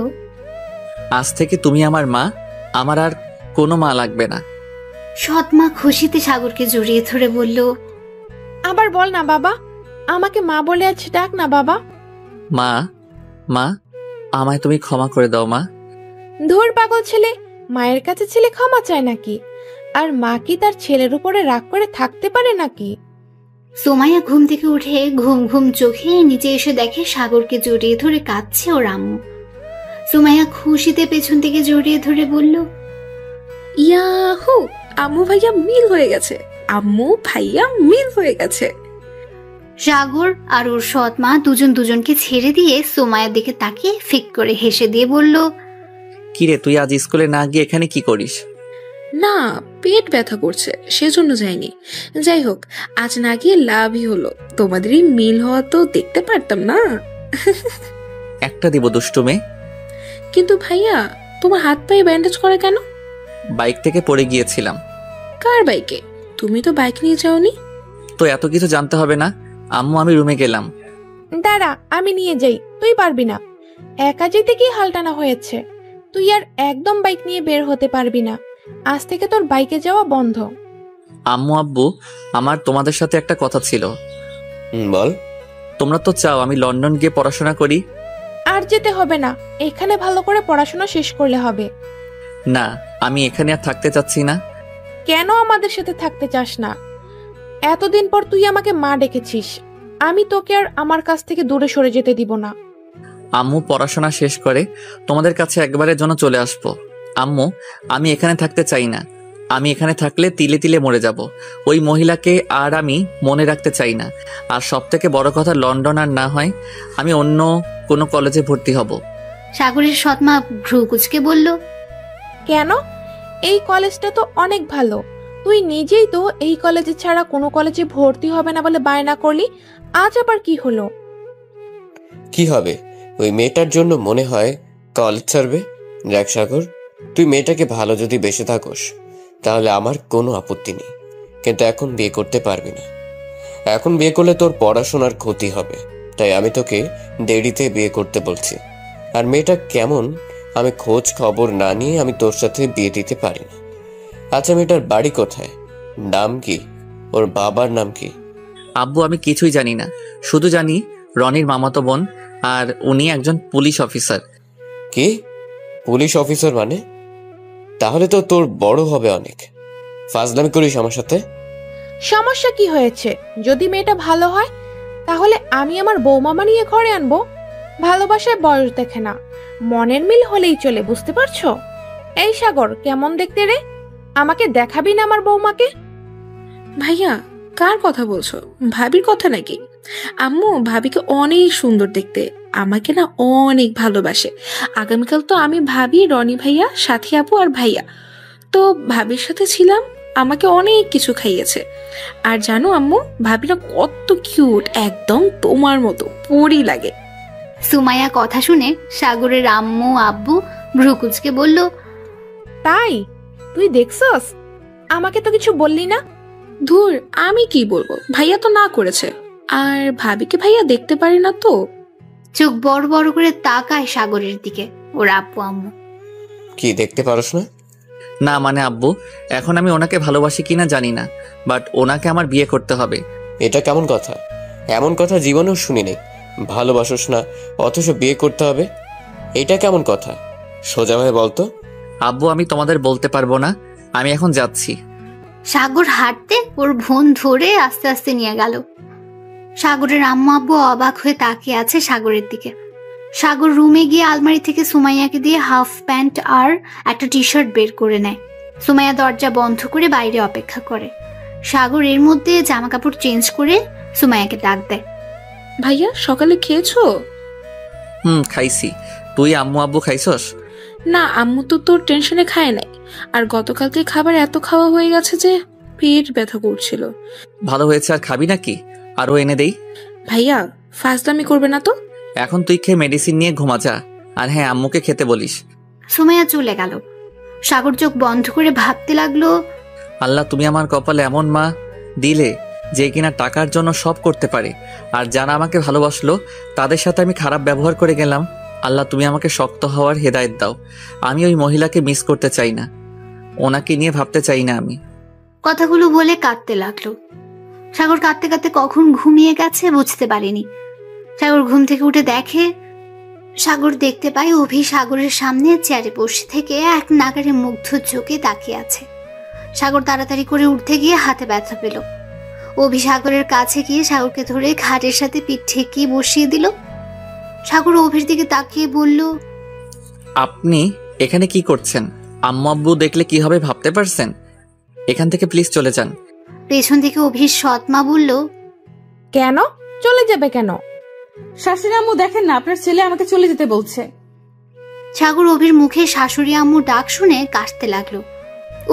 আজ থেকে তুমি আমার মা, আমার আর কোনো মা লাগবে না। সৎ মা খুশিতে সাগরকে জড়িয়ে ধরে বলল, আবার বল না বাবা, আমাকে মা বলে আজ ডাক না বাবা। মা, মা, আমায় তুমি ক্ষমা করে দাও মা। ধুর পাগল ছেলে, মায়ের কাছে ছেলে ক্ষমা চায় নাকি? আর মা কি তার ছেলের উপরে রাগ করে থাকতে পারে নাকি? সোমাইয়া ঘুম থেকে উঠে ঘুম ঘুম চোখে নিচে এসে দেখে সাগরকে জড়িয়ে ধরে কাঁদছে ওর আম্মু। সোমাইয়া খুশিতে পেছন থেকে জড়িয়ে ধরে বলল, ইয়াহু, আম্মু ভাইয়া মিল হয়ে গেছে, আম্মু ভাইয়া মিল হয়ে গেছে। সাগর আর ওর সৎ মা দুজন দুজনকে ছেড়ে দিয়ে সোমাইয়ার দিকে তাকিয়ে ফিক করে হেসে দিয়ে বলল, কিরে, তুই আজ স্কুলে না গিয়ে এখানে কি করিস? না, পেট ব্যথা করছে, সেজন্য যাইনি। যাই হোক, আজ না গিয়ে লাভই হলো, তোমাদের এই মিল হওয়া তো দেখতে পারতাম না। একটা দিব দুষ্টু মেয়ে। কিন্তু ভাইয়া, তোমার হাত পায়ে ব্যান্ডেজ করা কেন? বাইক থেকে পড়ে গিয়েছিলাম। কার বাইকে? তুমি তো বাইক নিয়ে যাওনি। তো এত কিছু জানতে হবে না আম্মু, আমি রুমে গেলাম। দাঁড়া, আমি নিয়ে যাই, তুই পারবি না। একা যেতে কি হালটানা হয়েছে? তুই আর একদম বাইক নিয়ে বের হতে পারবি না। আজ থেকে তোর বাইকে যাওয়া বন্ধ। আম্মু, আব্বু, আমার তোমাদের সাথে একটা কথা ছিল। বল। তোমরা তো চাও আমি লন্ডন গিয়ে পড়াশোনা করি। আর যেতে হবে না, এখানে ভালো করে পড়াশোনা শেষ করলে হবে। না, আমি এখানে আর থাকতে চাচ্ছি না। কেন আমাদের সাথে থাকতে চাস না? এতদিন পর তুই আমাকে মা ডেকেছিস, আমি তোকে আর আমার কাছ থেকে দূরে সরে যেতে দিব না। আম্মু, পড়াশোনা শেষ করে তোমাদের কাছে একবারের জন্য চলে আসবো। আম্মু, আমি এখানে থাকতে চাই না। আমি এখানে থাকলে তিলে তিলে মরে যাব। ওই মহিলাকে আর আমি মনে রাখতে চাই না। আর সব থেকে বড় কথা, লন্ডন আর না হয় আমি অন্য কোনো কলেজে ভর্তি হব। সাগরের সৎ মা ভ্রু কুচকে বলল, কেন? এই কলেজটা তো অনেক ভালো, তুই নিজেই তো এই কলেজে ছাড়া কোনো কলেজে ভর্তি হবে না বলে বায়না করলি, আজ আবার কি হলো? কি হবে? ওই মেয়েটার জন্য মনে হয় কলেজ ছাড়বে। দেখ সাগর, তুই মেয়েটাকে ভালো যদি বেসে থাকোস তাহলে আমার কোনো আপত্তি নেই, কিন্তু এখন বিয়ে করতে পারবি না। এখন বিয়ে করলে তোর পড়াশোনার ক্ষতি হবে, তাই আমি তোকে দেরিতে বিয়ে করতে বলছি। আর মেয়েটা কেমন আমি খোঁজ খবর না নিয়ে আমি তোর সাথে বিয়ে দিতে পারি না। আচ্ছা, মেয়েটার বাড়ি কোথায়, নাম কি, ওর বাবার নাম কি? আব্বু আমি কিছুই জানি না, শুধু জানি রনির মামাতো বোন, আর উনি একজন পুলিশ অফিসার। কি পুলিশ অফিসার মানে? তাহলে তো তোর বড় হবে অনেক। ফাজলামি করিস আমার সাথে? সমস্যা কি হয়েছে? যদি মেয়েটা ভালো হয় তাহলে আমি আমার বৌমা নিয়ে ঘরে আনবো। ভালোবাসায় বয়স দেখে না, মনের মিল হলেই চলে, বুঝতে পারছো? এই সাগর, কেমন দেখতে রে? আমাকে দেখাবি না আমার বৌমাকে? ভাইয়া কার কথা বলছো? ভাবির কথা নাকি? আম্মু ভাবিকে অনেক সুন্দর দেখতে, আমাকে না অনেক ভালোবাসে। আগামীকাল তো আমি, ভাবি, রনি ভাইয়া, সাথী আপু আর ভাইয়া তো ভাবির সাথে ছিলাম, আমাকে অনেক কিছু খাইয়েছে। আর জানো আম্মু, ভাবিরা কত কিউট, একদম তোমার মতো পরি লাগে। সুমাইয়া কথা শুনে সাগরের আম্মু আব্বু ভ্রুকুচকে বলল, তাই? তুই দেখছস? আমাকে তো কিছু বললি না। ধুর, আমি কি বলবো, ভাইয়া তো না করেছে। আর ভাবিকে ভাইয়া দেখতে পারে না তো। চোখ বড় বড় করে তাকায় সাগরের দিকে ওর আব্বু আম্মু। কি দেখতে পারস না? না মানে আব্বু, এখন আমি ওনাকে ভালোবাসি কিনা জানি না, বাট ওনাকে আমার বিয়ে করতে হবে। এটা কেমন কথা? এমন কথা জীবনেও শুনি নেই। ভালোবাসোস না অথচ বিয়ে করতে হবে, এটা কেমন কথা? সোজা হয়ে বলতো। আব্বু আমি তোমাদের বলতে পারবো না, আমি এখন যাচ্ছি। সাগর হাঁটতে ওর বোন ধরে আস্তে আস্তে নিয়ে গেল। সাগরের আম্মু আব্বু অবাক হয়ে তাকিয়ে আছে সাগরের দিকে। সাগর রুমে গিয়ে আলমারি থেকে সুমাইয়াকে দিয়ে হাফ প্যান্ট আর একটা টি শার্ট বের করে নেয়। সুমাইয়া দরজা বন্ধ করে বাইরে অপেক্ষা করে। সাগর এর মধ্যে জামা কাপড় চেঞ্জ করে সুমাইয়াকে ডাক দেয়। ভাইয়া সকালে খেয়েছো? খাইছি। তুই আম্মু আব্বু খাইছস? না, আম্মু তো তোর টেনশনে খায় নাই। আর গতকালকে খাবার এত খাওয়া হয়ে গেছে যে পেট ব্যথা করছিল। ভালো হয়েছে, আর খাবি নাকি? আরো এনে দেই? ভাইয়া ফাজলামি করবে না তো। এখন তুই খেয়ে মেডিসিন নিয়ে ঘুমা যা, আর হ্যাঁ আম্মুকে খেতে বলিস। সুমাইয়া চলে গেল। সাগর চোখ বন্ধ করে ভাবতে লাগলো, আল্লাহ তুমি আমার কপালে এমন মা দিলে যে কিনা টাকার জন্য সব করতে পারে, আর যারা আমাকে ভালোবাসলো তাদের সাথে আমি খারাপ ব্যবহার করে গেলাম। আল্লাহ তুমি আমাকে শক্ত হওয়ার হেদায়েত দাও। আমি ওই মহিলাকে মিস করতে চাই না, ওনাকে নিয়ে ভাবতে চাই না আমি। কথাগুলো বলে কাঁদতে লাগলো। সাগর কাঁদতে কাঁদতে কখন ঘুমিয়ে গেছে বুঝতে পারেনি। সাগর ঘুম থেকে উঠে দেখে, সাগর দেখতে পায় অভি সাগরের সামনে চেয়ারে বসে থেকে এক নাগারে মুগ্ধ চোখে তাকিয়ে আছে। সাগর তাড়াতাড়ি করে উঠতে গিয়ে হাতে ব্যথা পেল। অভি সাগরের কাছে গিয়ে সাগরকে ধরে খাটের সাথে পিঠ ঠেকিয়ে বসিয়ে দিল। সাগর অভির দিকে তাকিয়ে বলল, আপনি এখানে কি করছেন? আম্মু আব্বু দেখলে কি হবে ভাবতে পারছেন? এখান থেকে প্লিজ চলে যান। পেছন থেকে অভির সৎ মা বলল, কেন চলে যাবে কেন? শাশুড়ি আম্মু দেখেন না, আপনার ছেলে আমাকে চলে যেতে বলছে। সাগর অভির মুখে শাশুড়ি আম্মু ডাক শুনে কাশতে লাগলো।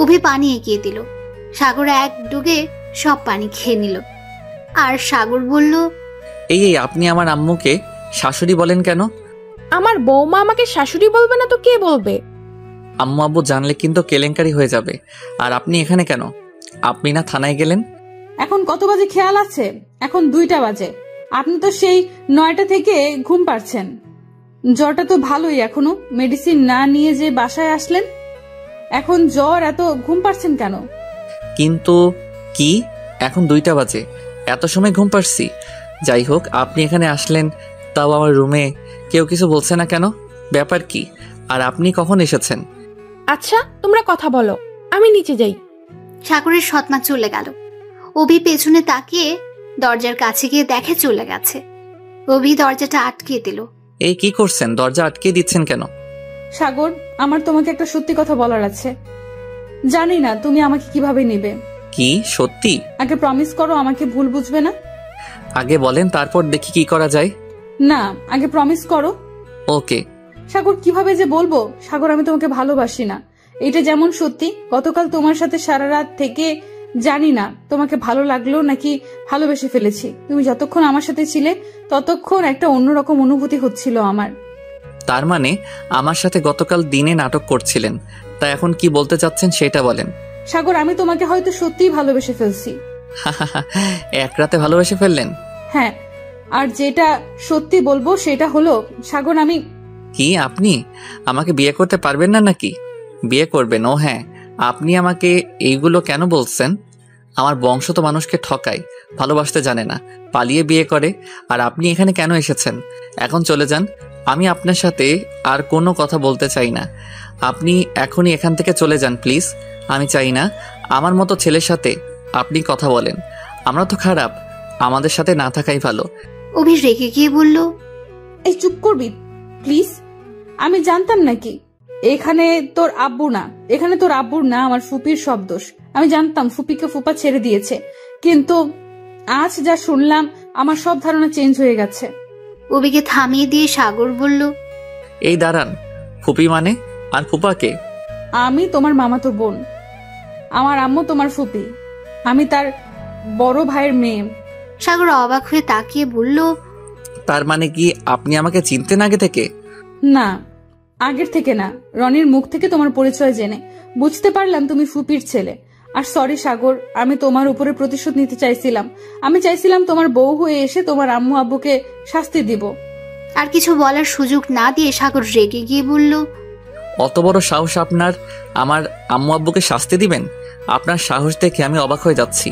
অভি পানি এগিয়ে দিল। সাগর এক ডুগে সব পানি খেয়ে নিল। আর সাগর বলল, এই আপনি আমার আম্মুকে শাশুড়ি বলেন কেন? আমার বৌমা আমাকে শাশুড়ি বলবে না তো কে বলবে? আম্মু আব্বু জানলে কিন্তু কেলেঙ্কারি হয়ে যাবে। আর আপনি এখানে কেন? আপনি না থানায় গেলেন? এখন কত বাজে খেয়াল আছে? এখন 2টা বাজে। আপনি তো সেই 9টা থেকে ঘুম পাচ্ছেন। জ্বরটা তো ভালোই, এখনো মেডিসিন না নিয়ে যে বাসায় আসলেন। এখন জ্বর, এত ঘুম পাচ্ছেন কেন? কিন্তু কি এখন 2টা বাজে, এত সময় ঘুম পাচ্ছি? যাই হোক, আপনি এখানে আসলেন, তাও আমার রুমে কেউ কিছু বলছে না কেন? ব্যাপার কি? আর আপনি কখন এসেছেন? আচ্ছা তোমরা কথা বলো, আমি নিচে যাই। সাগরের সৎমা চলে গেল। অভি পেছনে তাকিয়ে দরজার কাছে গিয়ে দেখে চলে গেছে। অভি দরজাটা আটকে দিল। এই কি করছেন? দরজা আটকে দিচ্ছেন কেন? সাগর, আমার তোমাকে একটা সত্যি কথা বলার আছে। জানি না তুমি আমাকে কিভাবে নেবে। কি সত্যি? আগে প্রমিস করো আমাকে ভুল বুঝবে না। আগে বলেন, তারপর দেখি কি করা যায়। না, আগে প্রমিস করো। ওকে। সাগর, কিভাবে যে বলবো? সাগর, আমি তোমাকে ভালোবাসি না, এটা যেমন সত্যি, গতকাল তোমার সাথে সারা রাত থেকে জানি না তোমাকে ভালো লাগলো নাকি ভালোবেসে ফেলেছি। তুমি যতক্ষণ আমার সাথে ছিলে ততক্ষণ একটা অন্যরকম অনুভূতি হচ্ছিল আমার। তার মানে আমার সাথে গতকাল দিনে নাটক করছিলেন, তা এখন কি বলতে চাচ্ছেন সেটা বলেন। সাগর, আমি তোমাকে হয়তো সত্যিই ভালোবেসে ফেলছি। এক রাতে ভালোবেসে ফেললেন? হ্যাঁ, আর যেটা সত্যি বলবো সেটা হলো সাগর, আমি কি আপনি আমাকে বিয়ে করতে পারবেন না নাকি? বিয়ে করবেন? ও হ্যাঁ, আপনি আমাকে এইগুলো কেন বলছেন? আমার বংশ তো মানুষকে ঠকায়, ভালোবাসতে জানে না, পালিয়ে বিয়ে করে। আর আপনি এখানে কেন এসেছেন? এখন চলে যান, আমি আপনার সাথে আর কোনো কথা বলতে চাই না। আপনি এখনই এখান থেকে চলে যান প্লিজ। আমি চাই না আমার মতো ছেলের সাথে আপনি কথা বলেন। আমরা তো খারাপ, আমাদের সাথে না থাকাই ভালো। অভি রেগে গিয়ে বলল, এই চুপ করবি প্লিজ। আমি জানতাম নাকি এখানে তোর আব্বু না, এখানে তোর আব্বুর না, আমার ফুপির সব দোষ। আমি জানতাম ফুপিকে ফুপা ছেড়ে দিয়েছে, কিন্তু আজ যা শুনলাম আমার সব ধারণা চেঞ্জ হয়ে গেছে। অভিকে থামিয়ে দিয়ে সাগর বলল, এই দাঁড়ান, ফুপি মানে? আর ফুপাকে? আমি তোমার মামাতো বোন, আমার আম্মু তোমার ফুপি, আমি তার বড় ভাইয়ের মেয়ে। সাগর অবাক হয়ে তাকিয়ে বলল, তার মানে কি আপনি আমাকে চিনতেন আগে থেকে? না, আগের থেকে না, রনির মুখ থেকে তোমার পরিচয় জেনে বুঝতে পারলাম তুমি ফুপির ছেলে। আর সরি সাগর, আমি তোমার উপরে প্রতিশোধ নিতে চাইছিলাম। আমি চাইছিলাম তোমার বউ হয়ে এসে তোমার আম্মু আব্বুকে শাস্তি দিব। আর কিছু বলার সুযোগ না দিয়ে সাগর রেগে গিয়ে বলল, অত বড় সাহস আপনার, আমার আম্মু আব্বুকে শাস্তি দিবেন? আপনার সাহস দেখে আমি অবাক হয়ে যাচ্ছি।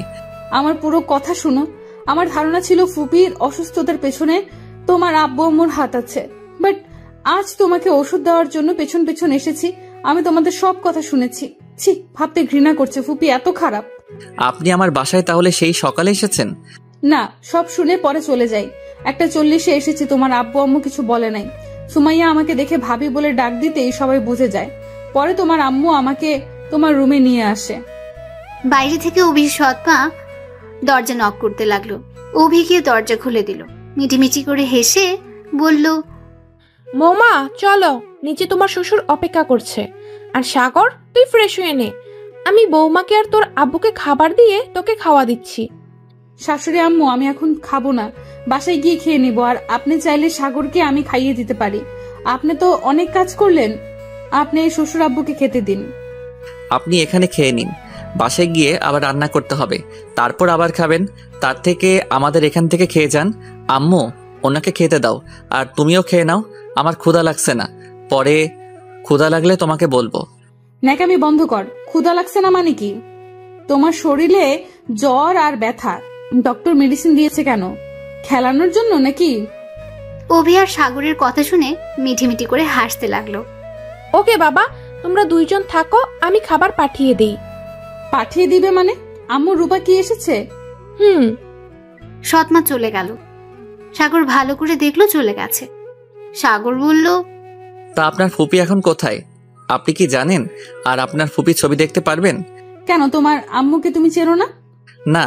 আমার পুরো কথা শুনো। আমার ধারণা ছিল ফুপির অসুস্থতার পেছনে তোমার আব্বু আম্মুর হাত আছে, বাট আজ তোমাকে ওষুধ দেওয়ার জন্য পেছন পেছন এসেছি। আমি তোমাদের সব কথা শুনেছি। ছি, ভাবতে ঘৃণা করছে, ফুপি এত খারাপ। আপনি আমার বাসায় তাহলে সেই সকালে এসেছেন? না, সব শুনে পরে চলে যাই। 1:40 এসেছি, তোমার আব্বু আম্মু কিছু বলে নাই। সুমাইয়া আমাকে দেখে ভাবি বলে ডাক দিতেই সবাই বুঝে যায়। পরে তোমার আম্মু আমাকে তোমার রুমে নিয়ে আসে। বাইরে থেকে অভির সৎমা দরজা নক করতে লাগলো। অভি গিয়ে দরজা খুলে দিল। মিটিমিটি করে হেসে বলল, মৌমা চলো, নিচে তোমার শ্বশুর অপেক্ষা করছে। আর সাগর, তুই ফ্রেশ হয়ে নে, আমি বৌমাকে আর তোর আব্বুকে খাবার দিয়ে তোকে খাওয়া দিচ্ছি। শাশুড়ি আম্মু, আমি এখন খাবো না, বাসায় গিয়ে খেয়ে নিব। আর আপনি চাইলে সাগরকে আমি খাইয়ে দিতে পারি। আপনি তো অনেক কাজ করলেন, আপনি শ্বশুর আব্বুকে খেতে দিন। আপনি এখানে খেয়ে নিন, বাসায় গিয়ে আবার রান্না করতে হবে, তারপর আবার খাবেন। তার থেকে আমাদের এখান থেকে খেয়ে যান। আম্মু, ওনাকে খেতে দাও, আর তুমিও খেয়ে নাও। আমার ক্ষুধা লাগছে না, পরে ক্ষুধা লাগলে তোমাকে বলবো। ন্যাকামি বন্ধ কর। ক্ষুধা লাগছে না মানে কি? তোমার শরীরে জ্বর আর ব্যথা, ডক্টর মেডিসিন দিয়েছে কেন? খেলানোর জন্য নাকি? অভি আর সাগরের কথা শুনে মিটিমিটি করে হাসতে লাগলো। ওকে বাবা, তোমরা দুইজন থাকো, আমি খাবার পাঠিয়ে দেই। পাঠিয়ে দিবে মানে? আম্মু রূপা কি এসেছে? সৎমা চলে গেল। সাগর ভালো করে দেখলো চলে গেছে। সাগর বলল, তা আপনার ফুপি এখন কোথায় আপনি কি জানেন? আর আপনার ফুপি ছবি দেখতে পারবেন? কেন, তোমার আম্মুকে তুমি চেনো না? না,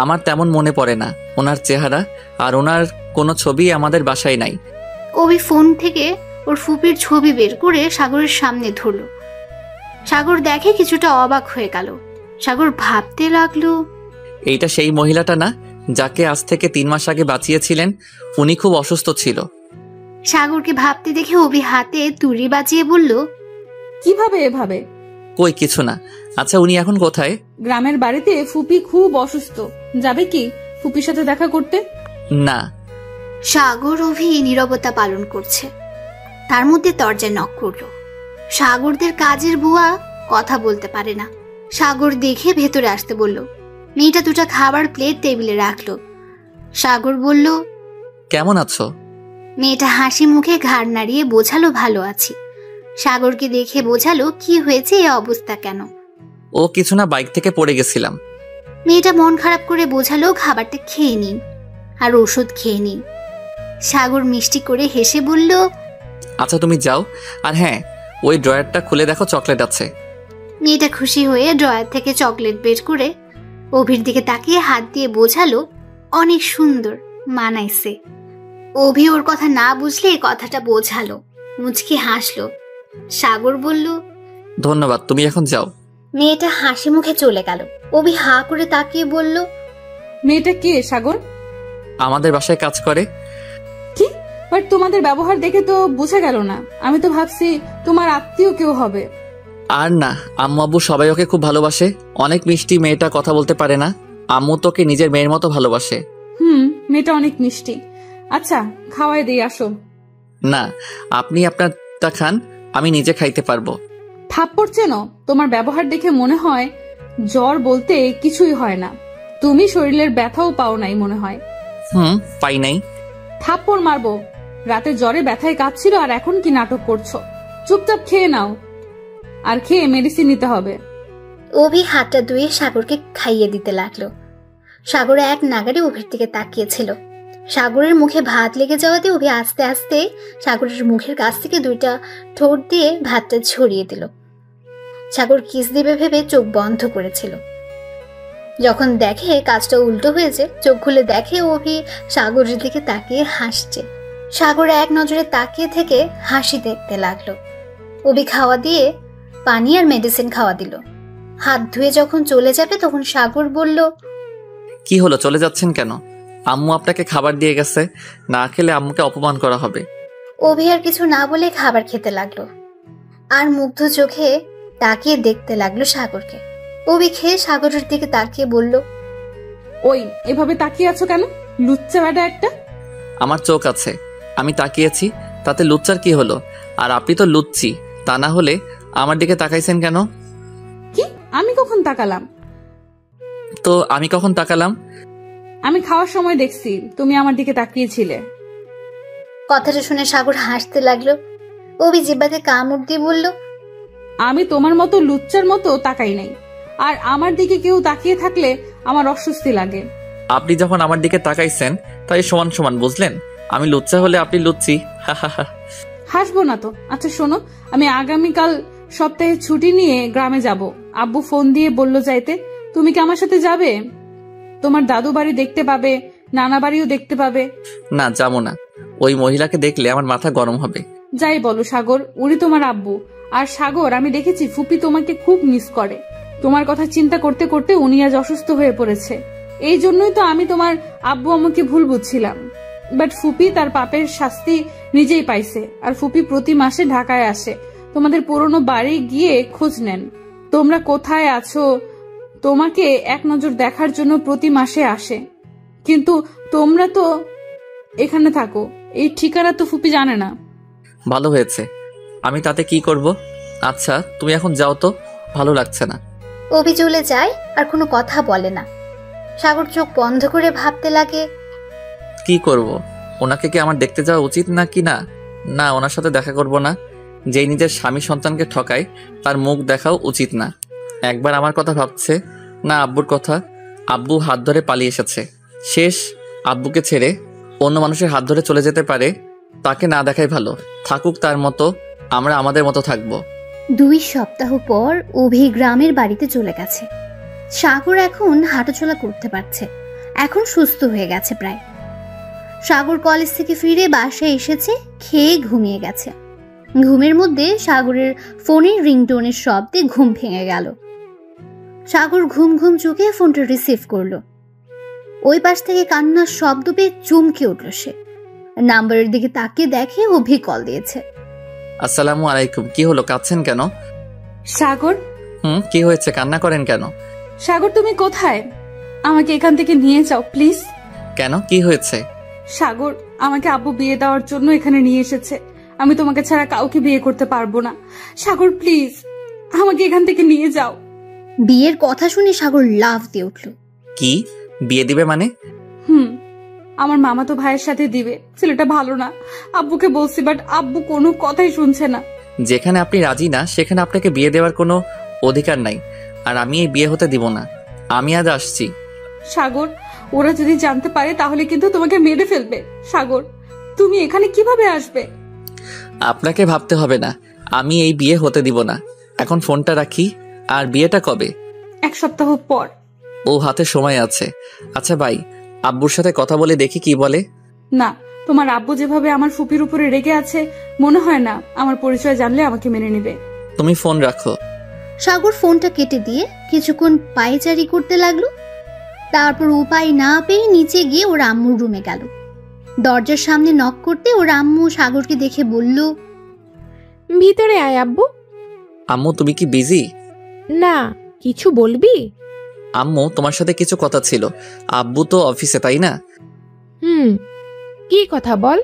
আমার তেমন মনে পড়ে না ওনার চেহারা, আর ওনার কোনো ছবি আমাদের বাসায় নাই। অভি ফোন থেকে ওর ফুপির ছবি বের করে সাগরের সামনে ধরল। সাগর দেখে কিছুটা অবাক হয়ে গেল। সাগর ভাবতে লাগলো, এইটা সেই মহিলাটা না যাকে আজ থেকে 3 মাস আগে বাঁচিয়েছিলেন? উনি খুব অসুস্থ ছিল। সাগরকে ভাবতে দেখে অভি হাতে তুড়ি বাজিয়ে বলল, কিভাবে এভাবে? কই কিছু না। আচ্ছা, উনি এখন কোথায়? গ্রামের বাড়িতে ফুপি খুব অসুস্থ, যাবে কি ফুপির সাথে দেখা করতে? না। সাগর অভি নীরবতা পালন করছে। তার মধ্যে দরজায় নক করলো। সাগরদের কাজের বুয়া কথা বলতে পারে না। সাগর দেখে ভেতরে আসতে বলল। মেয়েটা 2টা খাবার প্লেট টেবিলে রাখলো। সাগর বলল, কেমন আছো? মেয়েটা হাসি মুখে ঘাড় নাড়িয়ে বোঝালো, ভালো আছি। সাগরকে দেখে বোঝালো কি হয়েছে, এই অবস্থা কেন। ও কিছু না, বাইক থেকে পড়ে গেছিলাম। মেয়েটা মন খারাপ করে বোঝালো, খাবারটা খেয়ে নিন আর ওষুধ খেয়ে নিন। সাগর মিষ্টি করে হেসে বলল, আচ্ছা তুমি যাও, আর হ্যাঁ, ওই ড্রয়ারটা খুলে দেখো, চকলেট আছে। মেয়েটা খুশি হয়ে ড্রয়ার থেকে চকলেট বের করে অভির দিকে তাকিয়ে হাত দিয়ে বোঝালো, অনেক সুন্দর মানাইছে। অভি ওর কথা না বুঝলে এই কথাটা বোঝালো, মুচকি হাসলো। সাগর বলল, ধন্যবাদ, তুমি এখন যাও। মেয়েটা হাসি মুখে চলে গেল। অভি হা করে তাকিয়ে বলল, মেয়েটা কে সাগর? আমাদের বাসায় কাজ করে। কি? বাট তোমাদের ব্যবহার দেখে তো বোঝা গেল না। আমি তো ভাবছি তোমার আত্মীয় কেউ হবে। আর না, আম্মু আব্বু সবাই ওকে খুব ভালোবাসে। অনেক মিষ্টি মেয়েটা, কথা বলতে পারে না। আম্মু তোকে নিজের মেয়ের মতো ভালোবাসে। মেয়েটা অনেক মিষ্টি। আচ্ছা, খাওয়াই দিয়ে আসো। না, আপনি আপনারটা খান, আমি নিজে খাইতে পারবো। থাপ্পড় চেনো? তোমার ব্যবহার দেখে মনে হয় জ্বর বলতে কিছুই হয় না। তুমি শরীরের ব্যথাও পাও নাই মনে হয়। পাই নাই। থাপ্পড় মারবো। রাতে জ্বরে ব্যথায় কাঁদছিল আর এখন কি নাটক করছো? চুপচাপ খেয়ে নাও, আর খেয়ে মেডিসিন নিতে হবে। অভি হাতটা ধুয়ে সাগরকে খাইয়ে দিতে লাগলো। সাগর এক নাগারে অভির দিকে তাকিয়েছিল। সাগরের মুখে ভাত লেগে যাওয়াতে অভি আস্তে আস্তে সাগরের মুখের কাছ থেকে 2টা ঠোঁট দিয়ে ভাতটা ছড়িয়ে দিল। সাগর কিস দিবে ভেবে চোখ বন্ধ করেছিল। যখন দেখে কাজটা উল্টো হয়েছে, চোখ খুলে দেখে অভি সাগরের দিকে তাকিয়ে হাসছে। সাগর এক নজরে তাকিয়ে থেকে হাসি দেখতে লাগলো। অভি খাওয়া দিয়ে পানি আর মেডিসিন খাওয়া দিল। হাত ধুয়ে যখন চলে যাবে তখন সাগর বলল, কি হলো, চলে যাচ্ছেন কেন? আম্মু আপনাকে খাবার দিয়ে গেছে, না খেলে আম্মুকে অপমান করা হবে। অভি আর কিছু না বলে খাবার খেতে লাগলো আর মুগ্ধ চোখে তাকিয়ে দেখতে লাগলো সাগরকে। অভি খেয়ে সাগরের দিকে তাকিয়ে বলল, ওই এভাবে তাকিয়ে আছো কেন? লুচ্চা বেটা একটা। আমার চোখ আছে, আমি তাকিয়েছি, তাতে লুচ্চার কি হলো? আর আপনি তো লুচ্ছি, তা না হলে আমার দিকে তাকাইছেন কেন? কি? আমি কখন তাকালাম? তো আমি কখন তাকালাম? আমি খাওয়ার সময় দেখছি তুমি আমার দিকে তাকিয়েছিলে। কথাটা শুনে সাগর হাসতে লাগলো। অভি জিহ্বাতে কামড় দিয়ে বলল, আমি তোমার মতো লুচ্চার মতো তাকাই নাই, আর আমার দিকে কেউ তাকিয়ে থাকলে আমার অস্বস্তি লাগে। আপনি যখন আমার দিকে তাকাইছেন তাই সমান সমান, বুঝলেন? আমি লুচ্চা হলে আপনি লুচ্ছি। হাসবো না তো। আচ্ছা শোনো, আমি আগামীকাল সপ্তাহে ছুটি নিয়ে গ্রামে যাব। আব্বু ফোন দিয়ে বললো যাইতে। তুমি কি আমার সাথে যাবে? তোমার দাদু বাড়ি দেখতে পাবে, নানা বাড়িও দেখতে পাবে। না, যাবো না। ওই মহিলাকে দেখলে আমার মাথা গরম হবে। যাই বলো সাগর, উনি তোমার আব্বু। আর সাগর, আমি দেখেছি ফুপি তোমাকে খুব মিস করে। তোমার কথা চিন্তা করতে করতে উনি আজ অসুস্থ হয়ে পড়েছে। এই জন্যই তো আমি তোমার আব্বু আমাকে ভুল বুঝছিলাম। বাট ফুপি তার পাপের শাস্তি নিজেই পাইছে। আর ফুপি প্রতি মাসে ঢাকায় আসে, তোমাদের পুরনো বাড়ি গিয়ে খোঁজ নেন তোমরা কোথায় আছো। তোমাকে এক নজর দেখার জন্য প্রতি মাসে আসে, কিন্তু তোমরা তো এখানে থাকো। এই ঠিকানা তো ফুপি জানে না। ভালো হয়েছে, আমি তাতে কি করব? আচ্ছা তুমি এখন যাও তো, ভালো লাগছে না। অভি চলে যায় আর কোনো কথা বলে না। সাগর চোখ বন্ধ করে ভাবতে লাগে, কি করব? ওনাকে কি আমার দেখতে যাওয়া উচিত না কি? না না, ওনার সাথে দেখা করব না। যেই নিজের স্বামী সন্তানকে ঠকায় তার মুখ দেখাও উচিত না। একবার আমার কথা ভাবছে না, আব্বুর কথা। আব্বু হাত ধরে পালিয়ে এসেছে, শেষ। আব্বুকে ছেড়ে অন্য মানুষের হাত ধরে চলে যেতে পারে, তাকে না দেখাই ভালো। থাকুক তার মতো, আমরা আমাদের মতো থাকবো। 2 সপ্তাহ পর অভি গ্রামের বাড়িতে চলে গেছে। সাগর এখন হাঁটাচলা করতে পারছে, এখন সুস্থ হয়ে গেছে প্রায়। সাগর কলেজ থেকে ফিরে বাসায় এসেছে, খেয়ে ঘুমিয়ে গেছে। ঘুমের মধ্যে সাগরের ফোনের রিংটোনের শব্দে ঘুম ভেঙে গেল। সাগর ঘুম ঘুম চোখে ফোনটা রিসিভ করলো। ওই পাশ থেকে কান্নার শব্দ পেয়ে চমকে উঠল সে। নাম্বারের দিকে তাকিয়ে দেখে অভি কল দিয়েছে। আসসালামু আলাইকুম। কি হলো, কাঁদছেন কেন? সাগর। কি হয়েছে, কান্না করেন কেন? সাগর তুমি কোথায়? আমাকে এখান থেকে নিয়ে যাও প্লিজ। কেন, কি হয়েছে? সাগর, আমাকে আব্বু বিয়ে দেওয়ার জন্য এখানে নিয়ে এসেছে। আমি তোমাকে ছাড়া কাউকে বিয়ে করতে পারবো না। সাগর প্লিজ, আমাকে এখান থেকে নিয়ে যাও। বিয়ের কথা শুনে সাগর লাফ দিয়ে উঠল। কি বিয়ে দিবে মানে? আমার মামাতো ভাইয়ের সাথে দিবে। ছেলেটা ভালো না, আব্বুকে বলছি, বাট আব্বু কোনো কথাই শুনছে না। যেখানে আপনি রাজি না সেখানে আপনাকে বিয়ে দেওয়ার কোনো অধিকার নাই, আর আমি এই বিয়ে হতে দিব না। আমি আজ আসছি। সাগর, ওরা যদি জানতে পারে তাহলে কিন্তু তোমাকে মেরে ফেলবে। সাগর, তুমি এখানে কিভাবে আসবে? আপনাকে ভাবতে হবে না, আমি এই বিয়ে হতে দিব না। এখন ফোনটা রাখি। আর বিয়েটা কবে? 1 সপ্তাহ পর। ও, হাতে সময় আছে। আচ্ছা ভাই, আব্বুর সাথে কথা বলে দেখি কি বলে। না, তোমার আব্বু যেভাবে আমার ফুপির উপরে রেগে আছে, মনে হয় না আমার পরিচয় জানলে আমাকে মেনে নেবে। তুমি ফোন রাখো। সাগর ফোনটা কেটে দিয়ে কিছুক্ষণ পায়চারি করতে লাগলো। তারপর উপায় না পেয়ে নিচে গিয়ে ওর আম্মুর রুমে গেল। দরজার সামনে নক করতে ওর আম্মু সাগরকে দেখে বলল, ভিতরে আয় আব্বু। আম্মু তুমি কি বিজি? না, কিছু বলবি? আম্মু তোমার সাথে কিছু কথা ছিল। আব্বু তো অফিসে, তাই না? কি কথা বল।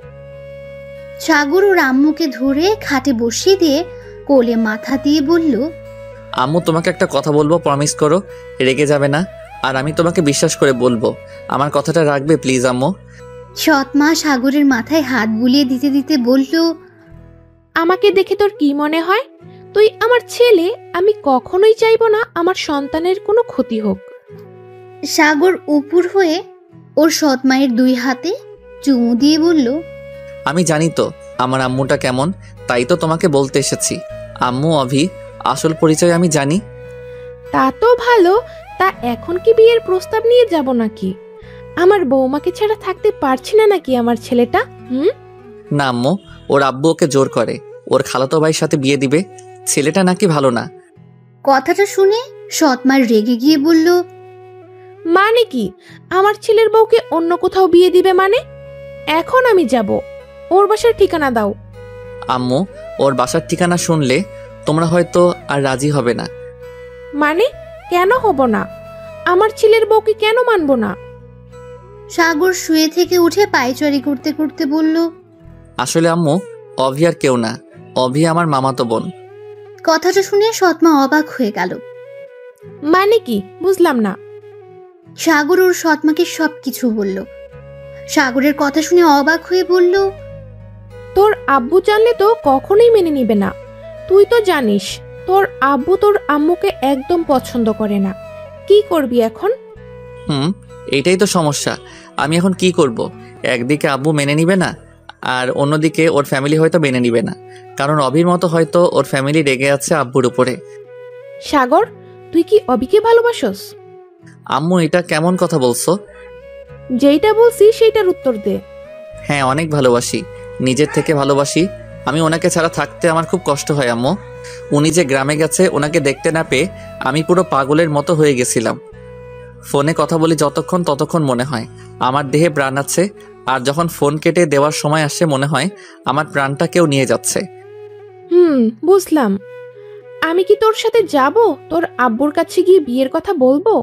সাগর ওর আম্মুকে ধরে খাটে বসিয়ে দিয়ে কোলে মাথা দিয়ে বলল, আম্মু তোমাকে একটা কথা বলবো, প্রমিস করো, রেগে যাবে না। আর আমি তোমাকে বিশ্বাস করে বলবো, আমার কথাটা রাখবে প্লিজ আম্মু। সৎ মা সাগরের মাথায় হাত বুলিয়ে দিতে দিতে বলল, আমাকে দেখে তোর কি মনে হয়? তুই আমার ছেলে। আমি কখনোই চাইবো না আমার সন্তানের কোনো ক্ষতি হোক। সাগর উপুর হয়ে ওর সৎ মায়ের 2 হাতে চুমু দিয়ে বলল, আমি জানি তো আমার আম্মুটা কেমন, তাই তো তোমাকে বলতে এসেছি। আম্মু অভি আসল পরিচয় আমি জানি। তা তো ভালো। তা এখন কি বিয়ের প্রস্তাব নিয়ে যাব নাকি? আমার বৌমাকে ছাড়া থাকতে পারছি না নাকি আমার ছেলেটা? না আম্মু, ওর আব্বু ওকে জোর করে ওর খালাতো ভাইয়ের সাথে বিয়ে দিবে। ছেলেটা নাকি ভালো না। কথাটা শুনে সৎ মা রেগে গিয়ে বলল, মানে কি? আমার ছেলের বউকে অন্য কোথাও বিয়ে দিবে মানে? এখন আমি যাব। ওর বাসার ঠিকানা দাও। আম্মু, ওর বাসার ঠিকানা শুনলে তোমরা হয়তো আর রাজি হবে না। মানে কেন হব না? আমার ছেলের বউকে কেন মানবো না? সাগর শুয়ে থেকে উঠে পায়চারি করতে করতে বলল, আসলে আম্মু, অভি আর কেউ না, অভি আমার মামাতো বোন। কথাটা শুনে সৎমা অবাক হয়ে গেল। মানে কি বুঝলাম না। সাগর ওর সৎমাকে সবকিছু বলল। সাগরের কথা শুনে অবাক হয়ে বলল, তোর আব্বু জানলে তো কখনোই মেনে নিবে না। তুই তো জানিস তোর আব্বু তোর আম্মুকে একদম পছন্দ করে না। কি করবি এখন? এটাই তো সমস্যা। আমি এখন কি করব? একদিকে আব্বু মেনে নিবে না, আর অন্যদিকে ওর ফ্যামিলি হয়তো মেনে নিবে না, কারণ অভির মতো হয়তো ওর ফ্যামিলি রেগে আছে আব্বুর উপরে। সাগর, তুই কি অভিকে ভালোবাসোস? আম্মু, এটা কেমন কথা বলছো? যেইটা বলছি সেইটার উত্তর দে। হ্যাঁ, অনেক ভালোবাসি, নিজের থেকে ভালোবাসি। আমি ওনাকে ছাড়া থাকতে আমার খুব কষ্ট হয় আম্মু। উনি যে গ্রামে গেছে ওনাকে দেখতে না পেয়ে আমি পুরো পাগলের মতো হয়ে গেছিলাম। ফোনে কথা বলি যতক্ষণ ততক্ষণ মনে হয় আমার দেহে প্রাণ আছে, আর যখন ফোন কেটে দেওয়ার সময় আসে মনে হয় আমার প্রাণটা কেউ নিয়ে যাচ্ছে। বুঝলাম। আমি কি তোর সাথে যাব তোর আব্বুর কাছে গিয়ে বিয়ের কথা বলবো?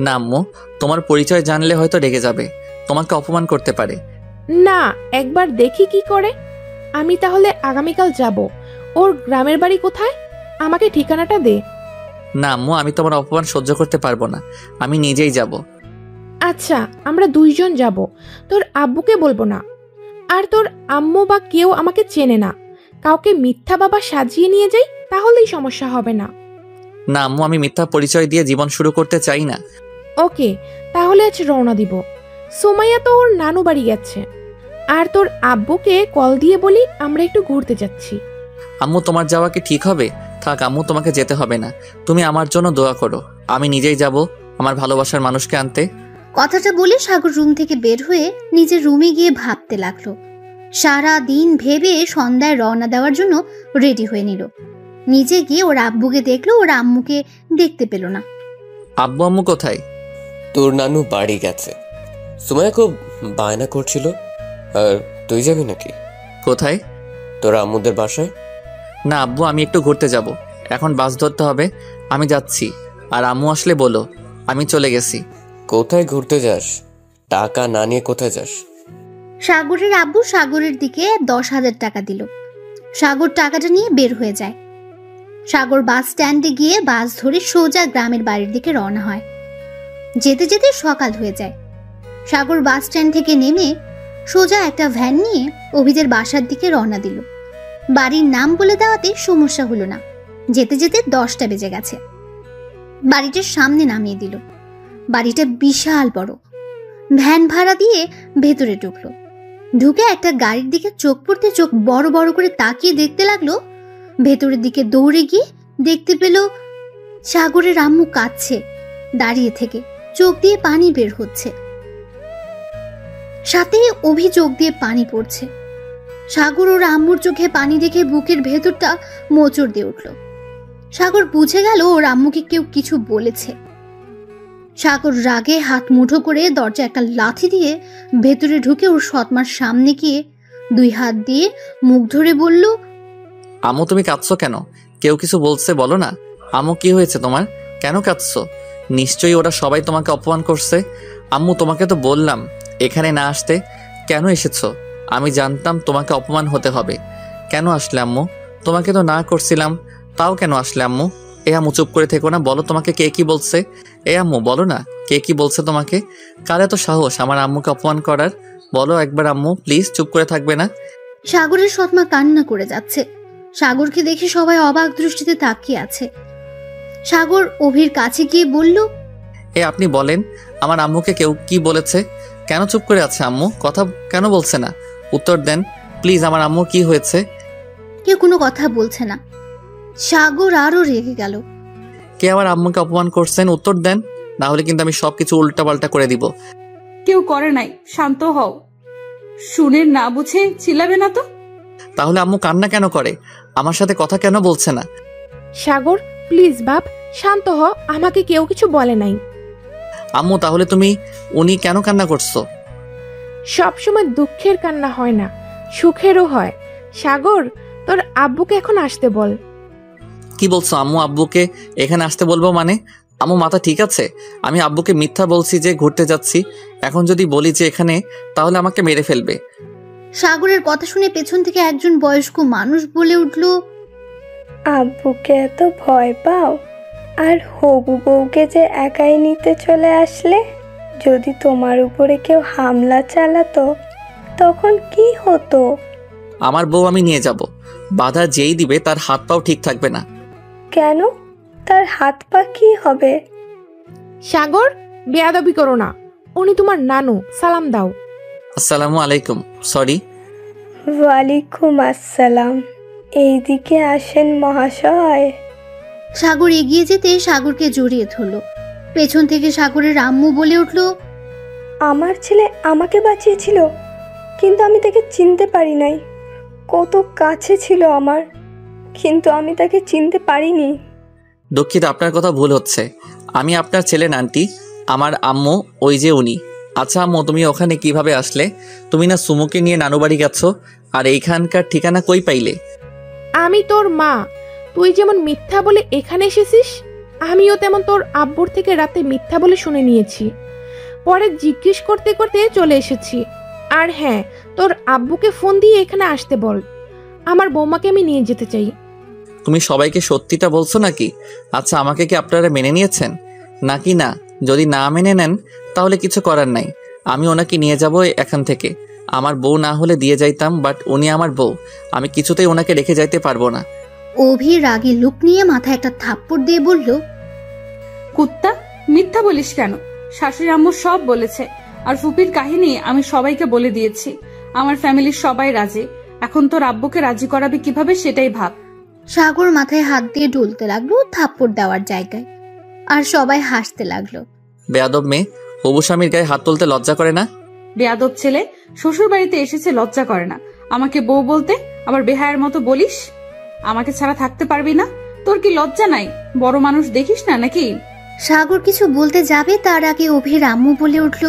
না আম্মু, তোমার পরিচয় জানলে হয়তো রেগে যাবে, তোমাকে অপমান করতে পারে। না, একবার দেখি কি করে। আমি তাহলে আগামীকাল যাব। ওর গ্রামের বাড়ি কোথায়? আমাকে ঠিকানাটা দে। না আম্মু, আমি তোমার অপমান সহ্য করতে পারবো না, আমি নিজেই যাব। আচ্ছা, আমরা 2 জন যাব। তোর আব্বুকে বলবো না। আর তোর আম্মু বা কেউ আমাকে চেনে না। কাউকে মিথ্যা বাবা সাজিয়ে নিয়ে যাই, তাহলেই সমস্যা হবে না। না আম্মু, আমি মিথ্যা পরিচয় দিয়ে জীবন শুরু করতে চাই না। ওকে, তাহলে আজ রওনা দিব। সোমাইয়া তো ওর নানু বাড়ি গেছে। আর তোর আব্বুকে কল দিয়ে বলি আমরা একটু ঘুরতে যাচ্ছি। আম্মু, তোমার যাওয়া কি ঠিক হবে? থাক আম্মু, তোমাকে যেতে হবে না। তুমি আমার জন্য দোয়া করো, আমি নিজেই যাব আমার ভালোবাসার মানুষকে আনতে। কথাটা বলে সাগর রুম থেকে বের হয়ে নিজের রুমে গিয়ে ভাবতে লাগলো। সারা দিন ভেবে সন্ধ্যায় রওনা দেওয়ার জন্য রেডি হয়ে নিল। নিজে গিয়ে ওর আব্বুকে দেখলো, ওর আম্মুকে দেখতে পেল না। আব্বু আম্মু কোথায়? তোর নানু বাড়ি গেছে। সুমাইয়া খুব বায়না করছিল। আর তুই যাবি নাকি? কোথায়? তোর আম্মুদের বাসায়। না আব্বু, আমি একটু ঘুরতে যাব, এখন বাস ধরতে হবে। আমি যাচ্ছি, আর আম্মু আসলে বলো আমি চলে গেছি। কোথায় ঘুরতে যাস? টাকা না নিয়ে কোথায় যাস? সাগরের আব্বু সাগরের দিকে 10,000 টাকা দিল। সাগর টাকাটা নিয়ে বের হয়ে যায়। সাগর বাস স্ট্যান্ডে গিয়ে বাস ধরে সোজা গ্রামের বাড়ির দিকে রওনা হয়। যেতে যেতে সকাল হয়ে যায়। সাগর বাস স্ট্যান্ড থেকে নেমে সোজা একটা ভ্যান নিয়ে অভিদের বাসার দিকে রওনা দিল। বাড়ির নাম বলে দেওয়াতে সমস্যা হলো না। যেতে যেতে 10টা বেজে গেছে। বাড়িটার সামনে নামিয়ে দিল। বাড়িটা বিশাল বড়। ভ্যান ভাড়া দিয়ে ভেতরে ঢুকলো। ঢুকে একটা গাড়ির দিকে চোখ পড়তে চোখ বড় বড় করে তাকিয়ে দেখতে লাগলো। ভেতরের দিকে দৌড়ে গিয়ে দেখতে পেল সাগরের আম্মু কাঁদছে দাঁড়িয়ে থেকে, চোখ দিয়ে পানি বের হচ্ছে। সাথে অভি চোখ দিয়ে পানি পড়ছে। সাগর ওর আম্মুর চোখে পানি দেখে বুকের ভেতরটা মোচড় দিয়ে উঠল। সাগর বুঝে গেল ওর আম্মুকে কেউ কিছু বলেছে। সাগর রাগে হাত মুঠো করে দরজা একটা লাথি দিয়ে ভেতরে ঢুকে ওর সৎমার সামনে গিয়ে 2 হাত দিয়ে মুখ ধরে বলল, আম্মু তুমি কাঁদছো কেন? কেউ কিছু বলছে বলো না। আম্মু কি হয়েছে তোমার? কেন কাঁদছো? নিশ্চয়ই ওরা সবাই তোমাকে অপমান করছে। আম্মু তোমাকে তো বললাম এখানে না আসতে, কেন এসেছো? আমি জানতাম তোমাকে অপমান হতে হবে। কেন আসলে আম্মু? তোমাকে তো না করছিলাম, তাও কেন আসলে আম্মু? আম্মু চুপ করে থেকো না, বলো তোমাকে কে কি বলছে। আম্মু বলো না কে কি বলছে তোমাকে। কার এত সাহস আমার আম্মুকে অপমান করার? বলো একবার আম্মু, প্লিজ, চুপ করে থাকবে না। সাগরের সৎমা কান্না করে যাচ্ছে। সাগরকে দেখে সবাই অবাক দৃষ্টিতে তাকিয়ে আছে। সাগর অভির কাছে গিয়ে বলল, আপনি বলেন আমার আম্মুকে কেউ কি বলেছে? কেন চুপ করে আছে আম্মু? কথা কেন বলছে না? উত্তর দেন প্লিজ, আমার আম্মুর কি হয়েছে? কেউ কোনো কথা বলছে না। সাগর আরো রেগে গেল। কে আমার আম্মুকে অপমান করছেন? উত্তর দেন, না হলে কিন্তু আমি সবকিছু উল্টাপাল্টা করে দিব। কেউ করে নাই, শান্ত হও। শুনে না বুঝে চিল্লাবে না তো। তাহলে আম্মু কান্না কেন করে? আমার সাথে কথা কেন বলছে না? সাগর প্লিজ বাপ, শান্ত হ, আমাকে কেউ কিছু বলে নাই। আম্মু তাহলে উনি কেন কান্না করছো? সবসময় দুঃখের কান্না হয় না, সুখেরও হয়। সাগর, তোর আব্বুকে এখন আসতে বল। কি বলছো আম্মু? আব্বুকে এখানে আসতে বলবো মানে? আম্মু মাথা ঠিক আছে? আমি আব্বুকে মিথ্যা বলছি যে ঘুরতে যাচ্ছি। এখন যদি বলি যে এখানে, তাহলে আমাকে মেরে ফেলবে। সাগরের কথা শুনে পেছন থেকে একজন বয়স্ক মানুষ বলে উঠল, আব্বুকে এত ভয় পাও? আর হবু বউকে যে একাই নিতে চলে আসলে, যদি তোমার উপরে কেউ হামলা চালাতো তখন কি হতো? আমার বউ আমি নিয়ে যাব, বাধা যেই দিবে তার হাত পাও ঠিক থাকবে না। কেন? তার হাত পা কি হবে? সাগর, বেয়াদবি করো না, উনি তোমার নানু, সালাম দাও। আসসালামু আলাইকুম। সরি। ওয়ালাইকুম আসসালাম। এইদিকে আসেন মহাশয়। সাগর এগিয়ে যেতে সাগরকে জড়িয়ে ধরল। পেছন থেকে সাগরের আম্মু বলে উঠল, আমার ছেলে আমাকে বাঁচিয়েছিল, কিন্তু আমি তাকে চিনতে পারি নাই। কত কাছে ছিল আমার, কিন্তু আমি তাকে চিনতে পারিনি। দুঃখিত, আপনার কথা ভুল হচ্ছে। আমি আপনার ছেলে আন্টি, আমার আম্মু ওই যে উনি। আচ্ছা আম্মু, তুমি ওখানে কিভাবে আসলে? তুমি না সুমুকে নিয়ে নানু বাড়ি গেছো, আর এইখানকার ঠিকানা কই পাইলে? আমি তোর মা, তুই যেমন মিথ্যা বলে এখানে এসেছিস, আমিও তেমন তোর আব্বুর থেকে রাতে মিথ্যা বলে শুনে নিয়েছি। পরে জিজ্ঞেস করতে করতে চলে এসেছি। আর হ্যাঁ, তোর আব্বুকে ফোন দিয়ে এখানে আসতে বল, আমার বৌমাকে আমি নিয়ে যেতে চাই। তুমি সবাইকে সত্যিটা বলছো নাকি? আচ্ছা, আমাকে কি আপনারা মেনে নিয়েছেন নাকি না? যদি না মেনে নেন তাহলে কিছু করার নাই, আমি ওনাকে নিয়ে যাব এখান থেকে। আমার বউ না হলে দিয়ে যাইতাম, বাট উনি আমার বউ, আমি কিছুতেই ওনাকে রেখে যাইতে পারবো না। অভি রাগী লুক নিয়ে মাথায় একটা থাপ্পড় দিয়ে বলল, কুত্তা, মিথ্যা বলিস কেন? শাশুড়ি আম্মু সব বলেছে, আর ফুপির কাহিনী আমি সবাইকে বলে দিয়েছি। আমার ফ্যামিলির সবাই রাজি। এখন তোর আব্বুকে রাজি করাবি কিভাবে সেটাই ভাব। সাগর মাথায় হাত দিয়ে ঢুলতে লাগলো থাপ্পড় দেওয়ার জায়গায়, আর সবাই হাসতে লাগলো। বেয়াদব মেয়ে, হবু স্বামীর গায়ে হাত তুলতে লজ্জা করে না? বেয়াদব ছেলে, শ্বশুর বাড়িতে এসেছে লজ্জা করে না? আমাকে বউ বলতে আবার বেহায়ের মতো বলিস? আমাকে ছাড়া থাকতে পারবি না? তোর কি লজ্জা নাই? বড় মানুষ দেখিস না নাকি? সাগর কিছু বলতে যাবে তার আগে অভির আম্মু বলে উঠল,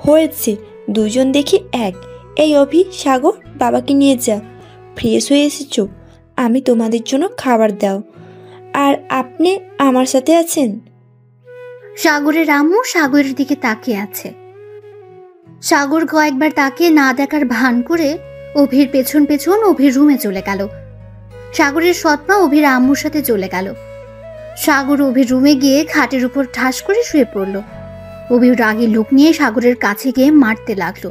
হয়েছে, দুজন দেখি এক। এই অভি, সাগর, বাবাকে নিয়ে যা, ফ্রেশ হয়ে এসেছো, আমি তোমাদের জন্য খাবার দাও। আর আপনি আমার সাথে আছেন? সাগরের আম্মু সাগরের দিকে তাকিয়ে আছে। সাগর কয়েকবার তাকিয়ে না দেখার ভান করে অভির পেছন পেছন অভির রুমে চলে গেল। সাগরের সৎমা অভির আম্মুর সাথে চলে গেল। সাগর অভির রুমে গিয়ে খাটের উপর ঠাস করে শুয়ে পড়ল। অভির রাগী লোক নিয়ে সাগরের কাছে গিয়ে মারতে লাগলো।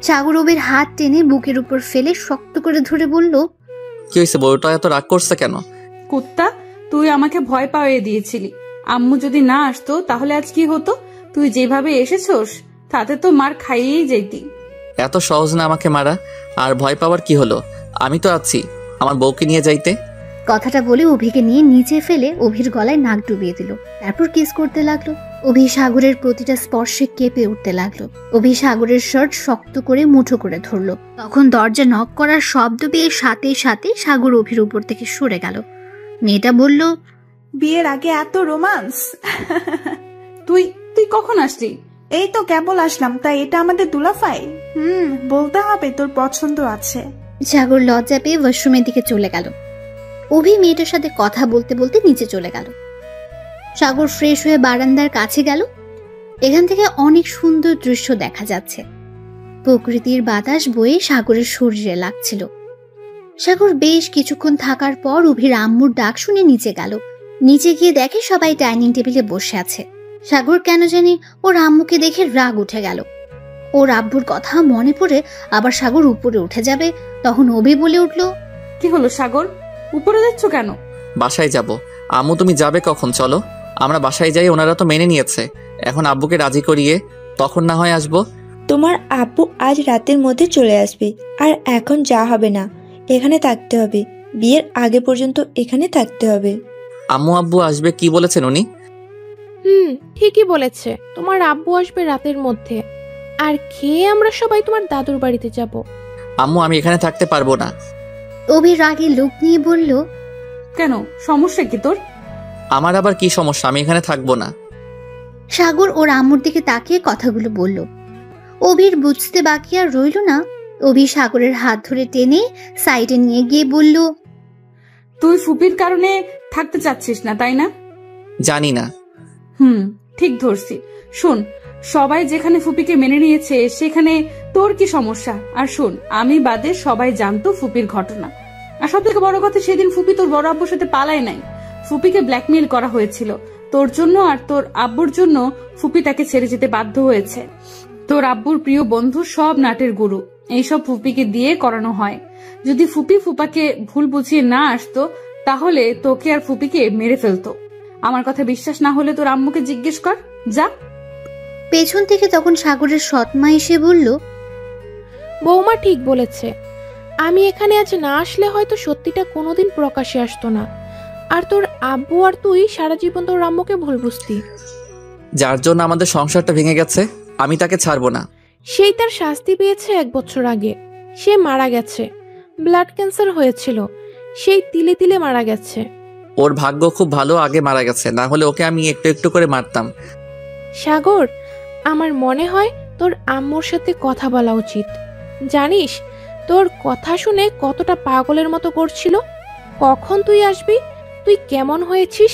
সাগর অভির হাত টেনে বুকের উপর ফেলে শক্ত করে ধরে বলল, কি হয়েছে? বউটা এত রাগ করছে কেন? কুত্তা, তুই আমাকে ভয় পাইয়ে দিয়েছিলি। আম্মু যদি না আসতো তাহলে আজ কি হতো? তুই যেভাবে এসেছোস তাতে তো মার খাইয়েই যেতি। এত সহজ না আমাকে মারা। আর ভয় পাওয়ার কি হলো? আমি তো আছি, আমার বউকে নিয়ে যাইতে। কথাটা বলে অভিকে নিয়ে নিচে ফেলে অভির গলায় নাক ডুবিয়ে দিল। তারপর কিস করতে লাগলো। অভি সাগরের প্রতিটা স্পর্শে কেঁপে উঠতে লাগলো। অভি সাগরের শার্ট শক্ত করে মুঠো করে ধরলো। তখন দরজা নক করার শব্দ পেয়ে সাথে সাথে সাগর অভির উপর থেকে সরে গেল। মেয়েটা বলল, বিয়ের আগে এত রোমান্স। তুই তুই কখন আসলি? এই তো কেবল আসলাম। তাই এটা আমাদের দুলাফাই? বলতে হবে তোর পছন্দ আছে। সাগর লজ্জা পেয়ে ওয়াশরুমের দিকে চলে গেল। অভি মেয়েটার সাথে কথা বলতে বলতে নিচে চলে গেল। সাগর ফ্রেশ হয়ে বারান্দার কাছে গেল। এখান থেকে অনেক সুন্দর দৃশ্য দেখা যাচ্ছে। প্রকৃতির বাতাস বয়ে সাগরের শরীরে লাগছিল। সাগর বেশ কিছুক্ষণ থাকার পর অভির আম্মুর ডাক শুনে নিচে গেল। নিচে গিয়ে দেখে সবাই ডাইনিং টেবিলে বসে আছে। সাগর কেন জানি ওর আম্মুকে দেখে রাগ উঠে গেল। ওর আব্বুর কথা মনে পড়ে আবার সাগর উপরে উঠে যাবে, তখন অভি বলে উঠল, কি হলো সাগর, উপরে যাচ্ছ কেন? বাসায় যাব। আম্মু তুমি যাবে কখন? চলো আমরা বাসায় যাই, ওনারা তো মেনে নিয়েছে। এখন আব্বুকে রাজি করিয়ে তখন না হয় আসবো। তোমার আব্বু আজ রাতের মধ্যে চলে আসবে, আর এখন যা হবে না, এখানে থাকতে হবে। বিয়ের আগে পর্যন্ত এখানে থাকতে হবে। আম্মু আব্বু আসবে কি বলেছেন উনি? ঠিকই বলেছে, তোমার আব্বু আসবে রাতের মধ্যে, আর খেয়ে আমরা সবাই তোমার দাদুর বাড়িতে যাব। আম্মু আমি এখানে থাকতে পারবো না। অভি রাগে লোক নিয়ে বলল, কেন, সমস্যা কি তোর? আমার আবার কি সমস্যা? আমি এখানে থাকবো না। সাগর ওর আম্মুর দিকে তাকিয়ে কথাগুলো বলল। অভির বুঝতে বাকি আর রইল না। অভি সাগরের হাত ধরে টেনে সাইডে নিয়ে গিয়ে বলল, তুই ফুপির কারণে থাকতে চাচ্ছিস না, তাই না? জানি না। ঠিক ধরছি। শোন, সবাই যেখানে ফুপিকে মেনে নিয়েছে সেখানে তোর কি সমস্যা? আর শোন, আমি বাদে সবাই জানতো ফুপির ঘটনা। আর সব থেকে বড় কথা, সেদিন ফুপি তোর বড় আব্বুর সাথে পালায় নাই। ফুপিকে ব্ল্যাকমেইল করা হয়েছিল তোর জন্য, আর তোর আব্বুর জন্য ফুপি তাকে ছেড়ে যেতে বাধ্য হয়েছে। তোর আব্বুর প্রিয় বন্ধু সব নাটের গুরু, এইসব ফুপিকে দিয়ে করানো হয়। যদি ফুপি ফুপাকে ভুল বুঝিয়ে না আসতো তাহলে তোকে আর ফুপিকে মেরে ফেলতো। আমার কথা বিশ্বাস না হলে তোর আম্মুকে জিজ্ঞেস কর, যা। পেছন থেকে তখন সাগরের সৎমা এসে বলল, বৌমা ঠিক বলেছে, আমি এখানে আজ না আসলে হয়তো সত্যিটা কোনোদিন প্রকাশে আসতো না, আর তোর আব্বু আর তুই সারা জীবন তোর আম্মুকে ভুল বুঝতি। যার জন্য আমাদের সংসারটা ভেঙে গেছে, আমি তাকে ছাড়বো না। সেই তার শাস্তি পেয়েছে 1 বছর আগে। সে মারা গেছে, ব্লাড ক্যান্সার হয়েছিল, সেই তিলে তিলে মারা গেছে। ওর ভাগ্য খুব ভালো, আগে মারা গেছে, না হলে ওকে আমি একটু একটু করে মারতাম। সাগর, আমার মনে হয় তোর আম্মুর সাথে কথা বলা উচিত। জানিস তোর কথা শুনে কতটা পাগলের মতো করছিল। কখন তুই আসবি, তুই কেমন হয়েছিস,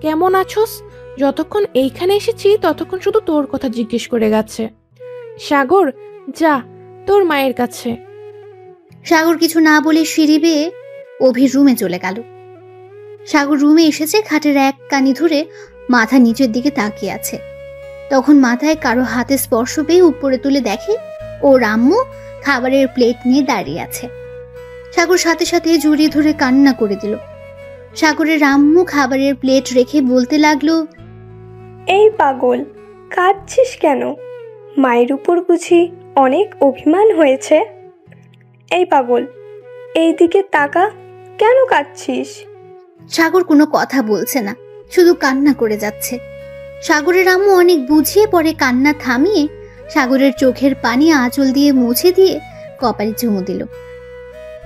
কেমন আছোস, যতক্ষণ এইখানে এসেছি ততক্ষণ শুধু তোর কথা জিজ্ঞেস করে গেছে। সাগর, যা তোর মায়ের কাছে। সাগর কিছু না বলে সিঁড়ি বেয়ে অভির রুমে চলে গেল। সাগর রুমে এসেছে, খাটের এক কানি ধরে মাথা নিচের দিকে তাকিয়ে আছে। তখন মাথায় কারো হাতে স্পর্শ পেয়ে উপরে তুলে দেখে ওর আম্মু খাবারের প্লেট নিয়ে দাঁড়িয়ে আছে। সাগর সাথে সাথে জড়িয়ে ধরে কান্না করে দিল। সাগরের আম্মু খাবারের প্লেট রেখে বলতে লাগলো, এই পাগল, কাঁদছিস কেন? মায়ের উপর বুঝি অনেক অভিমান হয়েছে? এই পাগল, এই দিকে তাকা, কেন কাঁদছিস? সাগর কোনো কথা বলছে না, শুধু কান্না করে যাচ্ছে। সাগরের আম্মু অনেক বুঝিয়ে পরে কান্না থামিয়ে সাগরের চোখের পানি আঁচল দিয়ে মুছে দিয়ে কপালে চুমু দিল।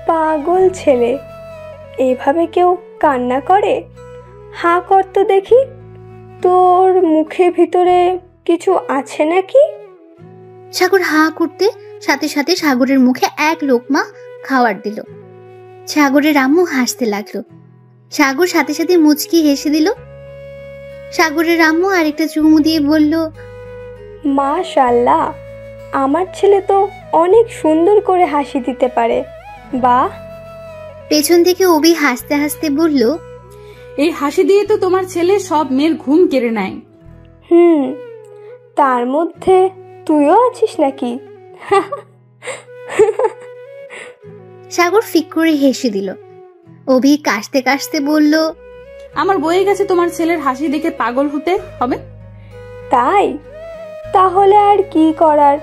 পাগল ছেলে, এভাবে কেউ কান্না করে? হাঁ কর তো দেখি, তোর মুখের ভিতরে কিছু আছে নাকি? সাগর হাঁ করতে সাথে সাথে সাগরের মুখে এক লোকমা খাবার দিল। সাগরের আম্মু হাসতে লাগলো। সাগর সাথে সাথে মুচকি হেসে দিল। সাগরের আম্মু আরেকটা চুমু দিয়ে বলল, মাশাআল্লাহ, আমার ছেলে তো অনেক সুন্দর করে হাসি দিতে পারে। বাহ। পেছন থেকে অভি হাসতে হাসতে বলল, এই হাসি দিয়ে তো তোমার ছেলে সব মেয়ের ঘুম কেড়ে নেয়। তার মধ্যে তুইও আছিস নাকি? সাগর ফিক করে হেসে দিল। অভি কাশতে কাশতে বলল, আমার বয়ে গেছে তোমার ছেলের হাসি দেখে পাগল হতে হবে। তাই? তাহলে আর কি করার,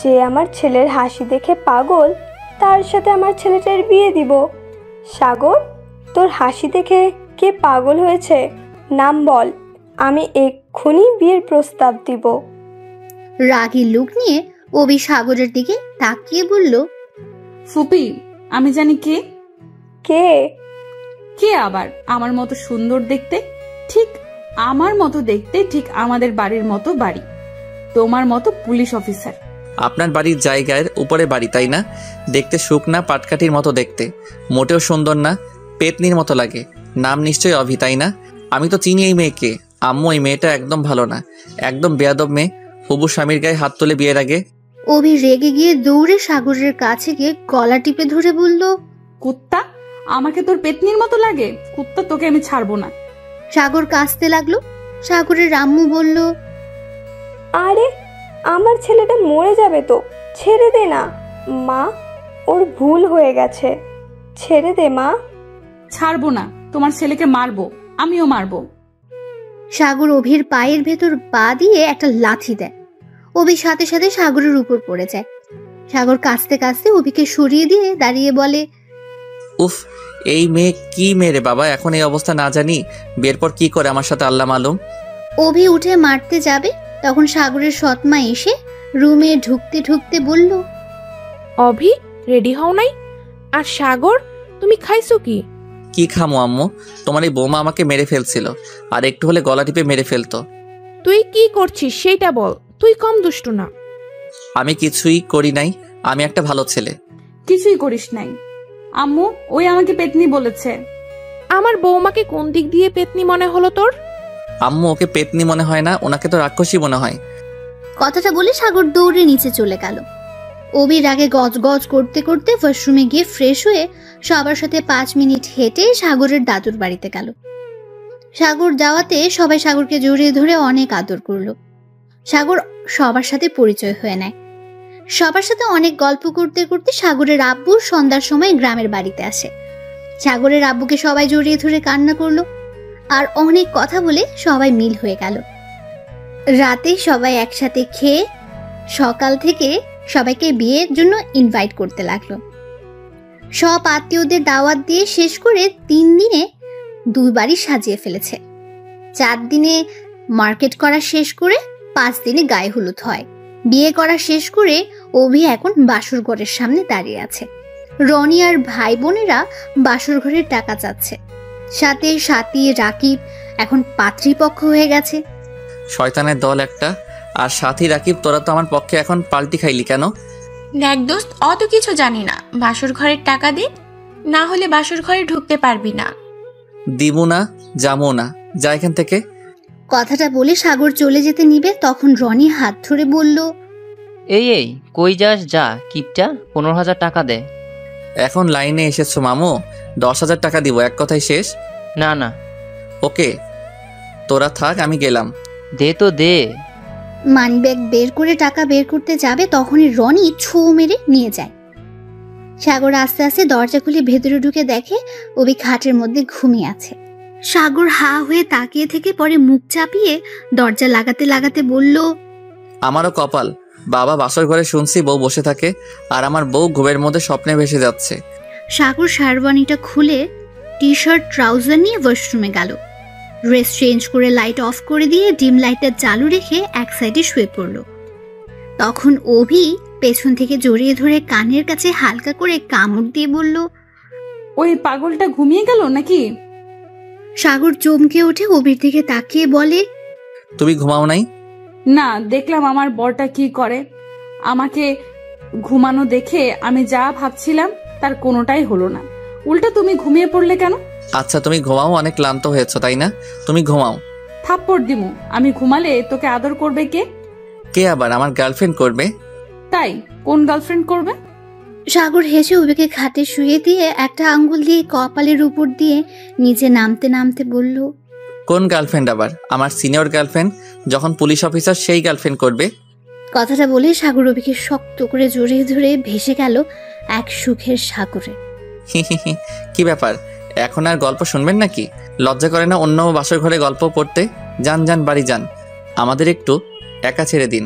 যে আমার ছেলের হাসি দেখে পাগল তার সাথে আমার ছেলেটার বিয়ে দিব। সাগর, তোর হাসি দেখে কে পাগল হয়েছে নাম বল, আমি এক্ষুনি বিয়ের প্রস্তাব দিব। রাগী লুক নিয়ে অভি সাগরের দিকে তাকিয়ে বলল, ফুপি, আমি জানি কে। কে? কে আবার আমার মতো সুন্দর দেখতে? ঠিক আমার মতো দেখতে, ঠিক আমাদের বাড়ির মতো বাড়ি, তোমার মতো পুলিশ অফিসার। আপনার বাড়ির জায়গার উপরে বাড়ি, তাই না? দেখতে শুকনা পাটকাঠির মতো দেখতে, মোটেও সুন্দর না, পেতনির মতো লাগে। নাম নিশ্চয়ই অভি, তাই না? আমি তো চিনি এই মেয়েকে। আম্মু, এই মেয়েটা একদম ভালো না, একদম বেয়াদব মেয়ে। হবু স্বামীর গায়ে হাত তোলে বিয়ের আগে। অভি রেগে গিয়ে দৌড়ে সাগরের কাছে গিয়ে গলা টিপে ধরে বলল, কুত্তা, আমাকে তোর পেতনির মতো লাগে? কুত্তা, তোকে আমি ছাড়বো না। সাগর কাঁদতে লাগলো। সাগরের আম্মু বলল, আরে আমার ছেলেটা মরে যাবে তো, ছেড়ে দে না মা, ওর ভুল হয়ে গেছে, ছেড়ে দে মা। ছাড়বো না, তোমার ছেলেকে মারবো, আমিও মারবো। সাগর অভির পায়ের ভেতর পা দিয়ে একটা লাথি দেয়। অভি সাথে সাথে সাগরের উপর পড়ে যায়। সাগর কাঁদতে কাঁদতে অভিকে সরিয়ে দিয়ে দাঁড়িয়ে বলে, উফ, এই মেয়ে কি মেরে বাবা, এখন এই অবস্থা না জানি বিয়ের পর কি করে আমার সাথে আল্লাহ মালুম। অভি উঠে মারতে যাবে, তখন সাগরের সৎমা এসে রুমে ঢুকতে ঢুকতে বলল, অভি, রেডি হও নাই? আর সাগর, তুমি খাইছো কি? কি খামো আম্মু, তোমার এই বৌমা আমাকে মেরে ফেলছিল, আর একটু হলে গলা টিপে মেরে ফেলতো। তুই কি করছিস সেইটা বল, তুই কম দুষ্টু না। আমি কিছুই করি নাই, আমি একটা ভালো ছেলে। কিছুই করিস নাই আম্মু, ওই আমাকে পেতনি বলেছে। আমার বৌমাকে কোন দিক দিয়ে পেতনি মনে হলো তোর? আম্মু, ওকে পেতনি মনে হয় না, ওনাকে তো রাক্ষসী মনে হয়। কথাটা বলে সাগর দৌড়ে নিচে চলে গেল। অভির আগে গজ গজ করতে করতে ওয়াশরুমে গিয়ে ফ্রেশ হয়ে সবার সাথে 5 মিনিট হেঁটে সাগরের দাদুর বাড়িতে গেল। সাগর যাওয়াতে সবাই সাগরকে জড়িয়ে ধরে অনেক আদর করলো। সাগর সবার সাথে পরিচয় হয়ে নেয়। সবার সাথে অনেক গল্প করতে করতে সাগরের আব্বু সন্ধ্যার সময় গ্রামের বাড়িতে আসে। সাগরের আব্বুকে সবাই জড়িয়ে ধরে কান্না করলো, আর অনেক কথা বলে সবাই মিল হয়ে গেল। রাতে সবাই একসাথে খেয়ে সকাল থেকে সবাইকে বিয়ের জন্য ইনভাইট করতে লাগলো। সব আত্মীয়দের দাওয়াত দিয়ে শেষ করে 3 দিনে 2 বাড়ি সাজিয়ে ফেলেছে। 4 দিনে মার্কেট করা শেষ করে 5 দিনে গায়ে হলুদ হয়। বিয়ে করা শেষ করে অভি এখন বাসর ঘরের সামনে দাঁড়িয়ে আছে। রনি আর ভাই বোনেরা বাসর ঘরের টাকা চাচ্ছে। সাথে সাথী রাকিব এখন পাত্রীপক্ষ হয়ে গেছে। শয়তানের দল একটা। আর সাথী রাকিব, তোরা তো আমার পক্ষে এখন পাল্টি খাইলি কেন? দেখ দোস্ত, অত কিছু জানি না, বাসর ঘরের টাকা দে, না হলে বাসর ঘরে ঢুকতে পারবি না। দিবো না, যাবো না, যা এখান থেকে। কথাটা বলে সাগর চলে যেতে নিবে, তখন রনি হাত ধরে বলল, এই কই যাস, যা, কিপটা, 15,000 টাকা দে। এখন লাইনে এসেছো মামু, 10,000 টাকা দিব, এক কথাই শেষ। না না। ওকে, তোরা থাক, আমি গেলাম। দে তো দে। মানিব্যাগ বের করে টাকা বের করতে যাবে, তখনই রনি ছো মেরে নিয়ে যায়। সাগর আস্তে আস্তে দরজা খুলে ভেতরে ঢুকে দেখে অভি খাটের মধ্যে ঘুমিয়ে আছে। সাগর হা হয়ে তাকিয়ে থেকে পরে মুখ চাপিয়ে দরজা লাগাতে লাগাতে বলল, আমারও কপাল, বাবা বাসর ঘরে শুনছি বউ বসে থাকে, আর আমার বউ ঘুমের মধ্যে স্বপ্নে ভেসে যাচ্ছে। সাগর শারবানিটা খুলে টি শার্ট ট্রাউজার নিয়ে ওয়াশরুমে গেল। ড্রেস চেঞ্জ করে লাইট অফ করে দিয়ে ডিম লাইটটা চালু রেখে এক সাইডে শুয়ে পড়ল। তখন অভি পেছন থেকে জড়িয়ে ধরে কানের কাছে হালকা করে কামড় দিয়ে বলল, ওই পাগলটা ঘুমিয়ে গেল নাকি? সাগর চমকে উঠে অভির দিকে তাকিয়ে বলে, তুমি ঘুমাও নাই? না, দেখলাম আমার বরটা কি করে। আমাকে ঘুমানো দেখে আমি যা ভাবছিলাম তার কোনোটাই হলো না, উল্টা তুমি ঘুমিয়ে পড়লে কেন? আচ্ছা তুমি ঘুমাও, অনেক ক্লান্ত হয়েছো তাই না? তুমি ঘুমাও। থাপ্পড় দিমু। আমি ঘুমালে তোকে আদর করবে কে? কে আবার? আমার গার্লফ্রেন্ড করবে। তাই? কোন গার্লফ্রেন্ড করবে? সাগর হেসে অভিকে খাটে শুয়ে দিয়ে একটা আঙ্গুল দিয়ে কপালের উপর দিয়ে নিচে নামতে নামতে বলল, কোন গার্লফ্রেন্ড আবার? আমার সিনিয়র গার্লফ্রেন্ড, যখন পুলিশ অফিসার সেই গার্লফ্রেন্ড করবে। কথাটা বলে সাগর অভিকে শক্ত করে জড়িয়ে ধরে ভেসে গেল এক সুখের সাগরে। কি ব্যাপার, এখন আর গল্প শুনবেন নাকি? লজ্জা করে না অন্য বাসর ঘরে গল্প পড়তে? যান যান, বাড়ি যান, আমাদের একটু একা ছেড়ে দিন।